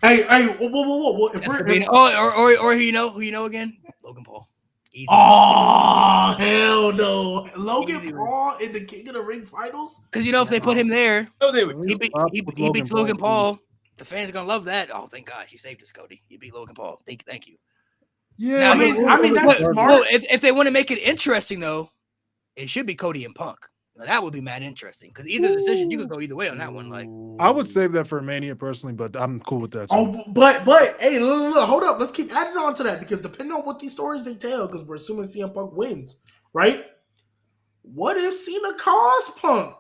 hey, whoa. If Seth we're, could beat him. Or who you know again? Logan Paul. Easy. oh hell no, Logan Easy, Paul in the King of the Ring finals. Because if they put him there, Oh, they would. he beats Logan Paul. The fans are gonna love that. Oh, thank God, you saved us, Cody. You beat Logan Paul. Thank you. Yeah, I mean that's smart. Well, if they want to make it interesting though, it should be Cody and Punk. Now, that would be mad interesting because either decision you could go either way on that one. Like I would save that for Mania personally, but I'm cool with that. Too. Oh, but hey, look, hold up. Let's keep adding on to that because depending on what these stories they tell, because we're assuming CM Punk wins, right? What if Cena cost Punk?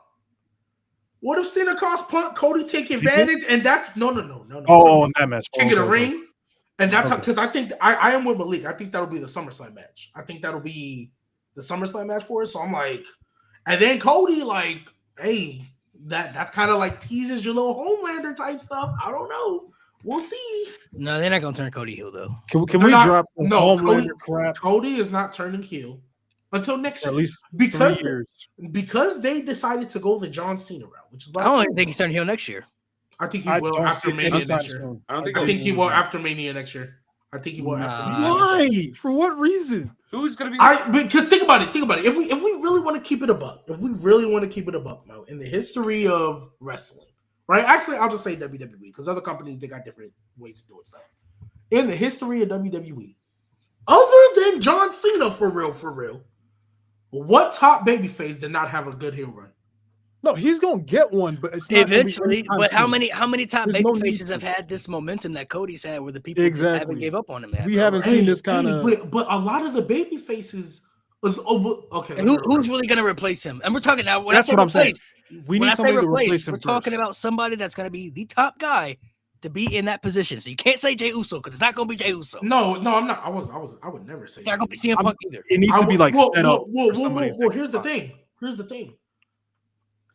What if Cena cost Punk? Cody take advantage, and that's no. Oh, in that match, King of the okay. Ring, and that's how because I think I am with Malik. I think that'll be the SummerSlam match. I think that'll be the SummerSlam match for us. So I'm like, and then Cody like, hey, that's kind of like teases your little Homelander type stuff. I don't know. We'll see. no, they're not gonna turn Cody heel though. Can They're we not- drop the no, Homelander crap Cody is not turning heel until next for at year least because 3 years? because they decided to go the John Cena route, which is I don't even think he's turning heel next year. I think he I will don't after see it Mania anytime next year. soon. I don't think I think he will will. after Mania next year. I think he will after Nah. Mania. Why? For what reason? Who's going to be Because think about it. If we really want to keep it a buck, Mo, in the history of wrestling, right? Actually, I'll just say WWE because other companies they got different ways of doing stuff. In the history of WWE, other than John Cena, for real, what top babyface did not have a good heel run? No, he's gonna get one, but it's not gonna be Eventually, anytime but how soon. many top There's no baby need faces have to. had this momentum that Cody's had, where the people just haven't Exactly. gave up on him? We haven't seen this kind of. But a lot of the baby faces. Okay, And who's really going to replace him? And we're talking now. When That's I say what I'm saying. replace, We when need I say somebody to replace replace, him we're talking first. about somebody that's going to be the top guy to be in that position. So you can't say Jey Uso because it's not going to be Jey Uso. No, I'm not. I would never say. It's not going to be CM Punk either. It needs to be like set up for somebody. Well, here's the thing.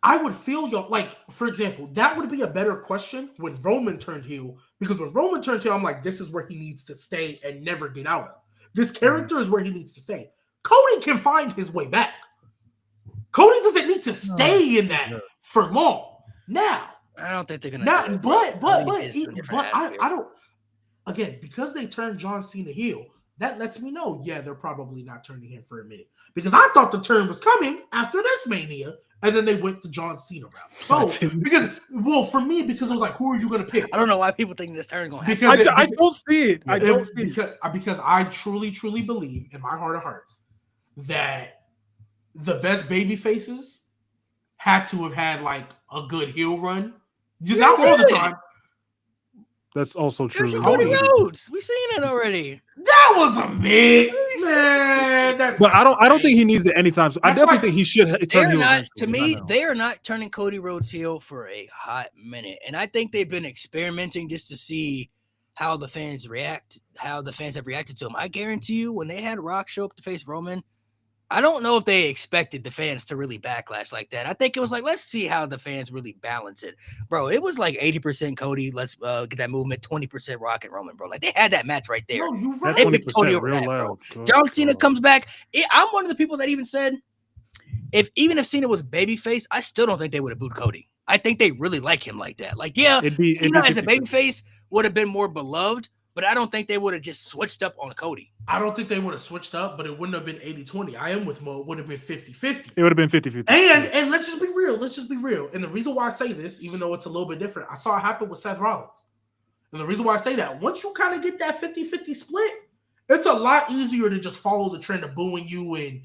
I would feel y'all like, for example, that would be a better question when Roman turned heel, because when Roman turned heel, I'm like, this is where he needs to stay and never get out of. This character is where he needs to stay. Cody can find his way back. Cody doesn't need to stay in that for long. Now, I don't think they're going to. not, but I I don't. Again, because they turned John Cena heel, that lets me know, yeah, they're probably not turning him for a minute. Because I thought the turn was coming after this Mania, and then they went the John Cena route. So, for me, because it was like, who are you going to pick? I don't know why people think this turn is going to happen. Because I don't see it. I don't see it. Because I truly believe in my heart of hearts that the best baby faces had to have had like a good heel run. Not all the time. That's also true. There's Cody Rhodes. We've seen it already. That was a mid, man. But I don't think he needs it anytime soon. I definitely think he should turn They're heel. not. eventually, To me, now. they are not turning Cody Rhodes heel for a hot minute, and I think they've been experimenting just to see how the fans react, how the fans have reacted to him. I guarantee you, when they had Rock show up to face Roman, I don't know if they expected the fans to really backlash like that. I think it was like, let's see how the fans really balance it. Bro, it was like 80% Cody, let's get that movement, 20% Rock and Roman, bro. Like, they had that match right there. No, you're That right. They 20% picked Cody over real that, bro. loud. Good John Cena God. comes back. I'm one of the people that even said, even if Cena was babyface, I still don't think they would have booed Cody. I think they really like him like that. Like, yeah, Cena as a 50-50. babyface would have been more beloved, but I don't think they would have just switched up on Cody. I don't think they would have switched up, but it wouldn't have been 80-20. I am with Mo. It would have been 50-50. It would have been 50-50. And let's just be real. And the reason why I say this, even though it's a little bit different, I saw it happen with Seth Rollins. And the reason why I say that, once you kind of get that 50-50 split, It's a lot easier to just follow the trend of booing you and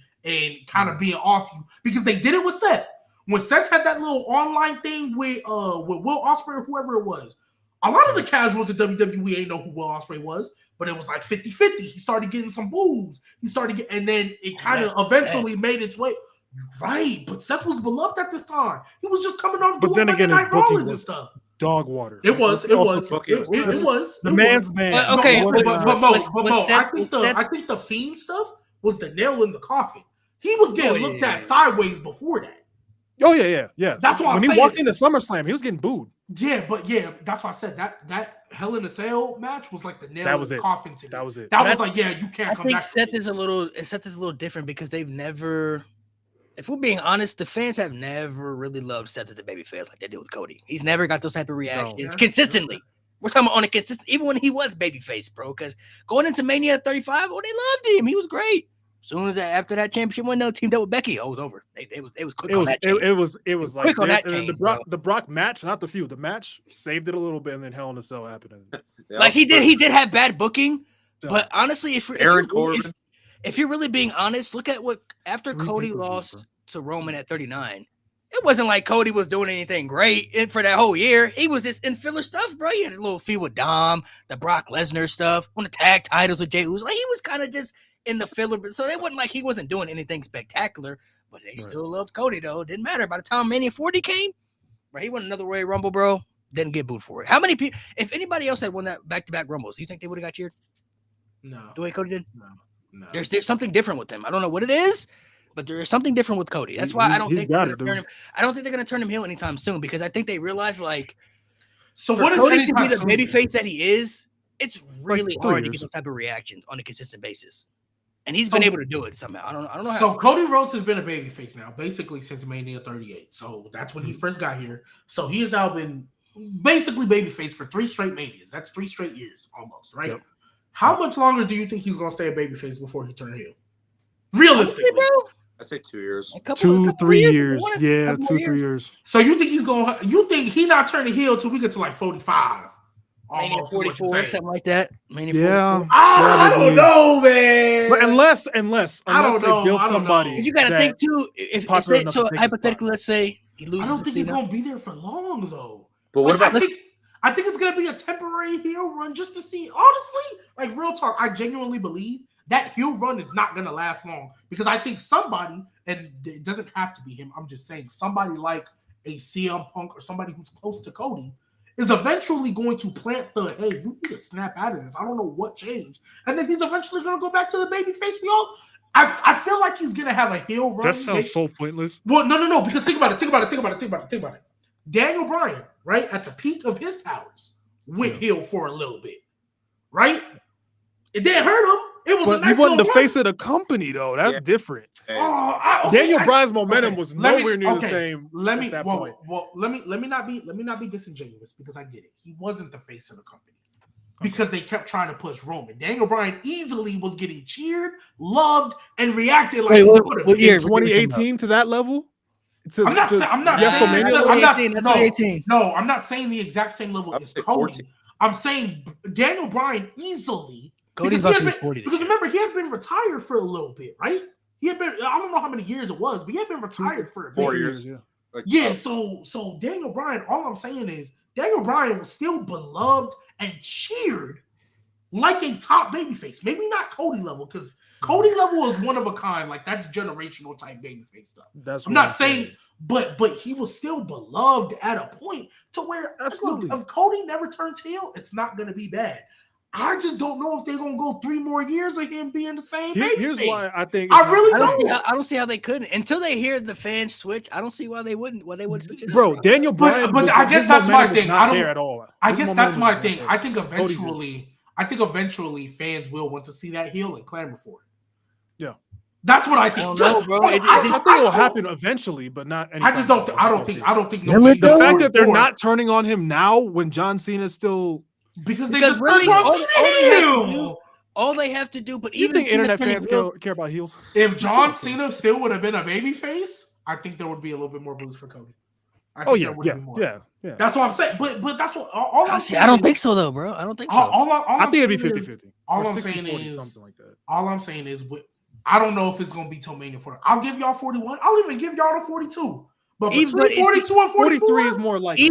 kind of being off you because they did it with Seth. When Seth had that little online thing with Will Ospreay or whoever it was, a lot of the casuals at WWE ain't know who Will Ospreay was, but it was like 50-50. He started getting some boos. And then it kind of eventually made its way. Right, but Seth was beloved at this time. He was just coming off doing Monday Night Rollins and stuff. Dog water. It was. The man's man. Okay, but Mo, I think the Fiend stuff was the nail in the coffin. He was getting looked at sideways before that. Oh yeah. That's why when he walked into SummerSlam, he was getting booed. Yeah, that's why I said that Hell in a Cell match was like the nail in the coffin to me. That was it. That was like, yeah, you can't come back. Seth is a little different because they've never. If we're being honest, the fans have never really loved Seth as a babyface like they did with Cody. He's never got those type of reactions consistently. We're talking about on a consistent, even when he was babyface, bro. Because going into Mania 35, they loved him. He was great. Soon as after that championship window, teamed up with Becky, it was over. They was quick on that. It was like quick on this, that. And the Brock match, not the feud. The match saved it a little bit, and then Hell in a Cell happened. Like he did have bad booking, but honestly, if you're really being honest, look at what after Cody lost to Roman at 39. It wasn't like Cody was doing anything great for that whole year. He was just in filler stuff, bro. He had a little feud with Dom, the Brock Lesnar stuff, won the tag titles with Jey Uso. Like he was kind of just in the filler, so it wasn't like he wasn't doing anything spectacular. But they still loved Cody though. It didn't matter. By the time Mania 40 came, bro, he won another Royal Rumble, bro. Didn't get booed for it. How many people? If anybody else had won that back-to-back Rumbles, do you think they would have got cheered? No. The way Cody did? No. There's something different with him. I don't know what it is, but there is something different with Cody. That's why I don't think they're going to turn him heel anytime soon because I think they realize like so what is Cody to be the babyface that he is, it's really hard to get some type of reactions on a consistent basis. And he's been able to do it somehow. I don't know how. So Cody Rhodes has been a babyface now, basically since Mania 38. So that's when he first got here. So he has now been basically babyface for 3 straight Manias. That's 3 straight years almost, right? Yep. How much longer do you think he's going to stay a babyface before he turns heel? Realistically, I say 2 years. 2-3 years. Yeah, 2-3 years. So you think he not turning heel till we get to like 45? Mania 44, something like that. Mania 44. I don't know, man. But unless they build somebody. You got to think too. If so, hypothetically, let's say he loses. I don't think he's going to be there for long, though. But what about? I think it's going to be a temporary heel run just to see. Honestly, like real talk, I genuinely believe that heel run is not going to last long because I think somebody, and it doesn't have to be him. I'm just saying somebody like a CM Punk or somebody who's close to Cody is eventually going to plant hey, you need to snap out of this. I don't know what changed. And then he's eventually going to go back to the babyface. I feel like he's going to have a heel run. That sounds so pointless. Well, no, because think about it. Daniel Bryan, right, at the peak of his powers, went heel for a little bit, right? It didn't hurt him. It was a nice he wasn't the run. face of the company, though. That's different. Daniel Bryan's momentum was nowhere near the same. Let me not be disingenuous because I get it. He wasn't the face of the company because they kept trying to push Roman. Daniel Bryan easily was getting cheered, loved, and reacted like what year? 2018 to that level. I'm not saying 2018. No, I'm not saying the exact same level as Cody. I'm saying Daniel Bryan easily. Cody's about to be 40. Because remember, he had been retired for a little bit, right? He had been, I don't know how many years it was, but he had been retired for a bit. 4 years, yeah. So Daniel Bryan, all I'm saying is Daniel Bryan was still beloved and cheered like a top babyface. Maybe not Cody level, because Cody level is one of a kind. Like, that's generational type babyface stuff. I'm not saying, but he was still beloved at a point to where, look, if Cody never turns heel, it's not going to be bad. I just don't know if they're gonna go 3 more years of him being the same babyface. Here's why I think I really don't. I don't see how they couldn't until they hear the fans switch. I don't see why they wouldn't. Why they would switch it. Bro, Daniel Bryan. But I guess that's my thing. I don't. There at all. I guess that's my thing. I think eventually fans will want to see that heel and clamor for it. Yeah. That's what I think. I don't know, bro. I think it will happen eventually, but not. I just don't. I don't think. The fact that they're not turning on him now when John Cena still. Because really all they have to do, but you even think internet fans care about heels? If John Cena still would have been a babyface, I think there would be a little bit more boost for Cody. I Oh think yeah, there would yeah, be more. yeah. That's what I'm saying. But that's what all I'm saying. I don't is- think so though, bro. I don't think so. all I I'm think it'd be saying is- 50-50. All Or I'm 60-40, saying is something like that. All I'm saying is, I don't know if it's gonna be till Mania 40. I'll give y'all 41. I'll even give y'all the 42. But Even- between but it's- 42 and 44, 43 is more likely.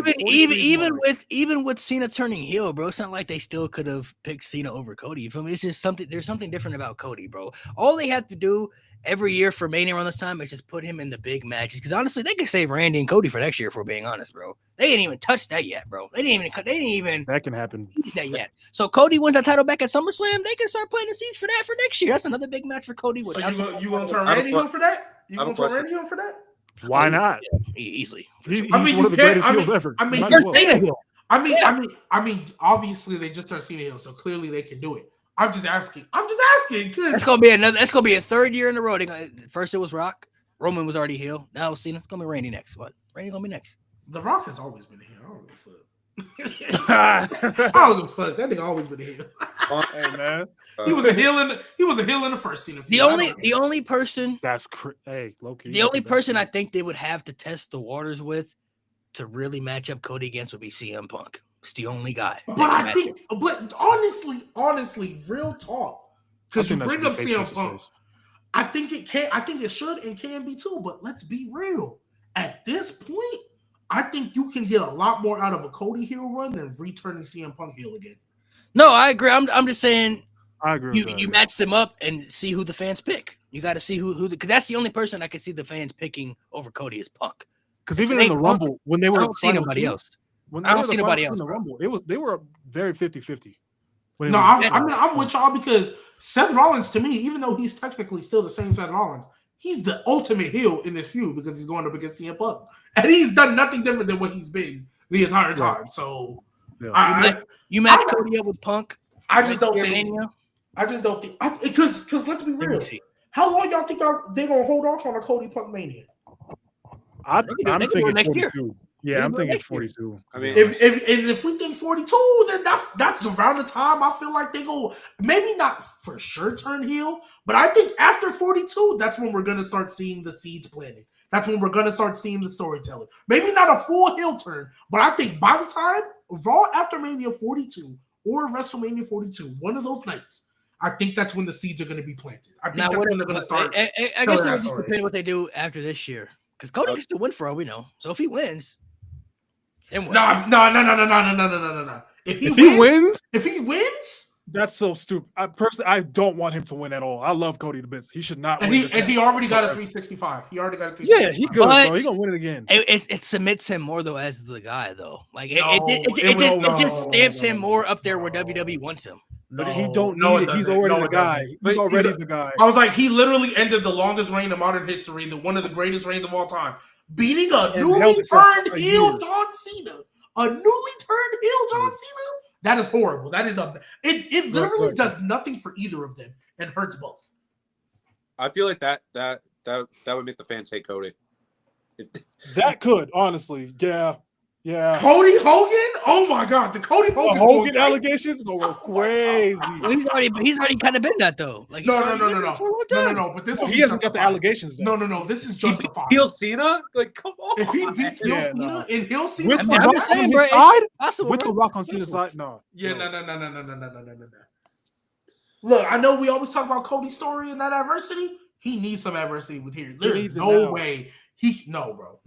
Even with Cena turning heel, bro, it's not like they still could have picked Cena over Cody. You feel me? It's just something. There's something different about Cody, bro. All they have to do every year for Mania around this time is just put him in the big matches. Because honestly, they could save Randy and Cody for next year. If we're being honest, bro, they didn't even touch that yet, bro. They didn't even That can happen. tease that yet. So Cody wins that title back at SummerSlam. They can start playing the seeds for that for next year. That's another big match for Cody. so you gonna turn I have a Randy heel for that? You I have gonna a turn question. Randy heel for that? Why not? Easily. He's I mean, one of the you can't- greatest I heels mean- ever. I mean, Might you're as well. Cena heel. I mean, obviously they just turned Cena heel, so clearly they can do it. I'm just asking because That's gonna be another. That's gonna be a third year in a row. First it was Rock. Roman was already heel. Now it's Cena. It's gonna be Randy next. What? Randy gonna be next. The Rock has always been a heel. I don't give a fuck. I don't give a fuck. That nigga always been a heel. Hey man, He was a heel in the first Cena. The feud. I only don't- the only person hey, low-key, the only person I think they would have to test the waters with to really match up Cody against would be CM Punk. It's the only guy. that But can I match think, him. but honestly, real talk. Because you think that bring should up be CM face-to-face. Punk. I think it should and can be too. But let's be real. At this point, I think you can get a lot more out of a Cody heel run than returning CM Punk heel again. No, I agree. I'm just saying I agree. you with that. you match them up and see who the fans pick. You got to see who because that's the only person I can see the fans picking over Cody is Punk. Because even They in the Punk, Rumble, when they I were don't see final nobody two, else. when I they don't were see the nobody final two else, in the bro. Rumble, they were very 50-50. When it No, was- I'm with y'all because Seth Rollins, to me, even though he's technically still the same Seth Rollins, he's the ultimate heel in this feud because he's going up against CM Punk, and he's done nothing different than what he's been the entire time. So, Yeah. You match I- Cody up with Punk. I just don't next year, think. Mania, I just don't think because let's be let me real. see. How long y'all think they gonna hold off on a Cody Punk Mania? I'm They can do it thinking next year. 42. They Yeah, can I'm do it thinking next year. 42. I mean, If we think 42, then that's around the time I feel like they go maybe not for sure turn heel, but I think after 42, that's when we're gonna start seeing the seeds planted. That's when we're gonna start seeing the storytelling. Maybe not a full heel turn, but I think by the time Raw after Mania 42 or WrestleMania 42, one of those nights, I think that's when the seeds are gonna be planted. I think Now, that's what when they're gonna start. I guess telling it would that just story. depend what they do after this year. Because Cody can still win for all we know. So if he wins, then what? No. If If he wins, that's so stupid. I don't want him to win at all. I love Cody to bits. He should not and win. he this and he match. already got a 365. He already got a 365. Yeah, he good, But- bro. He gonna win it again. It submits him more though as the guy though. Like No, it just stamps no, him more up there where WWE wants him. But he don't No, need it. He's doesn't. already No, the it guy. doesn't. He's But already a- the guy. I was like, he literally ended the longest reign in modern history, one of the greatest reigns of all time, beating a And newly held it for turned a heel year. John Cena. A newly turned heel John Cena. That is horrible. That is it literally Look. does nothing for either of them and hurts both. I feel like that would make the fans hate Cody. That could honestly, yeah. Cody Hogan? Oh my god, the Cody The Hogan Hogan allegations go crazy. Well, he's already kind of been that though. Like No. he's already been that for a long time. But this Oh, will he be hasn't got the justified. allegations. Though. No. This is justified. Heel Cena? Like, come on. If he beats Heel Yeah, Cena no. and Heel Cena, With I the mean, I'm Rock just on saying, his bro, it's side, possible, with bro. the Rock on Cena's side, no. yeah, no. Look, I know we always talk about Cody's story and that adversity. He needs some adversity with here. There's needs it no now. way bro.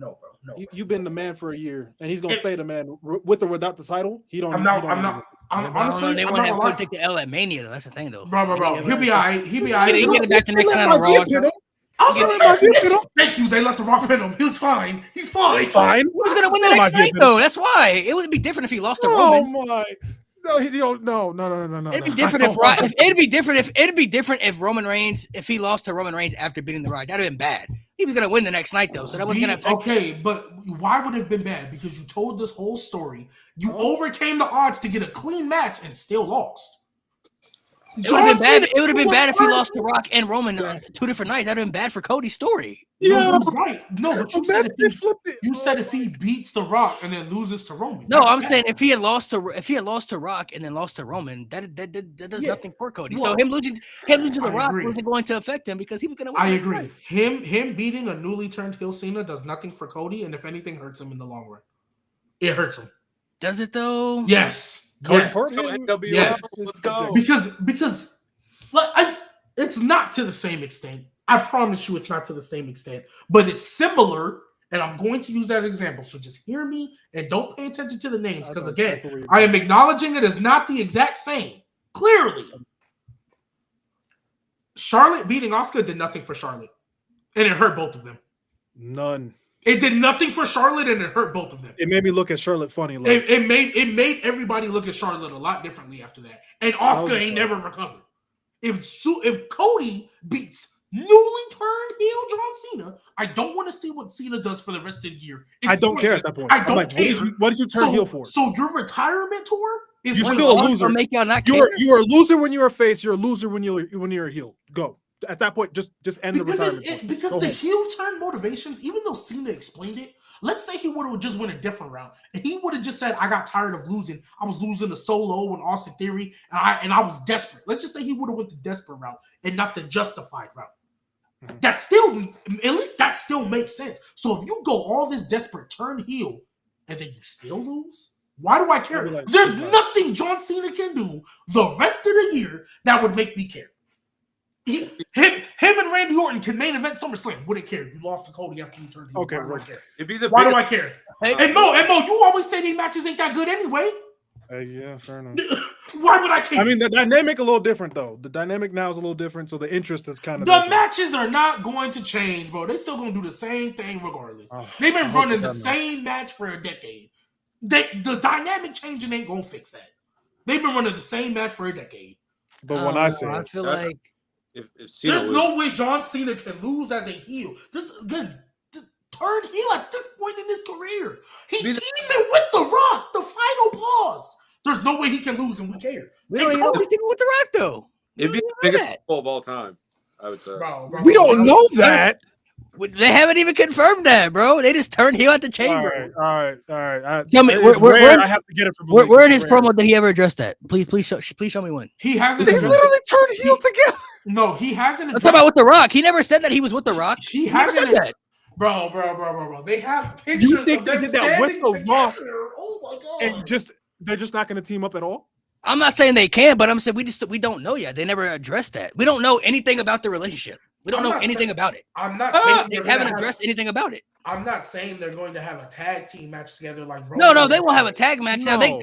You've been the man for a year, and he's gonna stay the man with or without the title. I'm honestly, They I'm want to not have gonna Cody lie. take the L at Mania though. That's the thing though. Bro. He'll be all right. He'll be all right. He get it back the next night on Raw. Thank you. They let the Rock pin him. He was fine. He's fine. Fine. Who's gonna win the next night though? That's why it would be different if he lost to Oh Roman. my! No, he don't. No. It'd be different it'd be different if Roman Reigns if he lost to Roman Reigns after beating The Rock. That'd have been bad. He was gonna win the next night though, so that was gonna affect. Okay, but why would it have been bad? Because you told this whole story. You overcame the odds to get a clean match and still lost. It would have been bad. It would have been bad if he lost to Rock and Roman 2 different nights. That'd have been bad for Cody's story. No, you're right. No, but you said Imagine they flipped it. you said if he beats The Rock and then loses to Roman. No, that's I'm bad. saying if he had lost to Rock and then lost to Roman, that does Yeah. nothing for Cody. Well, so him losing to The I Rock agree. wasn't going to affect him because he was going to win. I that agree. fight. Him beating a newly turned heel Cena does nothing for Cody, and if anything, hurts him in the long run. It hurts him. Does it though? Yes. Cody's Yes. hurt. So NWO, Yes. let's go. Because like, it's not to the same extent. I promise you it's not to the same extent, but it's similar, and I'm going to use that example. So just hear me and don't pay attention to the names, because again, I am acknowledging it is not the exact same. Clearly. Charlotte beating Asuka did nothing for Charlotte. And it hurt both of them. None. It did nothing for Charlotte, and it hurt both of them. It made me look at Charlotte funny. Like, It made everybody look at Charlotte a lot differently after that. And Asuka ain't never recovered. If Cody beats newly turned heel John Cena, I don't want to see what Cena does for the rest of the year. It's I don't care pointless. at that point. I I'm don't like, care. what did you turn heel for? So your retirement tour is You're when still a Asuka- loser. Make y'all not care. You are a loser when you're a face. You're a loser when you're a heel. Go. At that point, just end the retirement. Because Go the home. heel turn motivations, even though Cena explained it, let's say he would have just went a different route, and he would have just said, "I got tired of losing. I was losing to Solo and Austin Theory, and I was desperate." Let's just say he would have went the desperate route and not the justified route. Mhm. That still, at least that still makes sense. So if you go all this desperate turn heel, and then you still lose, why do I care? Like, There's nothing John Cena can do the rest of the year that would make me care. Him and Randy Orton can main event SummerSlam. Wouldn't care. You lost to Cody after you turned heel. Okay, Why do I right. care? It'd be the Why do biggest- I care? Hey, And Mo, you always say these matches ain't that good anyway. Yeah, fair enough. Why would I care? I mean, the dynamic a little different though. The dynamic now is a little different, so the interest is kind of the different. matches are not going to change, bro. They still gonna do the same thing regardless. Oh, They've I been hope running they the don't. same match for a decade. The dynamic changing ain't gonna fix that. They've been running the same match for a decade. But when I say I it, feel That's- like if Cena There's loses, no way John Cena can lose as a heel. This again, turned heel at this point in his career. He Be teamed the- it with The Rock. The final pause. There's no way he can lose, and we care. we don't even know these people with The Rock though. it'd be the know biggest that. football of all time, I would say. Bro, we don't know that. They haven't even confirmed that, bro. They just turned heel at the All chamber. right. Tell me, It's where- rare. I have to get it from Where in his Malik. It's rare. promo did he ever address that? Please show me one. He hasn't. They addressed literally it. turned heel together. No, he hasn't. Let's talk about with The Rock. He never said that he was with The Rock. He He never hasn't. said that. Bro. They have pictures. You think of they them did that with standing The Rock? together. Oh my god! And they're just not going to team up at all. I'm not saying they can, but I'm saying we don't know yet. They never addressed that. We don't know anything about the relationship. We don't I'm know not anything saying- about it. I'm not They saying they're gonna haven't have- addressed anything about it. I'm not saying they're going to have a tag team match together like. No, Roman they and won't have a Cody. tag match now. No.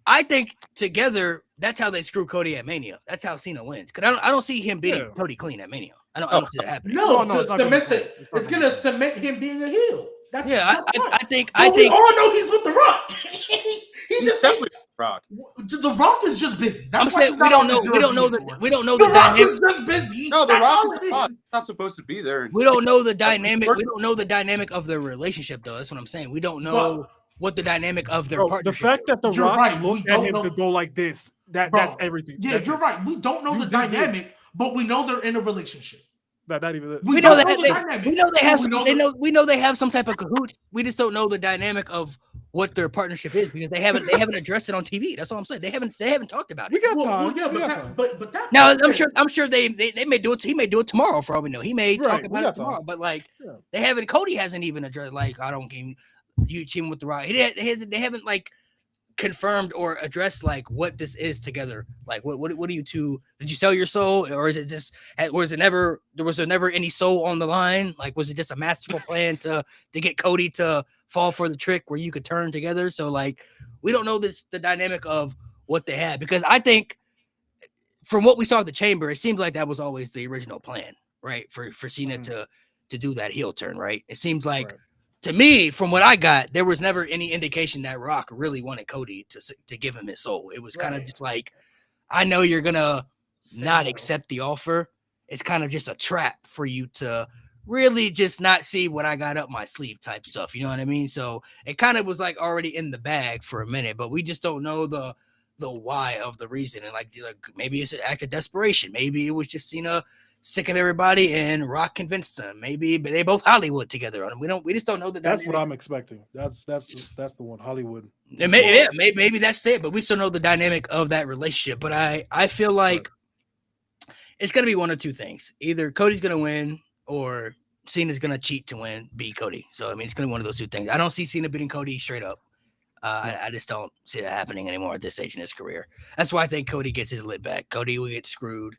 I think together that's how they screw Cody at Mania. That's how Cena wins. Because I don't see him beating Yeah. Cody clean at Mania. I don't see that happening. No, No, to it's not gonna cement be the. fun. It's not It's gonna gonna be fun. cement him being a heel. That's Yeah, that's fine. I think But we think all know he's with The Rock. he He's just definitely Rock. The Rock is just busy. That's I'm why saying he's we not don't on know the we don't know Zero the Tour. we don't know The the Rock dynamic. is just busy. No, The That's Rock all is it not, is. not supposed to be there. We don't know the dynamic. We don't know the dynamic of their relationship, though. That's what I'm saying. We don't know But- what the dynamic of their Bro, the partnership. fact is. that The You're Rock right, we looked at don't him know- to go like this, Bro, that's everything. Yeah, That's you're it. right. We don't know You the did this. dynamic, but we know they're in a relationship. Not even. We we know don't that know the they, dynamic. we know they have We some, know they the- know we know they have some type of cahoots. We just don't know the dynamic of what their partnership is because they haven't addressed it on TV. That's all I'm saying. They haven't talked about We it. got Well, time. yeah, We got time. but that. Now I'm sure they may do it. He may do it tomorrow for all we know. He may talk Right, we about got it tomorrow. time. But like Yeah. they haven't. Cody hasn't even addressed like I don't game you team with The Rock. They haven't like confirmed or addressed like what this is together. Like what do you two? Did you sell your soul, or is it just? Was there never any soul on the line? Like was it just a masterful plan to get Cody to fall for the trick where you could turn together? So like we don't know the dynamic of what they had because I think from what we saw at the chamber, it seems like that was always the original plan, right? For Cena to do that heel turn, right? It seems like. Right. To me, from what I got, there was never any indication that Rock really wanted Cody to give him his soul. It was kind of Right. just like, I know you're gonna not no. accept the offer. It's kind of just a trap for you to really just not see what I got up my sleeve type stuff. You know what I mean? So it kind of was like already in the bag for a minute, but we just don't know the why of the reason. And like maybe it's an act of desperation. Maybe it was just Cena sick of everybody, and Rock convinced them. Maybe, but they both Hollywood together. We just don't know the That's dynamic. what I'm expecting. That's the one. Hollywood. And maybe that's it, but we still know the dynamic of that relationship. But I feel like it's gonna be one of two things: either Cody's gonna win, or Cena's gonna cheat to beat Cody. So I mean, it's gonna be one of those two things. I don't see Cena beating Cody straight up. I just don't see that happening anymore at this stage in his career. That's why I think Cody gets his lit back. Cody will get screwed,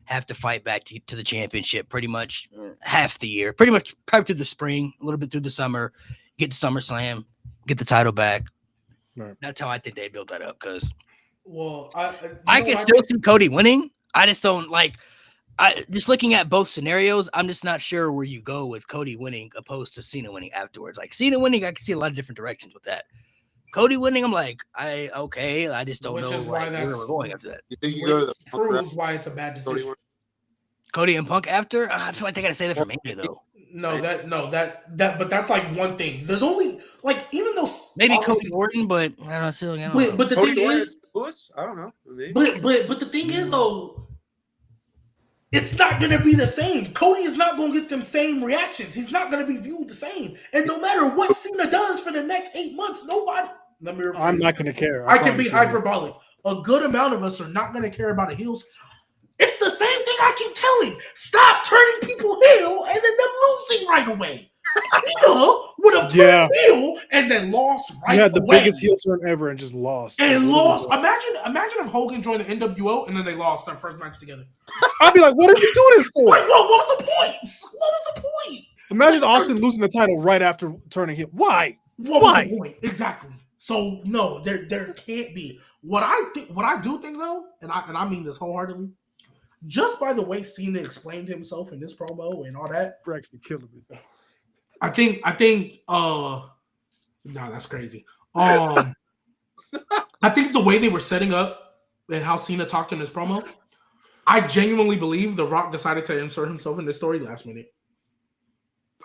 have to fight back to the championship pretty much half the year, pretty much probably through the spring, a little bit through the summer, get to SummerSlam, get the title back. Right. That's how I think they built that up, because I can still see Cody winning. I just don't like. Just looking at both scenarios, I'm just not sure where you go with Cody winning opposed to Cena winning afterwards. Like Cena winning, I can see a lot of different directions with that. Cody winning, I'm like, I just don't know where we're going after that. You think you which go to the proves why it's a bad decision. Cody and Punk after? I feel like they gotta say that for Mania though. But that's like one thing. There's only like even though Maybe Cody Orton, but I don't know. But the Cody thing Orton is, Lewis? I don't know. Maybe. but the thing is though, it's not gonna be the same. Cody is not gonna get them same reactions. He's not gonna be viewed the same. And no matter what Cena does for the next 8 months, nobody. I'm not gonna care. I can be hyperbolic. A good amount of us are not gonna care about a heel. It's the same thing I keep telling. Stop turning people heel and then them losing right away. Cena would have turned heel and then lost right away. You had the biggest heel turn ever and just lost. Lost. Imagine if Hogan joined the NWO and then they lost their first match together. I'd be like, what did you do this for? Wait, what was the point? What was the point? Imagine Austin losing the title right after turning heel. Why? What was the point? Exactly. So no, there can't be. What I do think though, and I mean this wholeheartedly, just by the way Cena explained himself in this promo and all that, You're actually killing me. I think no, that's crazy. I think the way they were setting up and how Cena talked in his promo, I genuinely believe The Rock decided to insert himself in this story last minute.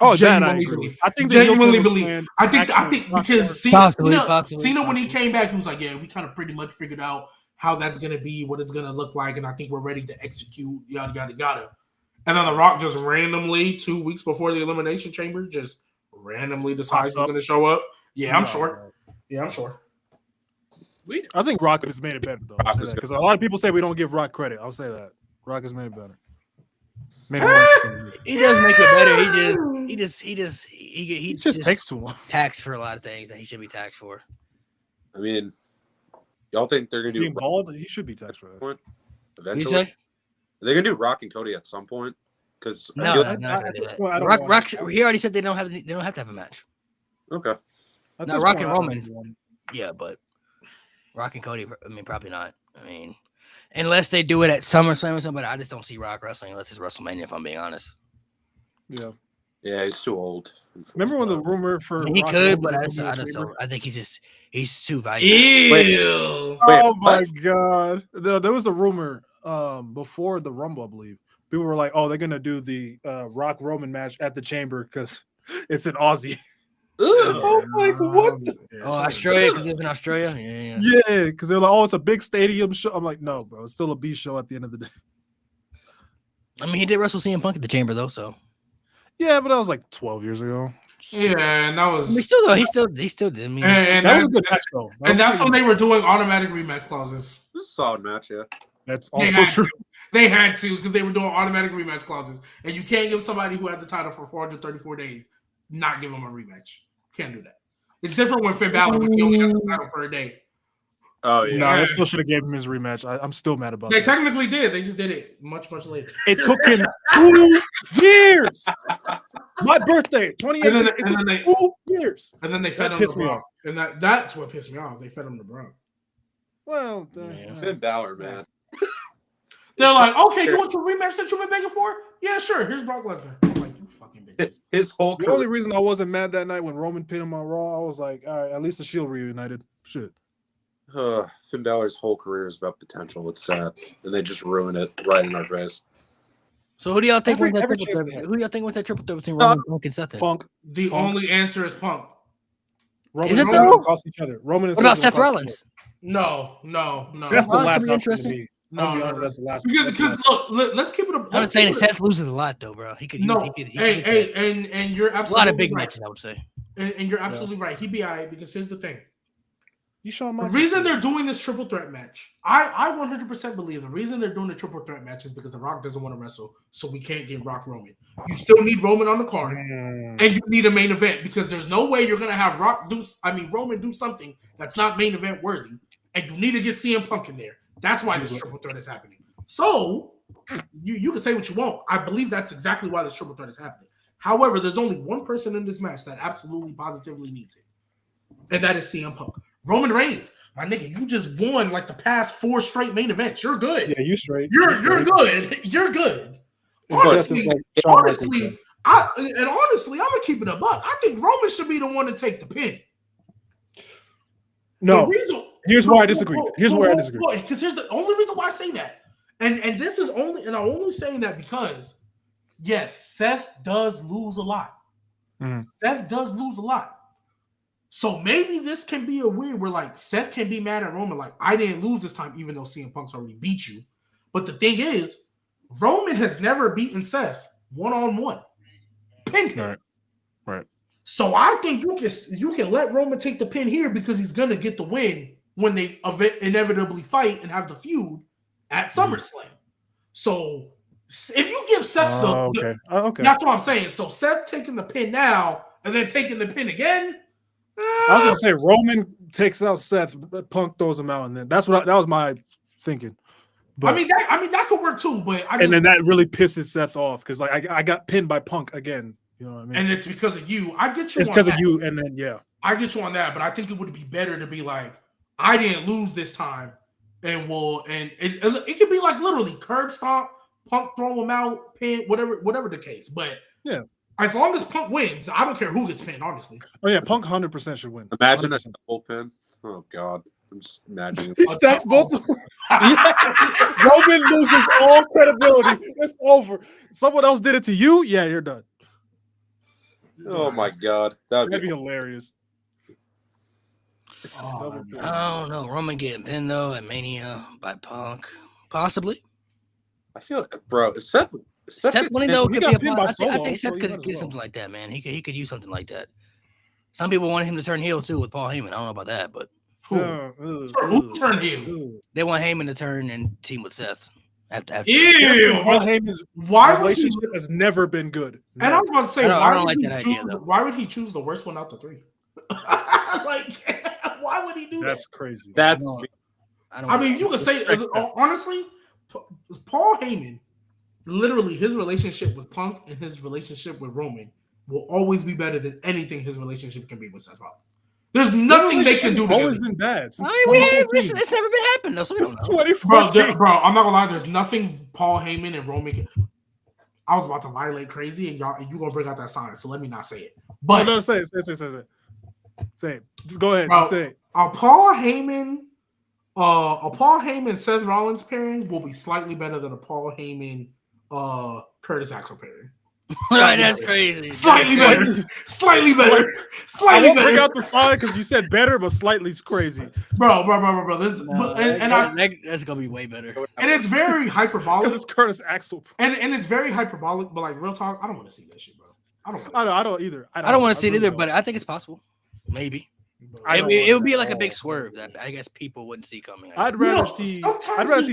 Oh, genuinely believe. I think genuinely believe. I think because possibly. Cena when he came back, he was like, "Yeah, we kind of pretty much figured out how that's gonna be, what it's gonna look like, and I think we're ready to execute." Yada yada yada. And then The Rock just randomly 2 weeks before the Elimination Chamber just randomly decides he's gonna show up. Yeah, I'm sure. Yeah, I'm sure. I think Rock has made it better though. Because a lot of people say we don't give Rock credit. I'll say that Rock has made it better. He does make it better. He just takes too long. Taxed for a lot of things that he should be taxed for. I mean, y'all think they're gonna do being bald? He should be taxed for that. Eventually, are they gonna do Rock and Cody at some point? Because no, not gonna do that. Rock, he already said they don't have to have a match. Okay. Now Rock and Roman, yeah, but Rock and Cody, I mean, probably not. I mean, unless they do it at SummerSlam or something, but I just don't see Rock wrestling unless it's WrestleMania, if I'm being honest. Yeah. Yeah, he's too old. Remember when the rumor for he Rock could, but I think he's too valuable. Ew. Oh my god. There was a rumor before the Rumble, I believe. People were like, "Oh, they're gonna do the Rock Roman match at the Chamber because it's an Aussie." I was like, "What?" Australia? Because it's in Australia. Yeah, because they're like, "Oh, it's a big stadium show." I'm like, "No, bro, it's still a B show at the end of the day." I mean, he did wrestle CM Punk at the Chamber though, so. Yeah, but that was like 12 years ago. Yeah, and that was. He still did. I mean, and that was a good match though. And that's when they were doing automatic rematch clauses. This is a solid match, yeah. That's also true. They had to because they were doing automatic rematch clauses, and you can't give somebody who had the title for 434 days not give them a rematch. Can't do that. It's different when Finn Balor when he only got the title for a day. Oh yeah. No, they still should have gave him his rematch. I'm still mad about They that. technically did. They just did it much later. It took him 2 years. My birthday, 2018. It took 2 years. And then they fed him the Bronx. And that's what pissed me off. They fed him the Bronx. Well, Finn Balor, man. They're like, okay, you want your rematch that you've been begging for? Yeah, sure. Here's Brock Lesnar. I'm like, you fucking bitches. His whole the only reason I wasn't mad that night when Roman pinned him on Raw, I was like, all right, at least the Shield reunited. Shit. Finn Balor's whole career is about potential. It's sad, and they just ruin it right in our face. So who do y'all think wins that triple threat? Who do y'all think wins that triple threat between Roman, Punk, and Seth? Punk. The only answer is Punk. Roman and Seth will cost each other. Roman and what about Seth Rollins? No. That's the last option to me. I'm gonna be honest, that's the last. Because look, let's keep it up. I'm not saying Seth loses a lot though, bro. He could. And you're a absolutely lot of big right. matches, I would say. And you're absolutely right. He'd be all right because here's the thing. You show him The reason they're doing this triple threat match, I 100% believe the reason they're doing the triple threat match is because The Rock doesn't want to wrestle, so we can't get Rock Roman. You still need Roman on the card, and you need a main event because there's no way you're gonna have Roman do something that's not main event worthy, and you need to get CM Punk in there. That's why this triple threat is happening. So you can say what you want. I believe that's exactly why this triple threat is happening. However, there's only one person in this match that absolutely positively needs it, and that is CM Punk. Roman Reigns, my nigga, you just won like the past 4 straight main events. You're good. Yeah, you straight. You're good. You're good. Honestly, I'm gonna keep it a buck. I think Roman should be the one to take the pin. No, here's why I disagree. Here's where I disagree. Because here's the only reason why I say that, and this is only, and I'm only saying that because, yes, Seth does lose a lot. Seth does lose a lot. So maybe this can be a weird where like Seth can be mad at Roman, like I didn't lose this time, even though CM Punk's already beat you. But the thing is, Roman has never beaten Seth one-on-one. Pinned him. Right. So I think you can let Roman take the pin here because he's gonna get the win when they inevitably fight and have the feud at SummerSlam. So if you give Seth okay. That's what I'm saying. So Seth taking the pin now and then taking the pin again. I was gonna say Roman takes out Seth, Punk throws him out, and then that was my thinking. But, I mean that could work too, but and then that really pisses Seth off because like I got pinned by Punk again. You know what I mean? And it's because of you. I get you. It's because of you, and then I get you on that, but I think it would be better to be like, I didn't lose this time, and it could be like literally curb stomp, Punk throw him out, pin, whatever the case. But yeah. As long as Punk wins, I don't care who gets pinned, honestly. Oh, yeah, Punk 100% should win. Imagine 100%. A double pin. Oh, God. I'm just imagining. He stacks both of them. Roman loses all credibility. It's over. Someone else did it to you? Yeah, you're done. Oh, my God. That'd be hilarious. I don't know. Roman getting pinned, though, at Mania by Punk. Possibly. I feel, bro, Seth winning though could be a I think Seth could get something like that, man. He could use something like that. Some people want him to turn heel too with Paul Heyman. I don't know about that, but who turned heel? They want Heyman to turn and team with Seth. After Ew, Paul Heyman's relationship has never been good. No. And I was going to say, why would he choose the worst one out the 3? Like, why would he do that? That's crazy. I mean, you could say honestly, Paul Heyman. Literally, his relationship with Punk and his relationship with Roman will always be better than anything his relationship can be with Seth Rollins. There's nothing they can do. It's always been bad. Since it's never been happened though. So we don't know. Bro, I'm not gonna lie. There's nothing Paul Heyman and Roman can. I was about to violate crazy, and you gonna bring out that sign. So let me not say it. But no, say it. Say it. Just go ahead. Bro, just say it. A Paul Heyman Seth Rollins pairing will be slightly better than a Paul Heyman Curtis Axel pairing. Right, that's crazy. Slightly better. I won't bring out the sign because you said better, but slightly is crazy, bro. That's gonna be way better. And it's very hyperbolic because it's Curtis Axel, and it's very hyperbolic. But like real talk, I don't want to see that shit, bro. I don't either. I don't want to see it either, but I think it's possible. Maybe. It would be like a big swerve that I guess people wouldn't see coming. I'd rather see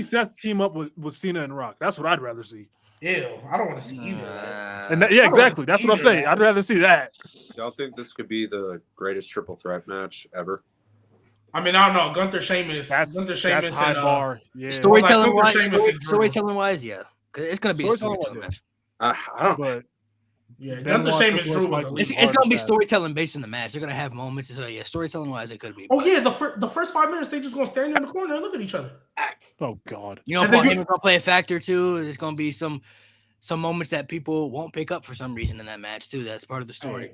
Seth team up with Cena and Rock. That's what I'd rather see. Ew, I don't want to see either. Exactly. That's what I'm saying. I'd rather see that. Y'all think this could be the greatest triple threat match ever? I mean, I don't know. Gunther Sheamus. That's high bar. Yeah. Storytelling wise, yeah. It's gonna be a storytelling match. I don't. But yeah, Gunther Sheamus Drew was it's gonna be storytelling based in the match. They're gonna have moments. So yeah, storytelling wise, it could be. Oh yeah, the first 5 minutes they just gonna stand in the corner and look at each other. Oh God. You know, Paul Heyman's gonna play a factor too. There's gonna be some moments that people won't pick up for some reason in that match too. That's part of the story.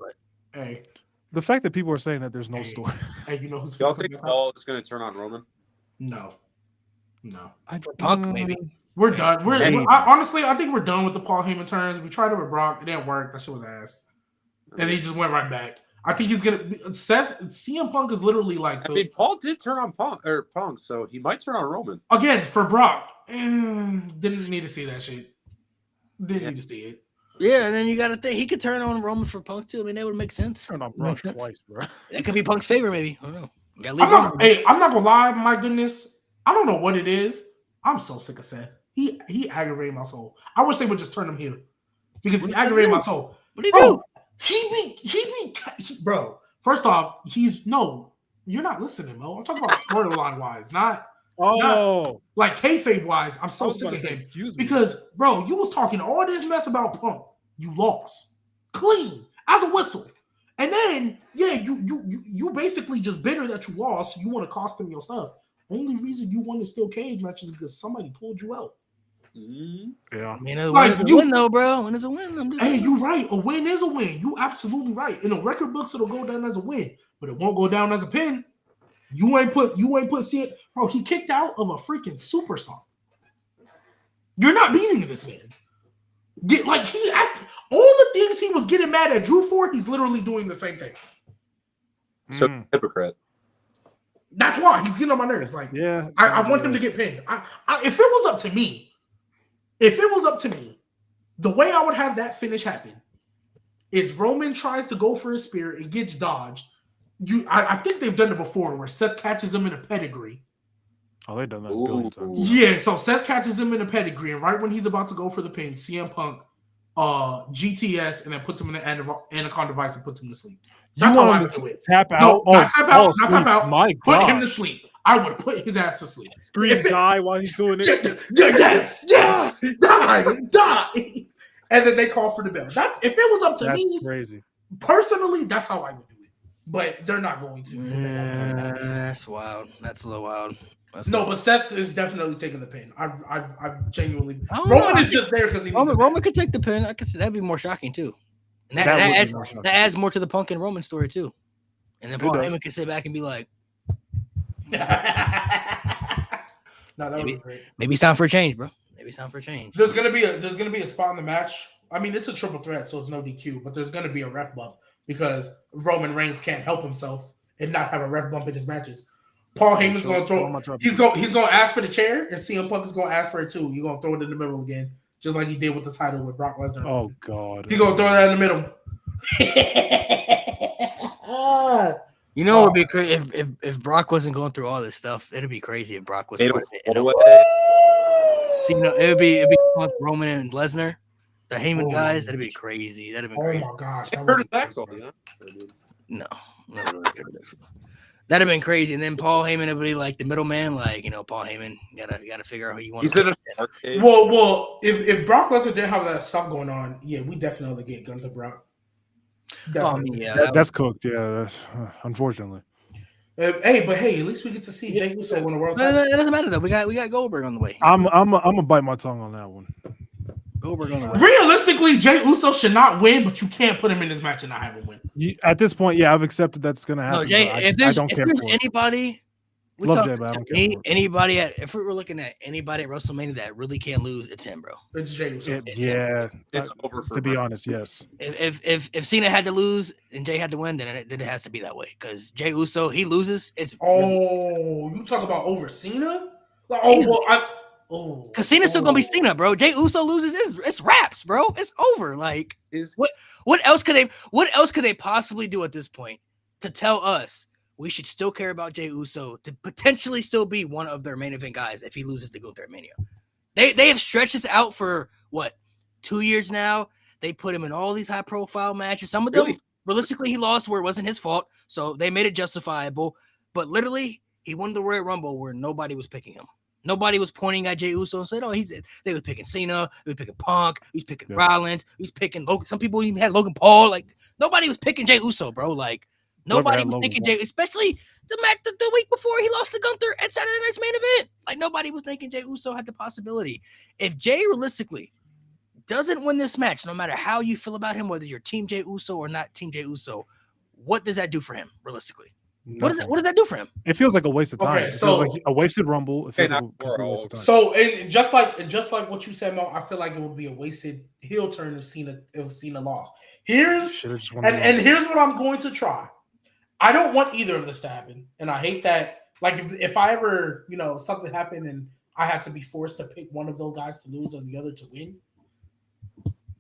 Hey, the fact that people are saying that there's no story. Hey, you know who's y'all think Paul is gonna turn on Roman? No. For Punk, maybe. We're done. Honestly, I think we're done with the Paul Heyman turns. We tried it with Brock. It didn't work. That shit was ass. And he just went right back. I think he's gonna. Seth CM Punk is literally like I mean, Paul did turn on Punk, so he might turn on Roman. again for Brock. Didn't need to see that shit. Didn't need to see it. Yeah, and then you got to think he could turn on Roman for Punk too. I mean, that would make sense. Turn on Make Brock sense. twice, bro. That could be Punk's favorite, maybe. I don't know. You gotta leave Roman. I'm not gonna lie. My goodness, I don't know what it is. I'm so sick of Seth. He aggravated my soul. I wish they would just turn him heel because he aggravated my soul. What do you do? Bro. First off, you're not listening, Mo. I'm talking about storyline wise, not like kayfabe wise. I'm so sick of him. Excuse me. Because, bro, you was talking all this mess about Punk. You lost clean as a whistle, and then you basically just bitter that you lost. You want to cost them your stuff. Only reason you won the steel cage match is because somebody pulled you out. Yeah. I mean, a win is a win, though, bro. Win is a win. Hey, you're right. A win is a win. You absolutely right. In the record books, it'll go down as a win, but it won't go down as a pin. You ain't put CM, bro. He kicked out of a freaking superstar. You're not beating this man. All the things he was getting mad at Drew for, he's literally doing the same thing. So hypocrite. That's why he's getting on my nerves. Like, yeah, I want him to get pinned. If it was up to me, the way I would have that finish happen is Roman tries to go for his spear and gets dodged. I think they've done it before where Seth catches him in a pedigree. Oh, they've done that a billion times. Yeah, so Seth catches him in a pedigree, and right when he's about to go for the pin, CM Punk GTS and then puts him in the anaconda device and puts him to sleep. That's how I would do it. Tap out. No, not tap out. Not tap out. My put God. him to sleep. I would put his ass to sleep. Scream die while he's doing it. Yes, die. And then they call for the bell. If it was up to me, crazy. Personally, that's how I would do it. But they're not going to. That's wild. That's a little wild. But Seth is definitely taking the pin. I've genuinely. Roman is just there because he. Roman could take the pin. I could say that'd be more shocking too. And that adds more to the Punk and Roman story too. And then Paul Heyman could sit back and be like, no, that would be great. Maybe it's time for a change, bro. Maybe it's time for a change. There's gonna be a spot in the match. I mean, it's a triple threat, so it's no DQ, but there's gonna be a ref bump because Roman Reigns can't help himself and not have a ref bump in his matches. Paul Heyman's gonna throw. He's gonna ask for the chair, and CM Punk is gonna ask for it too. You're gonna throw it in the middle again, just like he did with the title with Brock Lesnar. Oh God, he's gonna throw that in the middle. You know, it would be crazy if Brock wasn't going through all this stuff. It'd be crazy if Brock was. See, it'd be Punk, Roman, and Lesnar, the Heyman guys. That'd be crazy. That'd be crazy. Oh my gosh, Curtis Axel, yeah. No, that'd have been crazy. And then Paul Heyman would be like the middleman, like Paul Heyman. Gotta figure out who you want. He's in a shark cage. Well, if Brock Lesnar didn't have that stuff going on, yeah, we definitely get Gunther Brock. Definitely. That's cooked. Yeah, unfortunately. Hey, at least we get to see Jey Uso win the world title. No, it doesn't matter though. We got Goldberg on the way. I'm gonna bite my tongue on that one. Goldberg on the way. Realistically, Jey Uso should not win, but you can't put him in this match and not have him win. At this point, yeah, I've accepted that's gonna happen. No, Jay, if there's anybody, love Jay, but I don't care. Anybody if we were looking at anybody at WrestleMania that really can't lose, it's him, bro. It's Jey Uso. It's over for to be honest, yes. If Cena had to lose and Jay had to win, then it has to be that way. Because Jey Uso, he loses. It's you talk about over Cena? Because Cena's still gonna be Cena, bro. Jey Uso loses, it's raps, bro. It's over. Like what else could they possibly do at this point to tell us we should still care about Jey Uso to potentially still be one of their main event guys if he loses to Gunther Mania? They have stretched this out for 2 years now. They put him in all these high profile matches. Some of them realistically he lost where it wasn't his fault, so they made it justifiable. But literally, he won the Royal Rumble where nobody was picking him. Nobody was pointing at Jey Uso and said, they were picking Cena, they were picking Punk, he was picking Rollins, he was picking Logan. Some people even had Logan Paul. Like, nobody was picking Jey Uso, bro. Like, nobody was thinking Jey, especially the week before he lost to Gunther at Saturday Night's Main Event. Like, nobody was thinking Jey Uso had the possibility. If Jey realistically doesn't win this match, no matter how you feel about him, whether you're Team Jey Uso or not Team Jey Uso, what does that do for him, realistically? Nothing. What does that do for him? It feels like a waste of time. Okay, it so- feels like a wasted Rumble. It feels Hey, like a not complete waste of world. time. So, and just like what you said, Mo, I feel like it would be a wasted heel turn if Cena lost. Should've just won the And Rumble. here's what I'm going to try. I don't want either of this to happen, and I hate that. Like if I ever something happened and I had to be forced to pick one of those guys to lose and the other to win,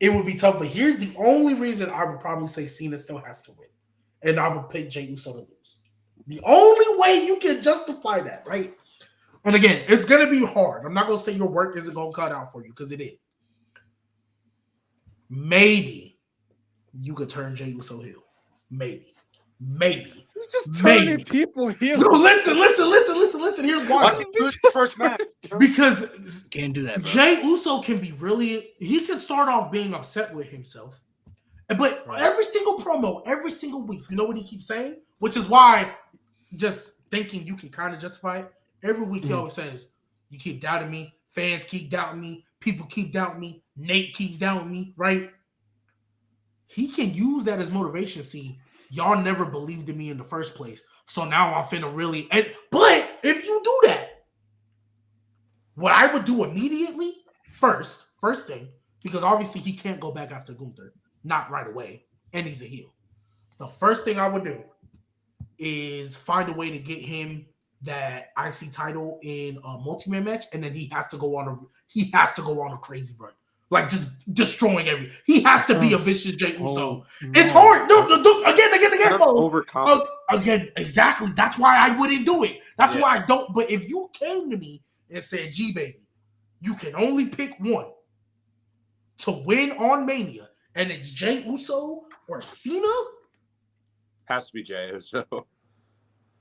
it would be tough. But here's the only reason I would probably say Cena still has to win, and I would pick Jey Uso to lose. The only way you can justify that, right? And again, it's gonna be hard. I'm not gonna say your work isn't gonna cut out for you because it is. Maybe you could turn Jey Uso heel. Maybe. You just Maybe. turning people here. No, listen. Here's why. Why do the first match? Because Can't do that, bro. Jey Uso can be he can start off being upset with himself. But every single promo, every single week, you know what he keeps saying? Which is why just thinking you can kind of justify it. Every week he always says, you keep doubting me, fans keep doubting me, people keep doubting me, Nate keeps doubting me, right? He can use that as motivation. See, y'all never believed in me in the first place. So now I'm finna really but if you do that, what I would do immediately, first thing, because obviously he can't go back after Gunther, not right away, and he's a heel. The first thing I would do is find a way to get him that IC title in a multi-man match, and then he has to go on a crazy run, like just destroying he has to be a vicious Jey Uso. It's hard. No, again. Overconfident. Again, exactly. That's why I wouldn't do it. That's why I don't. But if you came to me and said, "G baby, you can only pick one to win on Mania, and it's Jey Uso or Cena," Has to be Jey Uso.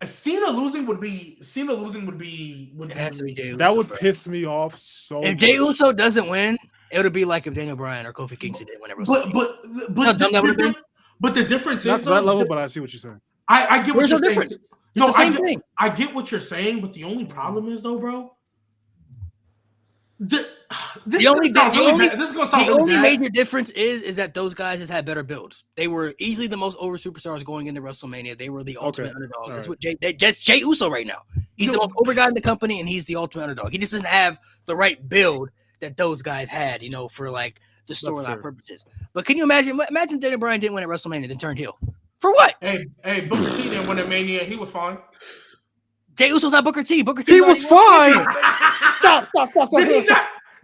Cena losing would be. It has to be Jey Uso, That would bro. piss me off so If much. Jey Uso doesn't win, it would be like if Daniel Bryan or Kofi Kingston did whenever. But the difference Not is to that though, level, but I see what you're saying. I get what There's you're no saying. difference. It's the same thing. I get what you're saying, but the only problem is though, bro. This is only bad. major difference is that those guys has had better builds. They were easily the most over superstars going into WrestleMania. They were the ultimate underdog. That's what just Jey Uso right now. He's the most over guy in the company, and he's the ultimate underdog. He just doesn't have the right build that those guys had, for like the storyline purposes. But can you imagine? Imagine Daniel Bryan didn't win at WrestleMania, then turned heel. For what? Hey, Booker T didn't win at Mania. He was fine. Jey Uso's not Booker T. Booker T was fine. Stop.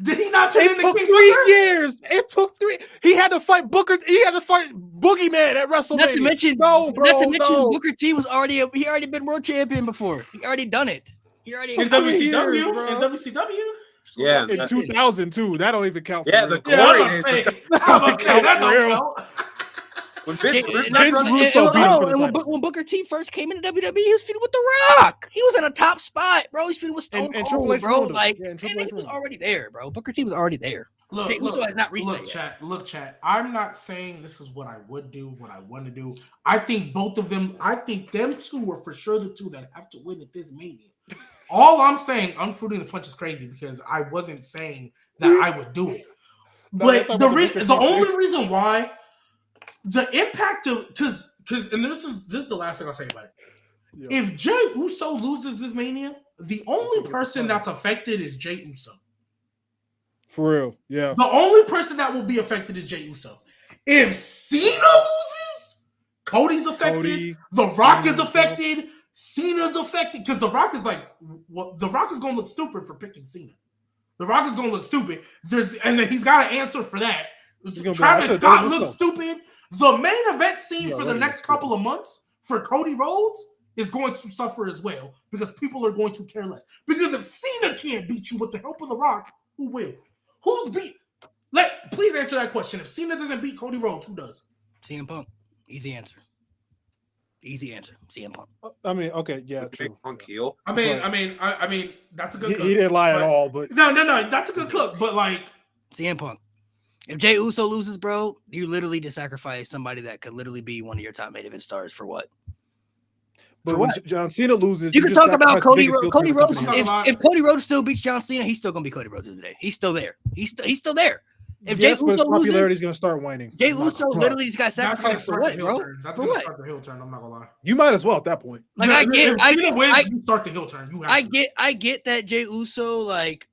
Did he not turn It into took King 3 Booker? years. It took 3. He had to fight Booker. He had to fight Boogeyman at WrestleMania. Not to mention, no. Booker T was already been world champion before. He already done it. He already In WCW. Yeah. In 2002, that don't even count. For Yeah, real. the glory days. That don't count. When Vince Russo beat him for the title. When Booker T first came into WWE, he was feuding with The Rock. He was in a top spot, bro. He's feuding with Stone And Cold, Triple H bro. ruined him. Like, Yeah, and and Triple H he was ruined him. already there, bro. Booker T was already there. Jey Uso has not reached that yet. Look, chat. I'm not saying this is what I would do, what I want to do. I think both of them. I think them two are for sure the two that have to win at this Mania. All I'm saying, unfruiting the punch is crazy because I wasn't saying that I would do it. But the only reason why the impact of because and this is the last thing I'll say about it. Yeah. If Jey Uso loses this Mania, the only person that's affected is Jey Uso. For real, yeah. The only person that will be affected is Jey Uso. If Cena loses, Cody's affected. The Rock is affected. Cena's affected because The Rock is The Rock is going to look stupid for picking Cena. The Rock is going to look stupid. And then he's got to answer for that. Travis Scott looks stupid. The main event scene for the next couple of months for Cody Rhodes is going to suffer as well because people are going to care less. Because if Cena can't beat you with the help of The Rock, who will? Who's beat? Please answer that question. If Cena doesn't beat Cody Rhodes, who does? CM Punk. Easy answer. CM Punk. I mean, okay, yeah, true. Punk heel. I mean, that's a good. He didn't lie at all, but no, that's a good cook. But CM Punk. If Jey Uso loses, bro, you literally just sacrifice somebody that could literally be one of your top main event stars for what? But when John Cena loses, you can talk about Cody Rhodes. Cody Rhodes. If Cody Rhodes still beats John Cena, he's still gonna be Cody Rhodes today. He's still there. He's still there. If yes, Jey but his Uso loses, popularity is going to start waning. Jey I'm not Uso gonna lie. literally just got That's gonna sacrificed for start the what, heel bro? turn. That's For gonna what? start the heel turn. I'm not gonna lie. You might as well at that point. Like Yeah, I get, if Cena wins, you start the heel turn. You have to. I get that Jey Uso, like,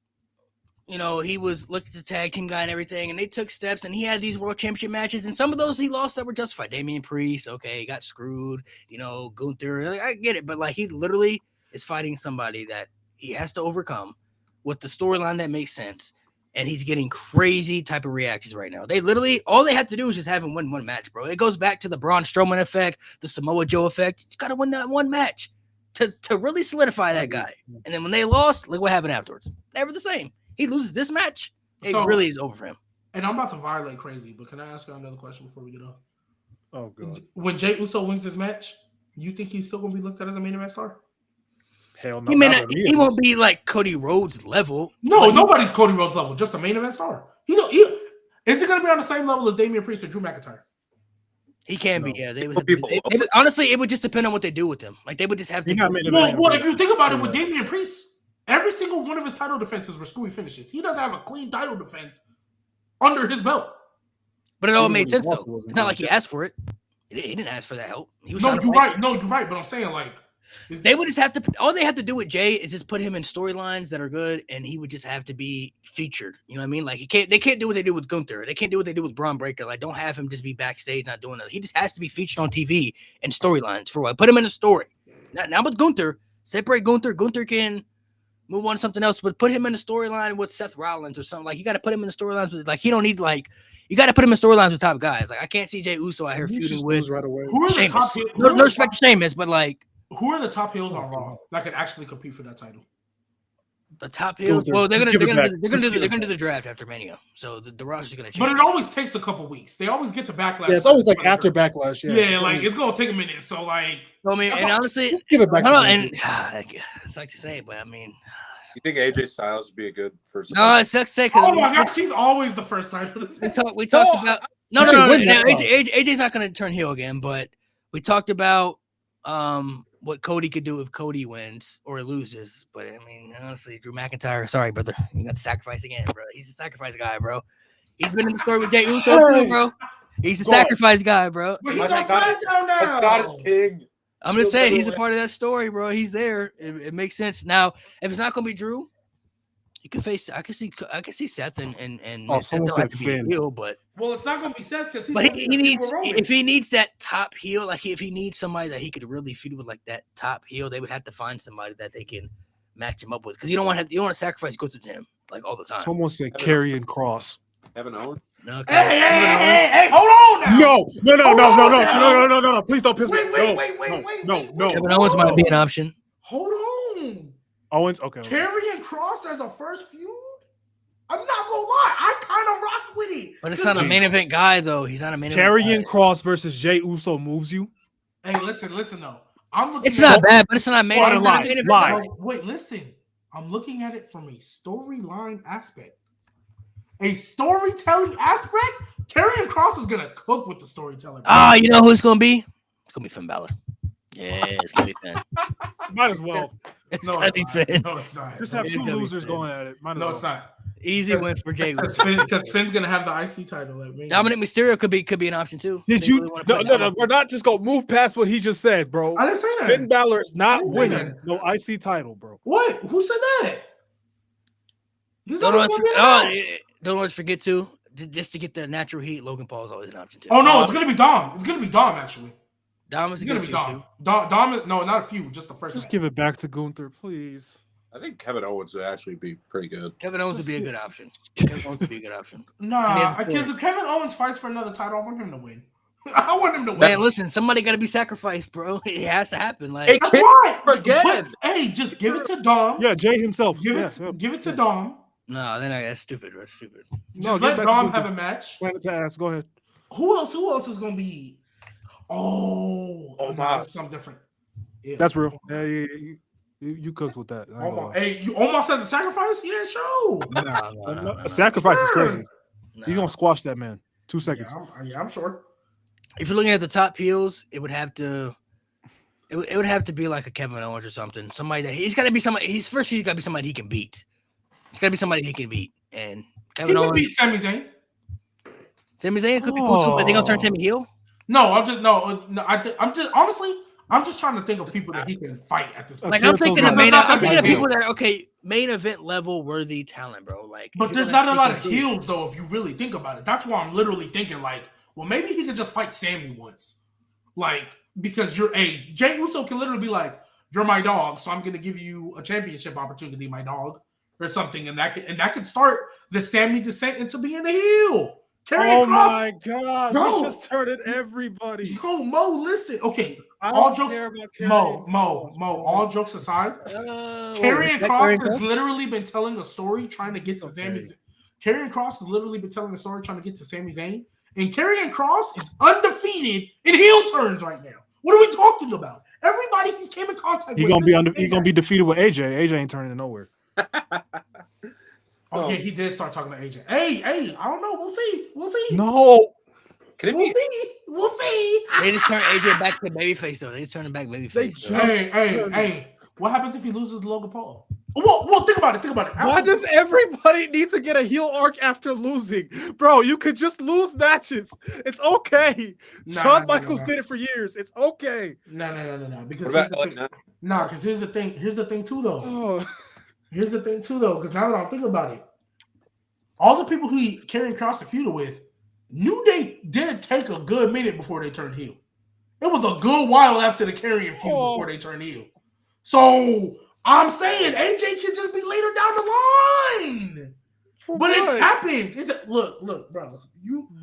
you know, he was looked at the tag team guy and everything, and they took steps, and he had these world championship matches, and some of those he lost that were justified. Damian Priest, okay, he got screwed. You know, Gunther, I get it, but like he literally is fighting somebody that he has to overcome with the storyline that makes sense, and he's getting crazy type of reactions right now. They literally all they have to do is just have him win one match, bro. It goes back to the Braun Strowman effect, the Samoa Joe effect. You got to win that one match to really solidify that guy. And then when they lost, look what happened afterwards. They were the same. He loses this match, it really is over for him. And I'm about to violate crazy, but can I ask you another question before we get off? Oh god. When Jey Uso wins this match, you think he's still gonna be looked at as a main event star? Hell no. He may not not. with me, He at won't least. be like Cody Rhodes level. No, nobody's Cody Rhodes level, just a main event star. Is it gonna be on the same level as Damian Priest or Drew McIntyre? He can be. No. Yeah, they would, honestly, it would just depend on what they do with him. Like they would just have to. You're not main Well, event. if you think about it, with Damian Priest, every single one of his title defenses were screwy finishes. He doesn't have a clean title defense under his belt. But it all Even made when sense he lost, though. it wasn't It's not good. like he asked for it. He didn't ask for that help. He was No, trying to you're fight. right. No, you're right. But I'm saying like They would just have to. All they have to do with Jay is just put him in storylines that are good, and he would just have to be featured. You know what I mean? Like he can't. They can't do what they do with Gunther. They can't do what they do with Braun Breaker. Like don't have him just be backstage not doing it. He just has to be featured on TV and storylines for what. Put him in a story. Now with Gunther, separate Gunther. Gunther can move on to something else, but put him in a storyline with Seth Rollins or something. Like you got to put him in the storylines with. Like he don't need like. You got to put him in storylines with top guys. Like I can't see Jey Uso out here You feuding just with lose right away. who are the top? Sheamus. No respect to Sheamus, but like. Who are the top heels on Raw that could actually compete for that title? The top heels. Gunther. Well, they're Just gonna give it back. do the draft after Mania, so the roster's gonna change. But it always takes a couple weeks. They always get to backlash. Yeah, it's always like after backlash. Yeah, Yeah, like it's gonna take a minute. So like, I mean, and honestly, just give it back. hold to on, Gunther. and it's like to say, but I mean, You think AJ Styles would be a good first? no, it sucks to say because oh my god, she's always the first title. we talked about no, he should win no. that AJ's not gonna turn heel again, but we talked about what Cody could do if Cody wins or loses. But I mean, honestly, Drew McIntyre, sorry, brother, you got to sacrifice again, bro. He's a sacrifice guy, bro. He's been in the story with Jey Uso, too, bro. He's a sacrifice guy, bro. But he's on SmackDown now. Scottish King. I'm just saying he's a part of that story, bro. He's there. It makes sense. Now, if it's not gonna be Drew, you can face. I can see Seth and Oh, Seth someone don't have said to be a Finn. heel, but Well, it's not gonna be Seth because he needs if he needs that top heel, like if he needs somebody that he could really feud with, like that top heel, they would have to find somebody that they can match him up with because you don't want to sacrifice Gunther to him like all the time. Someone said Karrion Cross. Kevin Owens. No, Hey, hold on now. No. Please don't piss me. No. Kevin Owens might be an option. Hold on. Owens, okay. Karrion Cross as a first feud? I'm not gonna lie, I kind of rock with it. But it's not a main event guy though. He's not a main event. Karrion guy. Cross versus Jey Uso moves you. Hey, listen though. I'm looking. It's not bad, but it's not a main Lie, event. lie, Main event lie. guy. No, wait, listen. I'm looking at it from a storyline aspect. A storytelling aspect? Karrion Cross is gonna cook with the storytelling. Ah, you know who it's gonna be? It's gonna be Finn Balor. Yeah, it's gonna be Finn. Might as well. It's No, gonna it's be not. Finn. No, it's not. Just No, have It's two gonna be losers Finn. going at it. Might as no, well. it's not. Easy win for Jey Uso. Because Finn's gonna have the IC title. Like me. Dominic Mysterio could be an option too. Did They you? really wanna put No. Dominic- We're not just gonna move past what he just said, bro. I didn't say that. Finn Balor is not didn't say winning that. no IC title, bro. What? Who said that? He's Don't not always, gonna win that. don't always forget just to get the natural heat. Logan Paul is always an option too. Oh no, it's gonna be Dom. It's gonna be Dom actually. Dom is It's a gonna good be feud, Dom. Dom is no, not a few. Just the first. Just match. give it back to Gunther, please. I think Kevin Owens would actually be pretty good. Kevin Owens would be a good option. Kevin Owens would be a good option. Nah, because if Kevin Owens fights for another title, I want him to win. I want him to win. Man, listen, somebody got to be sacrificed, bro. It has to happen. Like, Hey, That's Kid, right. again. But, hey, just give it to Dom. Yeah, Jay himself. Give it, Yes, yeah. give it to Dom. no, then that's stupid. That's stupid. Just No, give let it back to Dom Gunther. have a match. Planet to ask. Go ahead. Who else is gonna be? Oh, Omos. that's something different. Yeah. That's real. Yeah, you cooked with that. I ain't gonna Omos. lie. Hey, you almost has a sacrifice? Yeah, show. No. A sacrifice is Sure. crazy. You're gonna squash that man. 2 seconds. I'm sure. If you're looking at the top heels, it would have to. It would have to be like a Kevin Owens or something. Somebody that he's got to be somebody. His first feud got to be somebody he can beat. It's got to be somebody he can beat. And He Kevin can Owens. beat Sami Zayn. Sami Zayn could be cool too, but they gonna turn Sami heel. No, I'm just no. I'm just honestly, I'm just trying to think of people that he can fight at this point. Like I'm thinking of There's not that I'm thinking of many people that are main event level worthy talent, bro. Like, But there's not a lot of heels though, if you really think about it. That's why I'm literally thinking like, well, maybe he could just fight Sammy once, like because you're ace. Jey Uso can literally be like, "You're my dog, so I'm gonna give you a championship opportunity, my dog," or something, and that could start the Sammy descent into being a heel. Oh my gosh! Bro. He just started everybody. No, Mo, listen. Okay, I all don't jokes. care about Mo. All jokes aside, Karrion Kross has literally been telling a story trying to get to Sami. Karrion Kross has literally been telling a story trying to get to Sami Zayn, and Karrion Kross is undefeated in heel turns right now. What are we talking about? Everybody he's came in contact with. He's gonna be defeated with AJ. AJ ain't turning to nowhere. Oh yeah, he did start talking to AJ. Hey, I don't know. We'll see. No. We'll see. They just turn AJ back to babyface though. They just turn him back babyface. Hey. What happens if he loses to Logan Paul? Well, think about it. Absolutely. Why does everybody need to get a heel arc after losing? Bro, you could just lose matches. It's okay. Shawn Michaels did it for years. It's okay. No. Because here's the thing. Here's the thing too, though. Because now that I'm thinking about it, all the people who Karrion Kross feuded with knew they did take a good minute before they turned heel. It was a good while after the Karrion feud before they turned heel. So I'm saying AJ could just be later down the line. But it happened. Look, bro.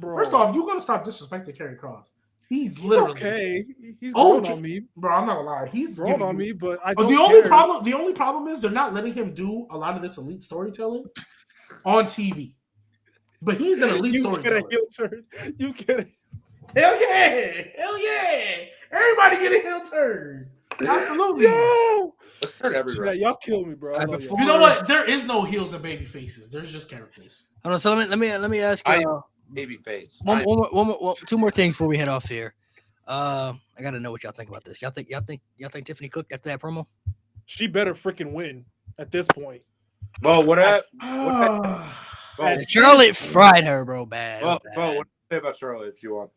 First off, you're gonna stop disrespecting Karrion Kross. He's literally okay. He's grown on me, bro. I'm not gonna lie. He's grown on me, but I don't. The only problem is they're not letting him do a lot of this elite storytelling on TV. But he's an elite storyteller. You get it. Hell yeah! Everybody get a heel turn. Absolutely. Yo! Let's turn everywhere. Y'all kill me, bro. You know what? There is no heels and baby faces. There's just characters. Hold on. So let me ask you. Baby face. Two more things before we head off here. I gotta know what y'all think about this. Y'all think Tiffany cooked after that promo? She better freaking win at this point. Well, Charlotte fried her, bro. Bad. Well, what do you say about Charlotte if you want?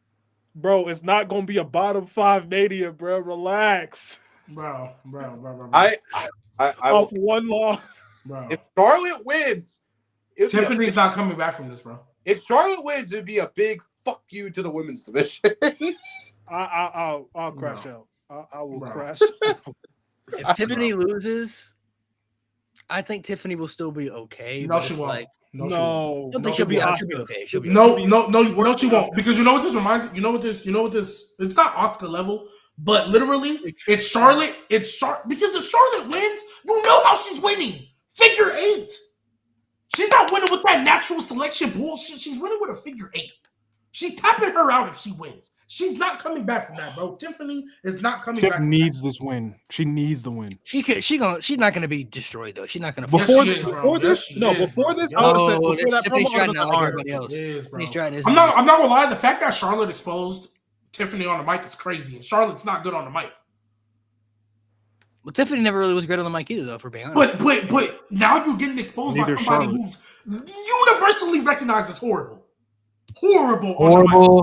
Bro, it's not gonna be a bottom 5 Mania, bro. Relax. Bro. I off one loss. Bro. If Charlotte wins, Tiffany's not coming back from this, bro. If Charlotte wins, it'd be a big fuck you to the women's division. I'll crash out. I will crash. If Tiffany loses, I think Tiffany will still be okay. No, she won't. No, she'll be okay. No, she won't. Because you know what this reminds? You know what this? It's not Oscar level, but literally, it's Charlotte. Because if Charlotte wins, you know how she's winning. Figure 8. She's not winning with that natural selection bullshit. She's winning with a figure 8. She's tapping her out if she wins. She's not coming back from that, bro. Tiffany is not coming back. Tiffany needs this win. She needs the win. She's not gonna be destroyed though. She's not gonna. Before this, I would have said before that promo. I'm not gonna lie. The fact that Charlotte exposed Tiffany on the mic is crazy, and Charlotte's not good on the mic. Well, Tiffany never really was great on the mic either, though, for being honest. But now you're getting exposed by somebody who's universally recognized as horrible. Horrible. I don't know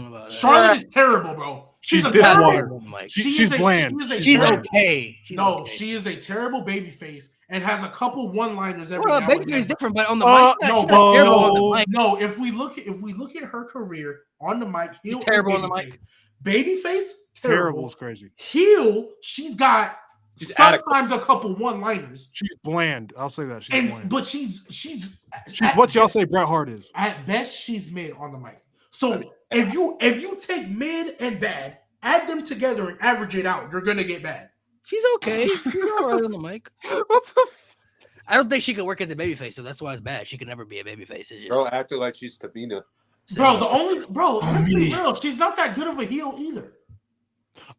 about that. Charlotte is terrible, bro. She's terrible. She's bland. She's okay. She is a terrible baby face and has a couple one-liners every now and then. Baby is different, but on the mic, she's not terrible on the mic. No, if we look at her career on the mic, she's terrible on the mic. Babyface, terrible. Is crazy. Heel, she's got sometimes a couple one-liners. She's bland. I'll say that. She's bland. But she's what y'all say Bret Hart is. At best, she's mid on the mic. So if you take mid and bad, add them together and average it out, you're gonna get bad. She's okay. She's all right on the mic. I don't think she could work as a babyface, so that's why it's bad. She could never be a babyface. It's just... Girl acting like she's Tamina. Let's be real. She's not that good of a heel either.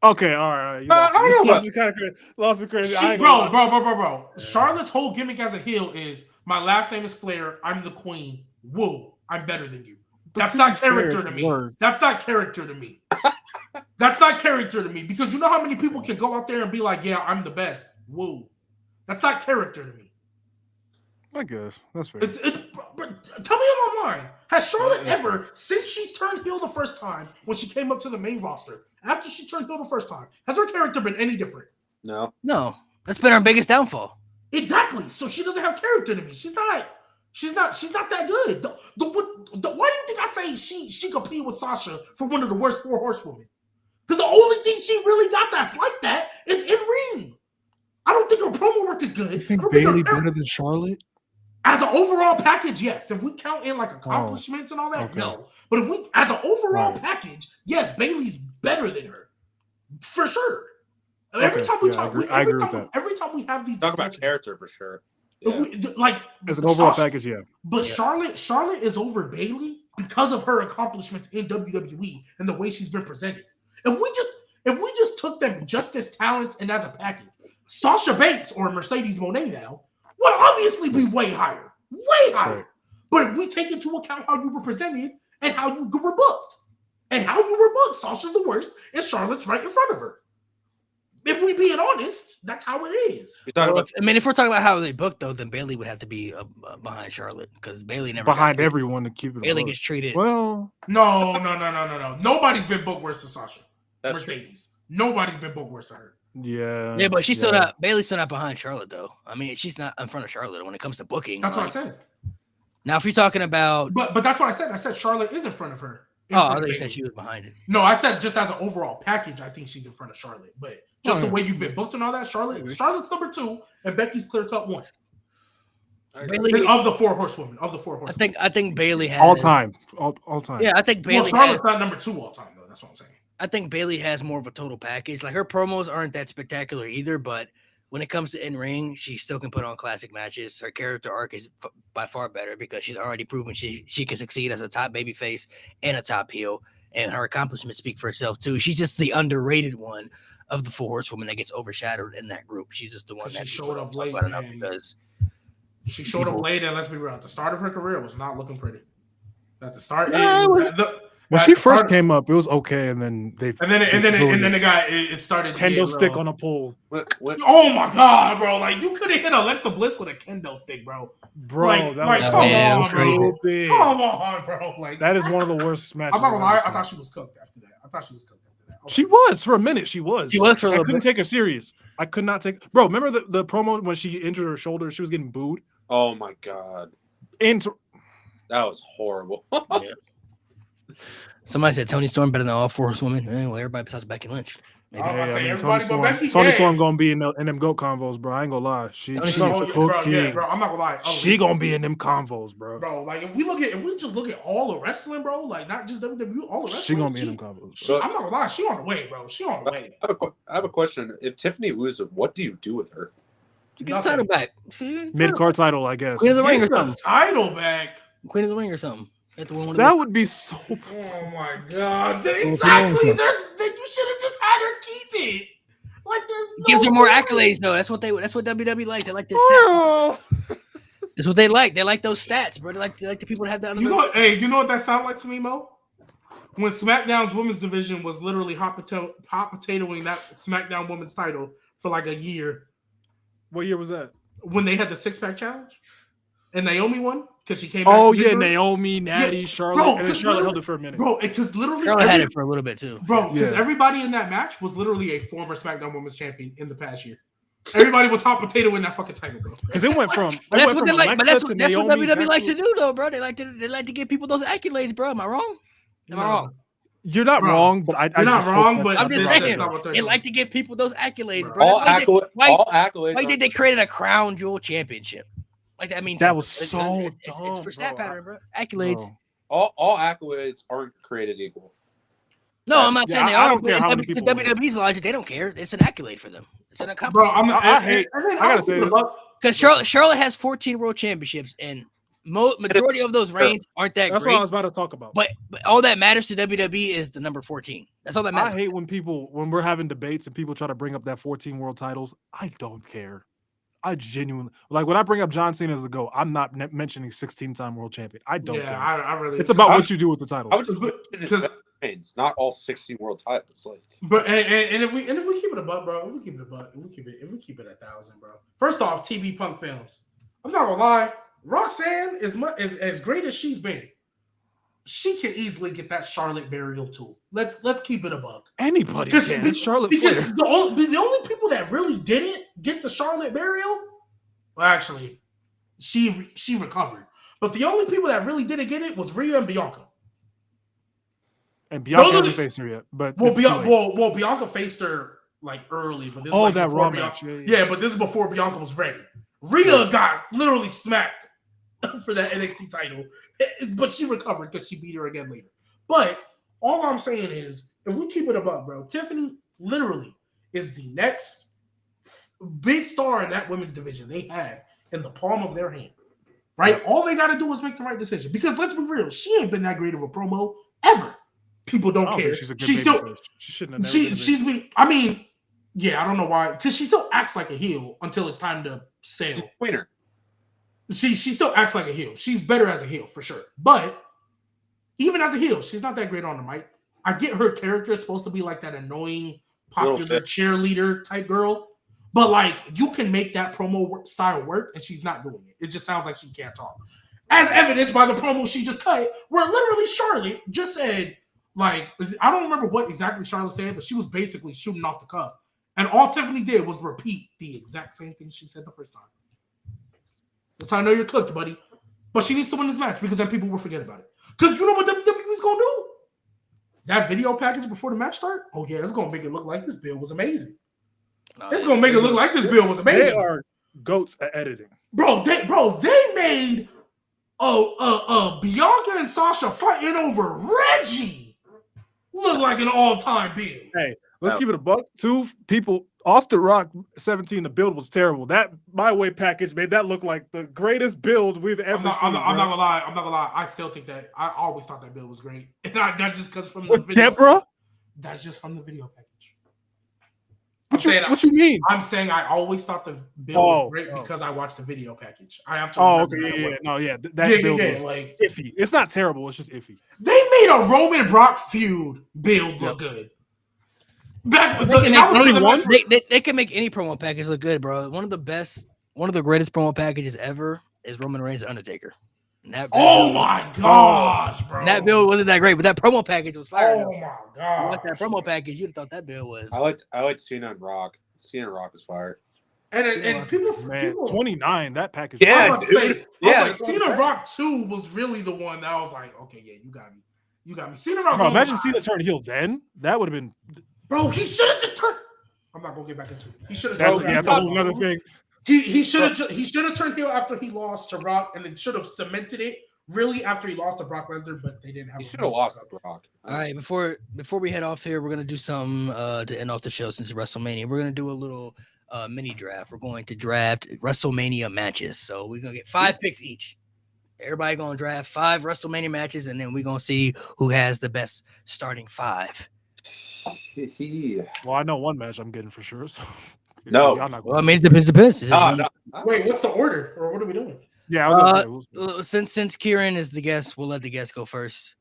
Okay, all right. You lost me crazy. Bro. Charlotte's whole gimmick as a heel is my last name is Flair. I'm the queen. Woo, I'm better than you. That's not character to me. That's not character to me. That's not character to me because you know how many people can go out there and be like, yeah, I'm the best. Woo. That's not character to me. I guess that's fair. Tell me I'm lying. Has Charlotte ever, since she's turned heel the first time, when she came up to the main roster, after she turned heel the first time, has her character been any different? No. That's been our biggest downfall. Exactly. So she doesn't have character to me. She's not that good. Why do you think I say she compete with Sasha for one of the worst 4 horsewomen? Because the only thing she really got that's like that is in ring. I don't think her promo work is good. You think I don't Bailey her- better than Charlotte? As an overall package, yes. If we count in like accomplishments and all that, no. But if we, as an overall package, yes, Bailey's better than her for sure. Every time we talk, every time we have these talk about character for sure. Yeah. If we, like as an overall package, But Charlotte is over Bailey because of her accomplishments in WWE and the way she's been presented. If we just took them just as talents and as a package, Sasha Banks or Mercedes Moné now would obviously be way higher. Right. But if we take into account how you were presented and how you were booked, Sasha's the worst and Charlotte's right in front of her. If we being honest, that's how it is. If we're talking about how they booked though, then Bailey would have to be behind Charlotte because Bailey never behind everyone to keep it. Bailey gets treated. Well, no. Nobody's been booked worse than Sasha. That's Mercedes. Nobody's been booked worse than her. Yeah, but she's still not. Bailey's still not behind Charlotte though. I mean, she's not in front of Charlotte when it comes to booking. That's what I said. Now, if you're talking about, but that's what I said. I said Charlotte is in front of her. I thought you said she was behind it. No, I said just as an overall package, I think she's in front of Charlotte. But just the way you've been booked and all that, Charlotte's number 2, and Becky's clear cut 1. Bailey, of the 4 horsewomen. I think Bailey has all time. Yeah, I think Bailey. Charlotte's not number 2 all time though. That's what I'm saying. I think Bailey has more of a total package. Like her promos aren't that spectacular either, but when it comes to in ring, she still can put on classic matches. Her character arc is by far better because she's already proven she can succeed as a top babyface and a top heel, and her accomplishments speak for itself too. She's just the underrated one of the 4 horsewomen that gets overshadowed in that group. She's just the one that showed up late because she showed up late, and let's be real, at the start of her career was not looking pretty. At the start, when she first came up, it was okay, and then they it started kendo stick on a pole. Oh my god, bro! Like you could have hit Alexa Bliss with a kendo stick, bro. Bro, that was so big. Come on, bro! Like that is one of the worst matches. I'm not gonna lie, I thought she was cooked after that. She was for a minute. She was for a little bit. I couldn't take her serious. I could not take. Bro, remember the promo when she injured her shoulder? She was getting booed. Oh my god! That was horrible. Somebody said Toni Storm better than all 4 horsewomen. Well, everybody besides Becky Lynch. Toni Storm gonna be in them GOAT convos, bro. I ain't gonna lie. She's cooking. Bro, I'm not gonna lie. She gonna be in them convos, bro. Bro, like if we just look at all the wrestling, bro, like not just WWE, all the wrestling. She gonna be in them convos. I'm not gonna lie. She on the way, bro. She on the way. I have a question. If Tiffany loses, what do you do with her? You get the title back. Mid-card title, I guess. Queen of the Ring or something. Title back. Queen of the Ring or something. That would be so. Oh my god! Exactly. You should have just had her keep it. Like this gives her more accolades though. That's what WWE likes. They like this. That's what they like. They like those stats, bro. They like the people that have that. You know what that sounded like to me, Mo? When SmackDown's women's division was literally hot potatoing that SmackDown women's title for like a year. What year was that? When they had the 6-pack challenge, and Naomi won. Because she came. Oh yeah, Naomi, Natty, Charlotte, and then Charlotte held it for a minute. Bro, because literally Charlotte had it for a little bit too. Bro, because everybody in that match was literally a former SmackDown Women's Champion in the past year. Everybody was hot potato in that fucking title, bro. Because it went from. But that's what they like. But that's what WWE likes to do, though, bro. They like to give people those accolades, bro. Am I wrong? Am I wrong? You're not wrong, but you're not wrong. But I'm just saying they like to give people those accolades, bro. All accolades. Why did they create a crown jewel championship? Like that means that was so it's for stat pattern, bro. Accolades. Bro. All accolades aren't created equal. No, I'm not saying they are. I don't care how many people. WWE's logic, they don't care. It's an accolade for them. It's an accomplishment. Bro, I gotta say this because Charlotte has 14 world championships, and majority of those reigns aren't that That's great. what I was about to talk about. But all that matters to WWE is the number 14. That's all that matters. I hate when we're having debates and people try to bring up that 14 world titles. I don't care. I genuinely like when I bring up John Cena as the GOAT, I'm not mentioning 16-time world champion. I don't care. I really. It's about what you do with the title. I would just because it's not all 16 world titles. Like, but and if we keep it a buck, bro, if we keep it 1,000, bro. First off, TV Punk Films. I'm not gonna lie, Roxanne is as great as she's been. she can easily get that Charlotte burial too. Let's keep it a buck. Anybody can. It's Charlotte Flair. The only people that really didn't get the Charlotte burial, well, actually, she recovered. But the only people that really didn't get it was Rhea and Bianca. And Bianca hasn't faced her yet. But Bianca faced her like early, but this is like that before Raw Bianca, match. Yeah, but this is before Bianca was ready. Rhea got literally smacked for that NXT title, but she recovered because she beat her again later. But all I'm saying is, if we keep it above, bro, Tiffany literally is the next big star in that women's division they have in the palm of their hand. Right? All they got to do is make the right decision. Because let's be real, she ain't been that great of a promo ever. People don't care. She's a good babyface. She shouldn't have never she's been. I mean, yeah, I don't know why. Because she still acts like a heel until it's time to sail. Winner. She still acts like a heel. She's better as a heel for sure. But even as a heel, she's not that great on the mic. I get her character is supposed to be like that annoying, popular cheerleader type girl. But like, you can make that promo style work, and she's not doing it. It just sounds like she can't talk. As evidenced by the promo she just cut, where literally Charlotte just said, like, I don't remember what exactly Charlotte said, but she was basically shooting off the cuff. And all Tiffany did was repeat the exact same thing she said the first time. That's how I know you're cooked, buddy. But she needs to win this match because then people will forget about it. Because you know what WWE's going to do? That video package before the match start? Oh, yeah, it's going to make it look like this build was amazing. It's going to make it look like this build was amazing. They are goats at editing. Bro, they made Bianca and Sasha fighting over Reggie look like an all-time build. Hey, let's keep it a buck. Two people, Austin Rock 17, the build was terrible. That My Way package made that look like the greatest build we've ever seen. I'm not gonna lie. I still think that I always thought that build was great. And that's just because from the video. Deborah? That's just from the video package. What you mean? I'm saying I always thought the build was great because I watched the video package. I have to. That build was like iffy. It's not terrible. It's just iffy. They made a Roman Brock feud build look good. They can make any promo package look good, bro. One of the greatest promo packages ever is Roman Reigns and Undertaker. My gosh, bro! That build wasn't that great, but that promo package was fire. Oh my god! With that promo package, you'd have thought that build was. I liked Cena and Rock. Cena and Rock is fire. And people 29 that package. Yeah, dude. Cena Rock 2 was really the one that I was like, okay, yeah, you got me. Cena Rock. Bro, imagine Cena turned heel then. That would have been. Bro, he should have just turned. I'm not gonna get back into it. He should have. That's a whole another thing. He should have turned heel after he lost to Rock, and then should have cemented it really after he lost to Brock Lesnar, but they didn't have. He should have lost to Brock. All right, before we head off here, we're gonna do something to end off the show since it's WrestleMania. We're gonna do a little mini draft. We're going to draft WrestleMania matches. So we're gonna get 5 picks each. Everybody gonna draft 5 WrestleMania matches, and then we're gonna see who has the best starting 5. Well, I know one match I'm getting for sure. So. No. Well, I mean, it depends. No. Wait, what's the order, or what are we doing? Yeah, I was since Kieran is the guest, we'll let the guest go first.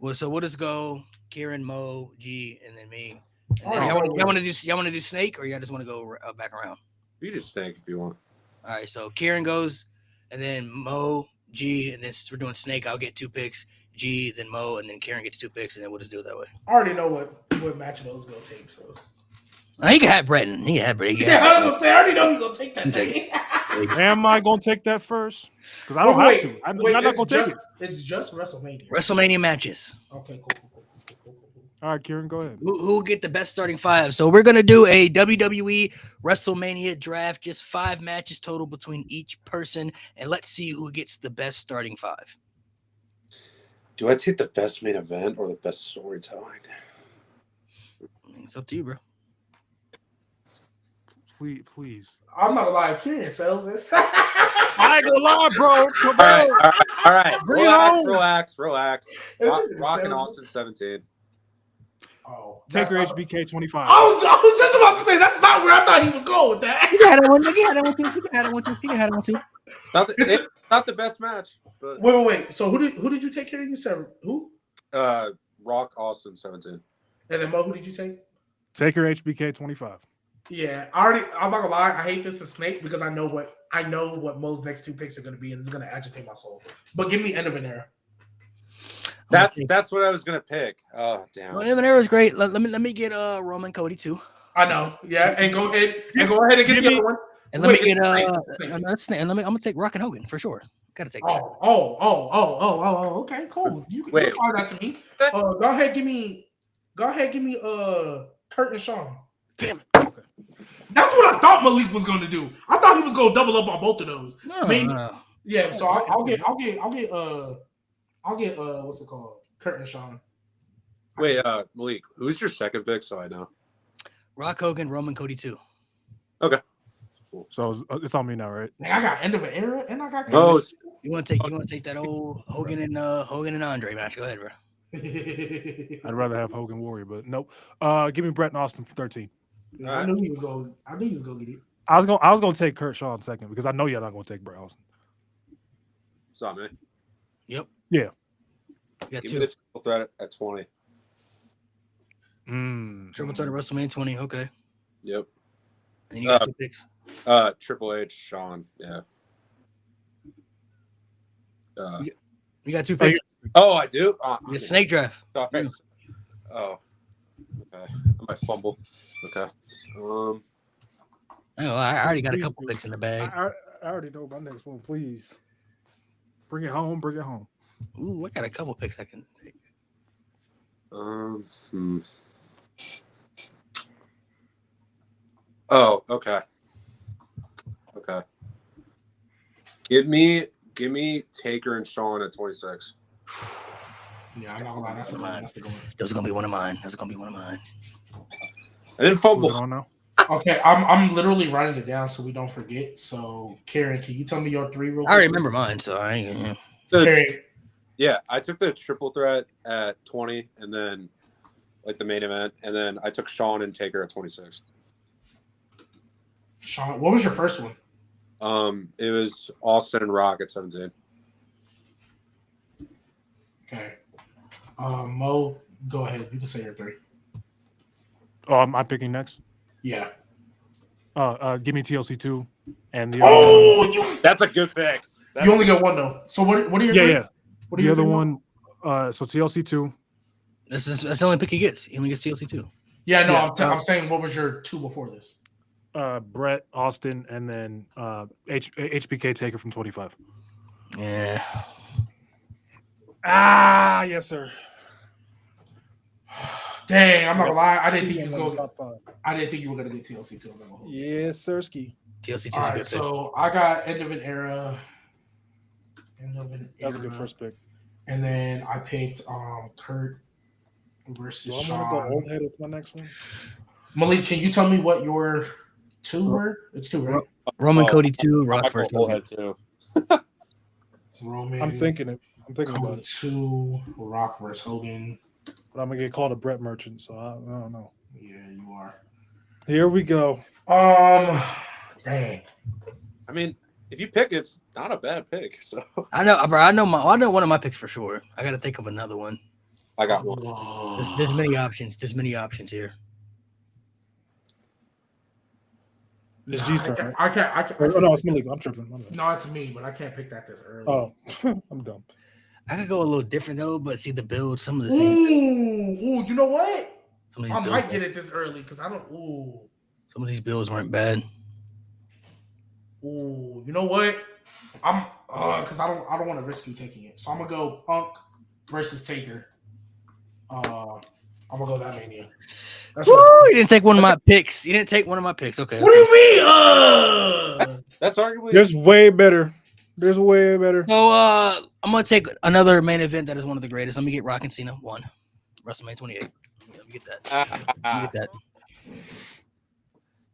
Well, so we'll just go Kieran, Mo, G, and then me. And then y'all want to do Snake, or y'all just want to go back around? You just Snake if you want. All right, so Kieran goes, and then Mo, G, and then since we're doing Snake, I'll get 2 picks. G, then Mo, and then Kieran gets 2 picks, and then we'll just do it that way. I already know what match Mo's gonna take, so. He can have Bretton. He can have Bretton. Yeah, I was gonna say, I already know he's gonna take that thing. Am I gonna take that first? Because I don't have to. I'm not gonna take it. It's just WrestleMania. WrestleMania matches. Okay, cool. All right, Kieran, go ahead. Who will get the best starting 5? So we're gonna do a WWE WrestleMania draft, just 5 matches total between each person, and let's see who gets the best starting 5. Do I take the best main event or the best storytelling? It's up to you, bro. Please. I'm not gonna lie, if Kieran sells this. I ain't gonna lie, bro. Come on. All right. Relax. Rock and Austin 17. Oh, Taker HBK 25. I was just about to say that's not where I thought he was going with that. You had that one too. It's not the best match. But Wait. So who did you take care of? You said who? Rock Austin 17. And then Mo, who did you take? Taker HBK 25. Yeah, I'm not gonna lie. I hate this as Snake because I know what Mo's next 2 picks are gonna be, and it's gonna agitate my soul. But give me end of an era. That's what I was gonna pick. Oh damn. Well, Evan Era's great. Let me get Roman Cody too. I know. Yeah, and go ahead and get the other one. And let me get Snake. I'm gonna take Rock and Hogan for sure. Gotta take that. Okay, cool. You Wait. fire that to me. Go ahead, give me Kurt and Sean. Damn it. Okay. That's what I thought Malik was gonna do. I thought he was gonna double up on both of those. No. Yeah, so I'll get what's it called? Kurt and Sean. Wait, Malik, who's your second pick? So I know. Rock Hogan, Roman Cody too. Okay. So it's on me now, right? Man, I got end of an era, and I got. Oh, You want to take that old Hogan and Andre match? Go ahead, bro. I'd rather have Hogan Warrior, but nope. Give me Brett and Austin for 13. I knew he was going to get it. I was gonna take Kurt Shaw in second because I know you're not gonna take Brett Austin. saw me. Yep. Yeah. You got Give two. me the triple threat at 20. Triple threat at WrestleMania 20. Okay. Yep. And you got 2 picks. Triple H, Sean. Yeah. You got 2 picks. Oh, I do. You got snake draft. Sorry. Yeah. Oh. Okay. I might fumble. Okay. I already got a couple picks in the bag. I already know my next one. Please bring it home. Bring it home. Ooh, I got a couple picks I can take. Oh, okay. Okay. Give me Taker and Sean at 26. Yeah, I'm not gonna lie. That's a good one. That was gonna be one of mine. I didn't fumble. On now. Okay, I'm literally writing it down so we don't forget. So, Karen, can you tell me your 3 real quick? I remember mine, so I ain't. Karen, Yeah, I took the triple threat at 20, and then like the main event, and then I took Sean and Taker at 26. Sean, what was your first one? It was Austin and Rock at 17. Okay. Mo, go ahead. You can say your 3. Oh, am I picking next? Yeah. Give me TLC 2 and the That's a good pick. You only get one though. So what are your 3? yeah. What are The your other 3? one, so TLC 2. That's the only pick he gets. He only gets TLC 2. Yeah, no, Yeah, I'm saying what was your 2 before this? Brett, Austin, and then HBK Taker from 25. Yeah. Yes, sir. Dang, I'm not gonna lie. I didn't think you was going. top 5. I didn't think you were gonna get TLC 2. Yes, sir. Ski. TLC 2 All is a right, good pick. so I got end of an era. End of an era. That was a good first pick. And then I picked Kurt versus Do I Sean. want to go old head with my next one? Malik, can you tell me what your 2 were? It's 2, right? Roman Cody 2, Rock versus Hogan. too. Roman. I'm thinking about Cody it, 2, Rock versus Hogan. but I'm gonna get called a Brett merchant, so I don't know. Yeah, you are. Here we go. Dang. I mean, if you pick, it's not a bad pick. So I know, bro. I know one of my picks for sure. I got to think of another one. I got one. There's many options. There's many options here. It's G-Star, right? I can't. Oh, no, it's Malik. I'm tripping. My bad. No, it's me, but I can't pick that this early. Oh, I'm dumb. I could go a little different though, but see the build. Some of the things. Ooh, you know what? Some of these I builds, might get it this early because I don't. Some of these builds weren't bad. Ooh, you know what? I'm because I don't want to risk you taking it. So I'm gonna go Punk versus Taker. I'm gonna go that Mania. That's Woo! You didn't take one of my picks. You didn't take one of my picks. Okay. What do you mean? That's arguably. There's way better. There's way better. So I'm gonna take another main event that is one of the greatest. Let me get Rock and Cena 1, WrestleMania 28. Let me get that. Let me get that.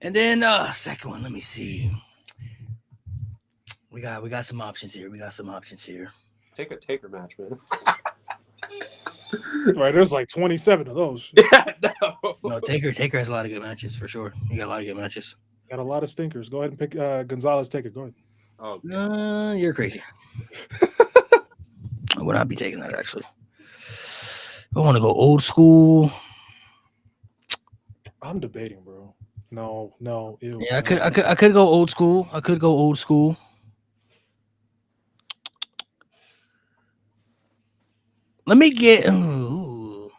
And then second one. Let me see. We got some options here. Take a Taker match, man. Right, there's like 27 of those. Yeah, no. No, Taker has a lot of good matches for sure. He got a lot of good matches. Got a lot of stinkers. Go ahead and pick Gonzalez Taker. Go ahead. Oh, You're crazy. I would not be taking that actually. I want to go old school. I'm debating, bro. No. Ew. Yeah, I could go old school. Let me get. Ooh.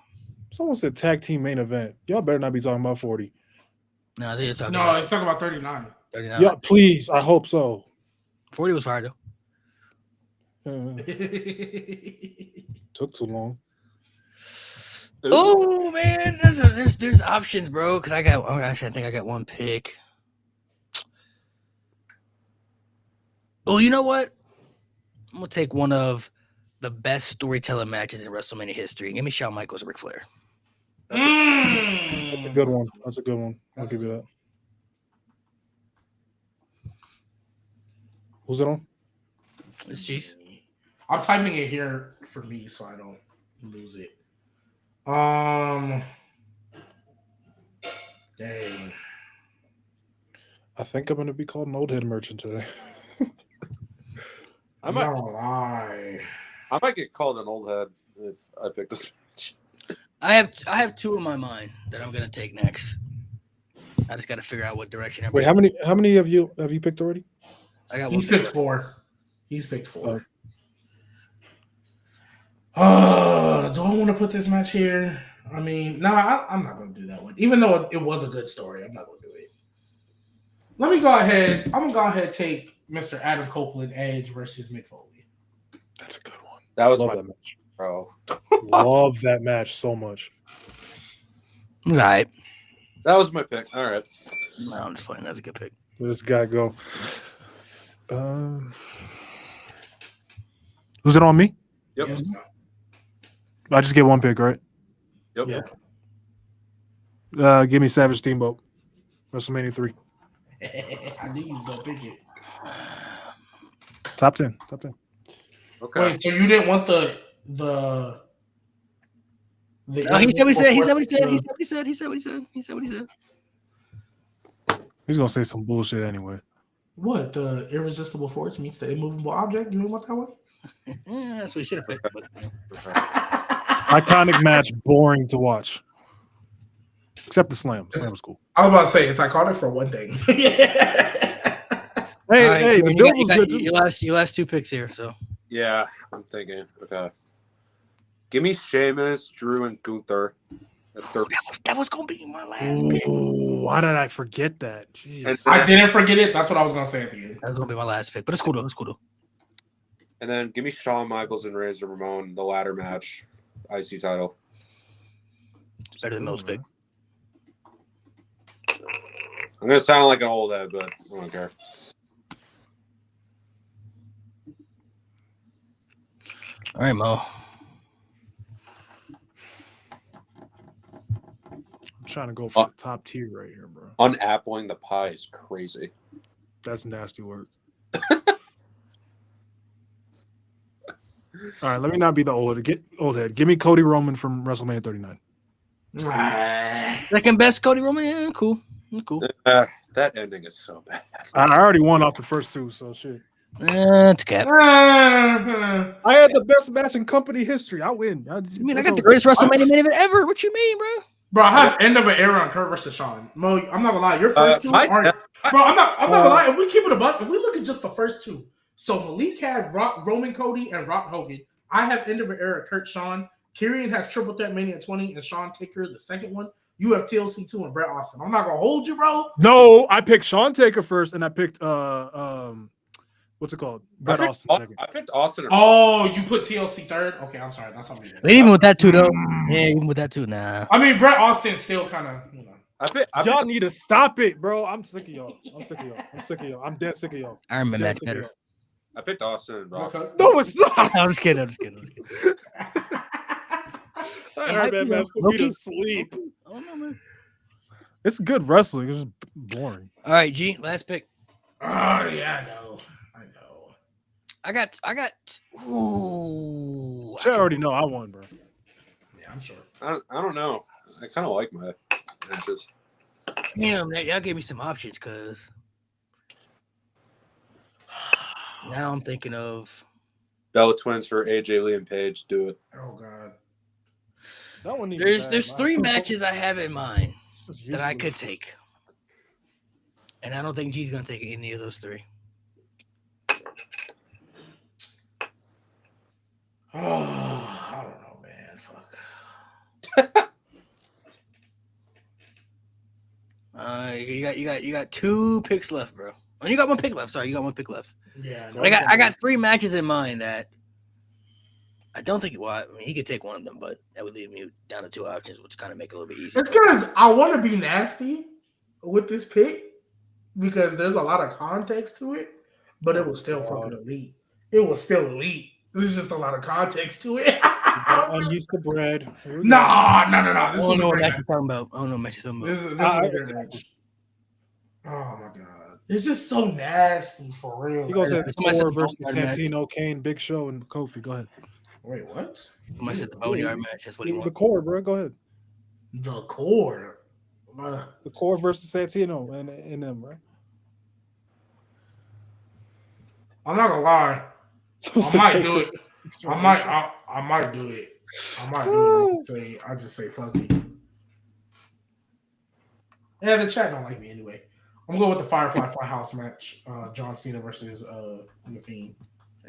Someone said tag team main event. Y'all better not be talking about 40. No, I think you're talking No, about it's talking about 39. 39. Yeah, please. I hope so. 40 was fire though. Took too long. Oh man, there's options, bro. Because I think I got one pick. Well, you know what? I'm gonna take one of the best storytelling matches in WrestleMania history. Give me Shawn Michaels and Ric Flair. That's a good one. That's a good one. I'll give you that. Who's it on? It's G's. I'm typing it here for me so I don't lose it. Dang. I think I'm going to be called an old head merchant today. I'm not gonna lie. I might get called an old head if I pick this match. I have two in my mind that I'm gonna take next. I just got to figure out what direction. Wait, how many have you picked already? I got one. He's picked 4. He's picked 4. Oh. Do I want to put this match here? I mean, no, I'm not going to do that one. Even though it was a good story, I'm not going to do it. Let me go ahead. I'm going to go ahead and take Mr. Adam Copeland Edge versus Mick Foley. That's a good one. That was Love my that match. bro. Love that match so much. All right. That was my pick. All right. No, I'm just playing. That's a good pick. Where this guy go? Who's it on me? Yep. Yes. I just get one pick, right? Yep. Yeah. Give me Savage Steamboat. WrestleMania 3. I knew you was going to pick it. Top 10. Okay. Wait, so you didn't want the No, he said what he said. He said what he said. He said what he said. He said what he said. He said what he said. He's gonna say some bullshit anyway. What? The irresistible force meets the immovable object? You didn't want that one? Yeah, that's what he should have picked. But Iconic match, boring to watch. Except the slam. Slam was cool. I was about to say it's iconic for one thing. Hey, all right, hey, the you build got- was you good got- too. Your last two picks here. So Yeah, I'm thinking. Okay. Give me Sheamus, Drew, and Gunther. that was gonna be my last pick. Ooh, why did I forget that? Jeez. And I didn't forget it. That's what I was gonna say at the end. That was gonna be my last pick. But it's cool though. It's cool though. And then give me Shawn Michaels and Razor Ramon, the ladder match, IC title. It's better than Mill's pick. I'm gonna sound like an old head, but I don't care. All right, Mo. I'm trying to go for the top tier right here, bro. Unappling the pie is crazy. That's nasty work. All right, let me not be the old head. Give me Cody Roman from WrestleMania 39. Second best Cody Roman. Yeah, cool. Cool. That ending is so bad. I already won off the first two, so shit. It's cap. I had the best match in company history. I win. I mean, I got the greatest WrestleMania main event ever. What you mean, bro? Bro, I have end of an era on Kurt versus Sean. Mo, I'm not gonna lie. Your first two aren't. my- Bro, I'm not gonna lie. If we keep it a buck, if we look at just the first two, so Malik had Roman Cody and Rock Hogan. I have end of an era Kurt Sean. Kyrian has Triple Threat Mania 20 and Sean Taker, the second one. You have TLC 2 and Bret Austin. I'm not gonna hold you, bro. No, I picked Shawn Taker first, and I picked what's it called? Bret Austin second. I picked Austin. Oh, you put TLC third? Okay, I'm sorry. That's on me. Even with that too, though. Yeah, even with that too. Nah. I mean, Bret Austin still kind of, you know. Y'all need to stop it, bro. I'm sick of y'all. I'm dead sick of y'all. I remember Dead that sick of better. y'all. I picked Austin and Rock. Okay. No, it's not. I'm just kidding. I heard that match put me to sleep. I don't know, man. It's good wrestling. It's just boring. All right, G. Last pick. Oh yeah, I know. I got. Ooh. I already know I won, bro. Yeah, I'm sure. I don't know. I kind of like my matches. Damn, y'all gave me some options, cause now I'm thinking of. Bella Twins for AJ Lee and Paige. Do it. Oh god. That one There's three matches I have in mind that I could take, and I don't think G's gonna take any of those three. Oh, I don't know, You got 2 picks left, bro. Oh, you got 1 pick left. Sorry, you got 1 pick left. Yeah, But I got 3 matches in mind that I don't think. Well, I mean, he could take one of them, but that would leave me down to 2 options, which kind of make it a little bit easier. It's because I want to be nasty with this pick because there's a lot of context to it, but it was still fucking elite. It was still elite. There's just a lot of context to it. I'm used to bread. No. I This don't was know a what great match match. you're talking about. I don't know what match you're talking about. This is a great match. Oh my god, it's just so nasty for real. He goes at Somebody said Thor the versus Boneyard match. Santino, Kane, Big Show, and Kofi. Go ahead. Wait, what? Somebody said the Boneyard match. That's what he The wants. core, bro. Go ahead. The core. The core versus Santino and them, right? I'm not gonna lie. I might do it. I might do it. I just say fuck it. Yeah, the chat don't like me anyway. I'm going with the Firefly Funhouse match. John Cena versus The Fiend.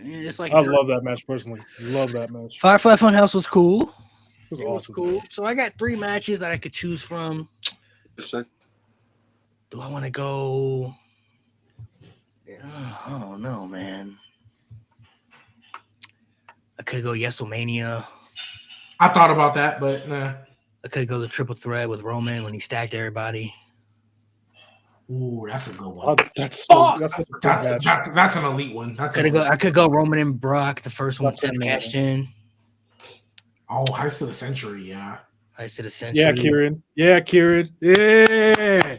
Yeah, it's like I love that match personally. Love that match. Firefly Funhouse was cool. It was It was awesome. cool. So I got 3 matches that I could choose from. Interesting. Do I want to go? I don't know, man. I could go WrestleMania. I thought about that, but nah. I could go the triple threat with Roman when he stacked everybody. Ooh, that's a good one. Oh, that's such a good match. That's an elite one. I could go Roman and Brock, the first one. That's 10th cashed in. Oh, Heist of the Century, yeah. Heist of the Century. Yeah, Kieran. Yeah.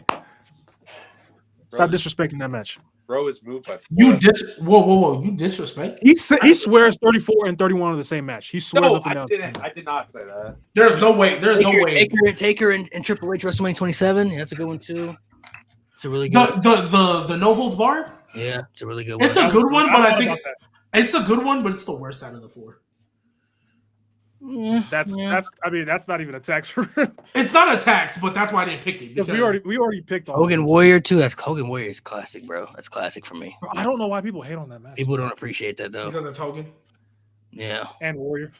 Stop disrespecting that match. Bro is moved by 4. Whoa. You disrespect? He swears 34 and 31 are the same match. He swears No, up and I down. didn't. I did not say that. There's no way. There's no way. Taker and Triple H WrestleMania 27. Yeah, that's a good one too. It's a really good. The no holds barred. Yeah, it's a really good one. It's a good one, but I thought think about that. it's a good one, but it's the worst out of the 4. That's I mean that's not even a tax for It's not a tax, but that's why I didn't pick it. because we already picked all Hogan those. Warrior too. That's Hogan Warrior is classic, bro. That's classic for me. I don't know why people hate on that match. People don't appreciate that though. Because it's Hogan. Yeah, And Warrior.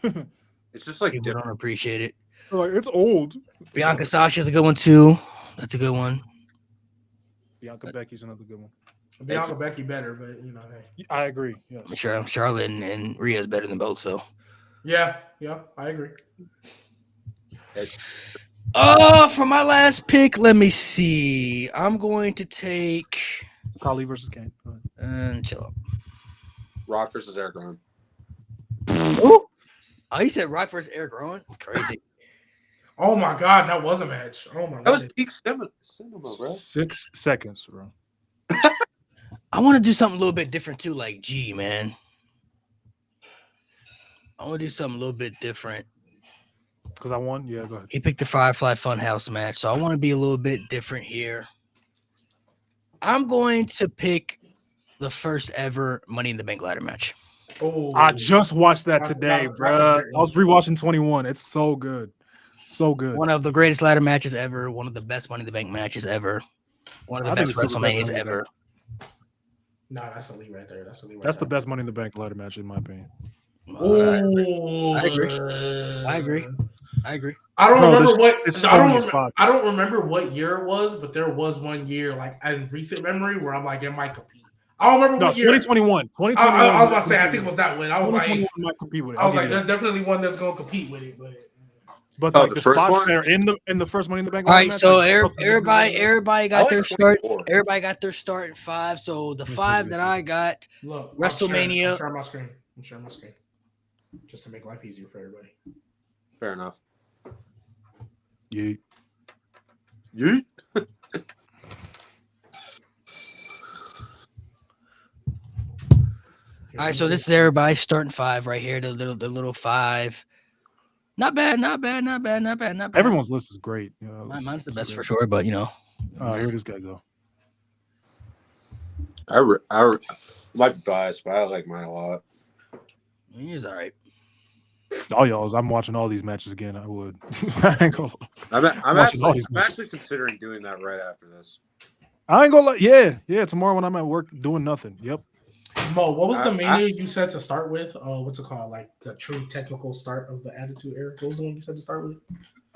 It's just like people different. don't appreciate it. They're like it's old. Bianca Sasha's a good one too. That's a good one. Bianca Becky's another good one. Bianca Becky better, but hey. I agree. Yes. I'm sure Charlotte and Rhea is better than both. So. Yeah, I agree. For my last pick, let me see. I'm going to take Kali versus Kane. Go ahead. and chill out. Rock versus Eric Rowan. Oh, you said Rock versus Eric Rowan? It's crazy. Oh my god, that was a match. Oh my That was god. peak cinema, bro. 6 seconds, bro. I want to do something a little bit different too, like G, man. I want to do something a little bit different. Because I won? Yeah, go ahead. He picked the Firefly Funhouse match, so I want to be a little bit different here. I'm going to pick the first ever Money in the Bank ladder match. Oh, I just watched that That's- today, that's a bro. great I was rewatching 21. It's so good. So good. One of the greatest ladder matches ever. One of the best Money in the Bank matches ever. One of the I think best it's the best WrestleManias Money in the ever. nah, that's elite right there. That's elite right That's the there. best Money in the Bank ladder match, in my opinion. Oh, I agree. I don't Bro, remember this- what it's I so don't. many spots. I don't remember what year it was, but there was one year, like in recent memory, where I'm like, it might compete. I don't remember No, what year. 2021. 2021. I was about to say, I think it was that one. I was like, 2021 might compete with it. I was I'll like, give you there's definitely one that's gonna compete with it, but. But Oh, like the the first spots one? that are in the first Money in the Bank. All ladder right, match, so like, everybody I got like their start. 24. Everybody got their start in 5. So the 5 that I got, Look, WrestleMania. I'm sharing my screen. Just to make life easier for everybody. Fair enough. Yeet. Yeet. all right. So this is everybody starting 5 right here. The little 5. Not bad. Everyone's list is great. You know, Mine's the best for sure, but here this guy go. I might be biased, but I like mine a lot. he's all right. All y'all's. I'm watching all these matches again. I would. I ain't gonna I'm Watching all these actually considering doing that right after this. lie. Yeah. Tomorrow when I'm at work doing nothing. Yep. Mo, what was the I- mania you said to start with? What's it called? Like the true technical start of the Attitude Era. What was the one you said to start with?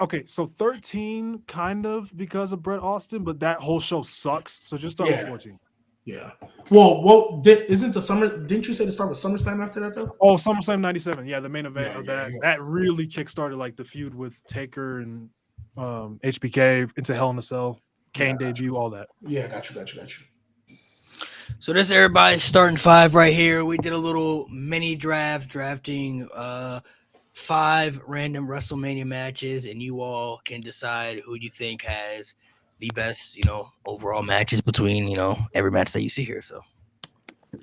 Okay, so 13 kind of because of Bret Austin, but that whole show sucks. So just start with 14. Yeah. Well, isn't the summer? Didn't you say to start with SummerSlam after that though? Oh, SummerSlam 97. Yeah, the main event of that. Yeah. That really kickstarted like the feud with Taker and HBK into Hell in a Cell, Kane debut, all that. Yeah, got you. So this everybody's starting 5 right here. We did a little mini draft, drafting 5 random WrestleMania matches, and you all can decide who you think has the best, overall matches between, every match that you see here. So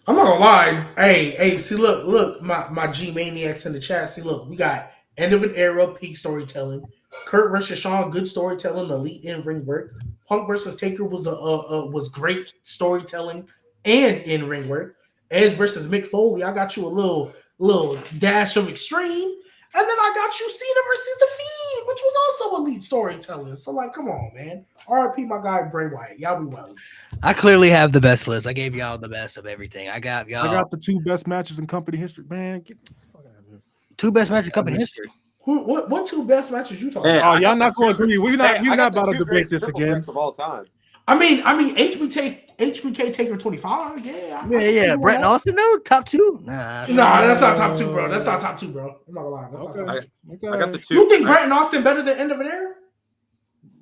I'm not gonna lie. Hey, see, look, my G Maniacs in the chat. See, look, we got end of an era, peak storytelling. Kurt versus Shawn, good storytelling, elite in ring work. Punk versus Taker was great storytelling and in ring work. Edge versus Mick Foley, I got you a little dash of extreme, and then I got you Cena versus the Fiend, which was also elite storytelling. So like, come on, man. R.I.P. my guy Bray Wyatt. Y'all be well. I clearly have the best list. I gave y'all the best of everything. I got y'all. I got the 2 best matches in company history. Man, get the fuck out of here. 2 best matches in company history. What 2 best matches you talking Hey, about? Oh, y'all not going to agree. We're not about to debate this triple again. threats of all time. I mean, HBK Taker 25. Yeah. Yeah. Brett and Austin though, top 2. Nah, that's not top 2, bro. That's not top 2, bro. I'm not gonna lie. That's not top 2. Okay. I got the 2. You think Brett and Austin better than End of an Era?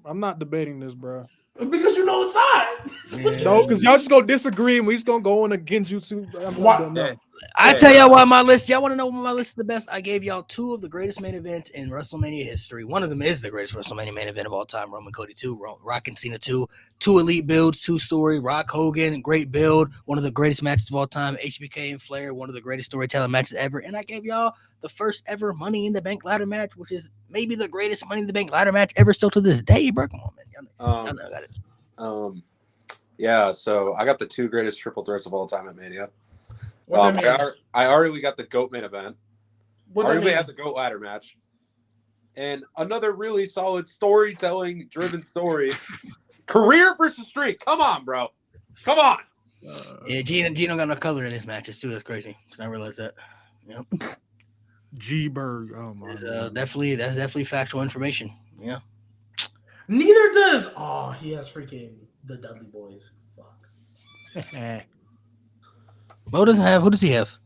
I'm not debating this, bro. Because you know it's not. No, because y'all just gonna disagree and we just gonna go in a genjutsu. No. I tell y'all why my list. Y'all want to know why my list is the best? I gave y'all 2 of the greatest main events in WrestleMania history. One of them is the greatest WrestleMania main event of all time. Roman Cody 2, Rock and Cena 2, 2 elite builds, 2 story. Rock Hogan, great build, one of the greatest matches of all time. HBK and Flair, one of the greatest storytelling matches ever. And I gave y'all the first ever Money in the Bank ladder match, which is maybe the greatest Money in the Bank ladder match ever still to this day, bro. Come on, man. Y'all know got it. Yeah, so I got the 2 greatest triple threats of all time at Mania. I already got the GOAT main event. We had the GOAT ladder match. And another really solid storytelling driven story. Career versus streak. Come on, bro. Come on. Yeah, Gino got no color in his matches too. That's crazy. I realized that. Yep. G-Berg. Oh my that's definitely factual information. Yeah. Neither does. Oh, he has freaking the Dudley Boys. Fuck. Who does he have?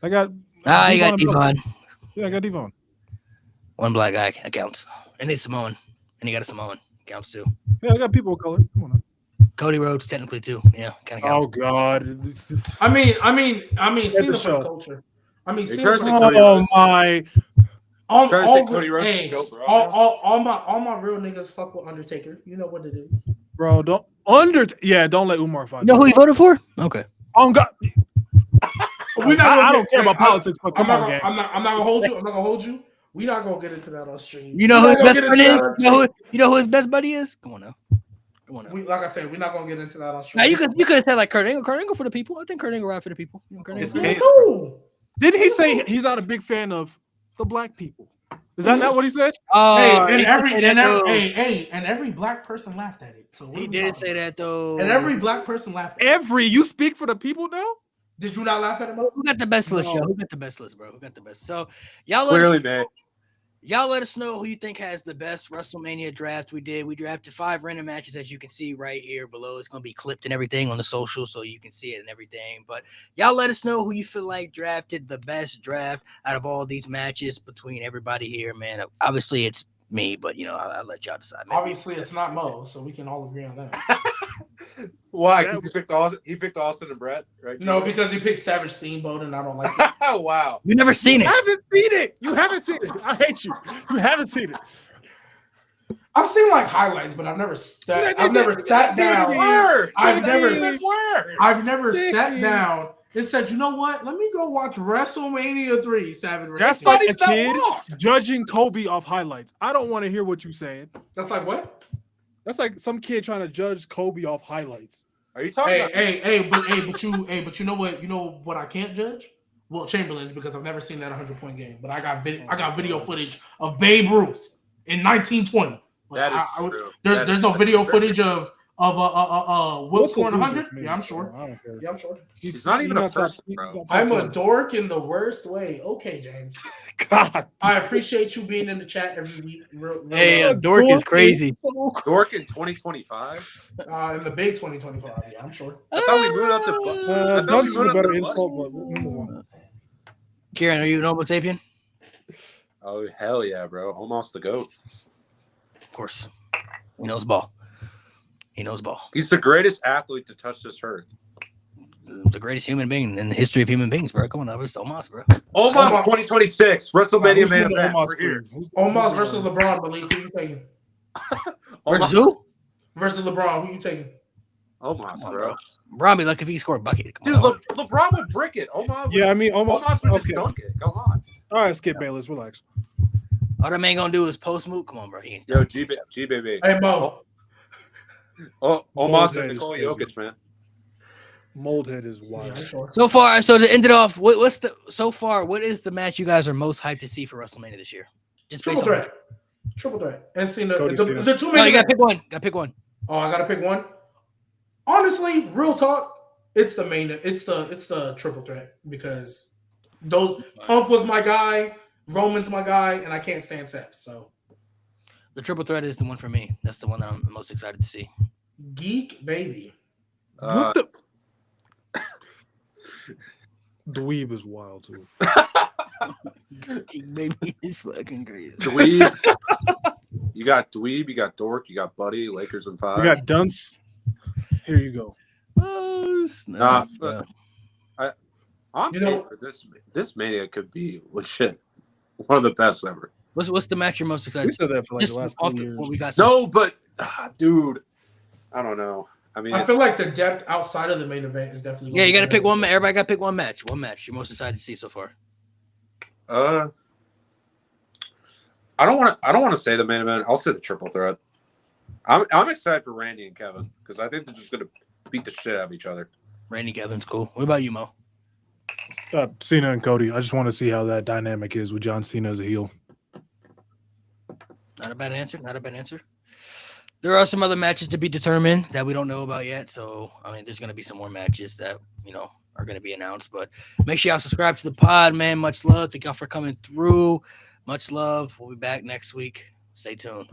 I got. You got Devon. Yeah, I got Devon. One black guy counts, and he's Samoan, and he got a Samoan counts too. Yeah, I got people of color. Come on. Now. Cody Rhodes technically too. Yeah, kind of counts. Oh God. I mean, Cena for the culture. I mean, Cena. Oh my. All my real niggas fuck with Undertaker. You know what it is, bro. Don't let Umar fight. You know who he voted for? Okay. Oh God. I don't care about politics, but come on, gang. I'm not gonna hold you. We're not gonna get into that on stream. You know who his best friend is? You know who his best buddy is? Come on now. Like I said, we're not gonna get into that on stream. Now you could have said like Kurt Angle for the people. I think Kurt Angle right for the people. Didn't he say he's not a big fan of the black people? Is that not what he said? And every black person laughed at it. So he did say that though. And every black person laughed at it. You speak for the people now? Did you not laugh at him? Who got the best list, yo? Who got the best list, bro? Who got the best? So y'all let us know who you think has the best WrestleMania draft we did. We drafted 5 random matches, as you can see right here below. It's going to be clipped and everything on the social, so you can see it and everything. But y'all let us know who you feel like drafted the best draft out of all these matches between everybody here, man. Obviously, it's me, but, I'll let y'all decide. Maybe. Obviously, it's not Mo, so we can all agree on that. Why? Because he picked Austin and Brett, right? No, because he picked Savage Steamboat, and I don't like it. Oh, wow. You never seen it. You haven't seen it. I hate you. You haven't seen it. I've seen like highlights, but I've never sat down. I've never sat down and said, you know what? Let me go watch WrestleMania 3. Savage. That's like a kid judging Kobe off highlights. I don't want to hear what you're saying. That's like what? That's like some kid trying to judge Kobe off highlights. Are you talking? But you know what? You know what I can't judge? Wilt Chamberlain, because I've never seen that 100-point game. But I got video footage of Babe Ruth in 1920. That is true. There's no video footage of Will What's a scoring loser 100? for me? Yeah, I'm sure. I don't care. Yeah, I'm sure. He's not even a person, he's bro. not top I'm a 10. dork in the worst way. Okay, James. God. I appreciate you being in the chat every week. Real Hey, love. dork is crazy. Dork in 2025. In the big 2025. Yeah, I'm sure. I thought we moved up to. I thought we Dunce is moved a up better to insult, Bucky. but we'll move on. Kieran, are you an Homo sapien? Oh hell yeah, bro! Almost the goat. Of course. He knows ball. He knows ball. He's the greatest athlete to touch this earth. The greatest human being in the history of human beings, bro. Come on, that was Omos, bro. Almost Omos. 2026 WrestleMania Who's main doing the event. Omos We're here. screen? Who's Omos the- versus LeBron, Malik. Who you taking? Versus who? Versus LeBron. Who you taking? Omos, Come on, bro. bro. Bron be lucky if he scored a bucket. Come Dude, on. LeBron would brick it. Omos. Yeah, I mean, Omos would just okay. dunk it. Come on. All right, Skip Bayless, relax. All that man gonna do is post move. Come on, bro. He ain't Yo, stopping. G baby. Hey, Mo. Oh, Mold Omos head and is Nikola crazy. Jokic, man. Moldhead is Yeah, wild. I'm sure. So far, so to end it off, what's the so far? What is the match you guys are most hyped to see for WrestleMania this year? Just Triple based on threat. Triple threat. And Cena. Cody The Cena. two No, main you gotta events. pick one. Gotta pick one. Oh, I gotta pick one. Honestly, real talk, it's the main. It's the triple threat because those Punk was my guy, Roman's my guy, and I can't stand Seth. So The triple threat is the one for me. That's the one that I'm most excited to see. geek baby. What the? Dweeb is wild too. Baby is fucking crazy. Dweeb. You got Dweeb, you got Dork, you got Buddy, Lakers and 5. We got Dunce. Here you go. Oh, snap. but I'm You know- paper. This Mania could be legit one of the best ever. What's the match you're most excited We to said that for like Just the last off 2 the, years. what we got. No, but dude, I don't know. I mean, I feel like the depth outside of the main event is definitely. Yeah, you got to pick one. Everybody got to pick one match. One match you're most excited to see so far. I don't want to say the main event. I'll say the triple threat. I'm excited for Randy and Kevin because I think they're just gonna beat the shit out of each other. Randy Kevin's cool. What about you, Mo? Cena and Cody. I just want to see how that dynamic is with John Cena as a heel. Not a bad answer. Not a bad answer. There are some other matches to be determined that we don't know about yet. So, I mean, there's going to be some more matches that, are going to be announced. But make sure y'all subscribe to the pod, man. Much love. Thank y'all for coming through. Much love. We'll be back next week. Stay tuned.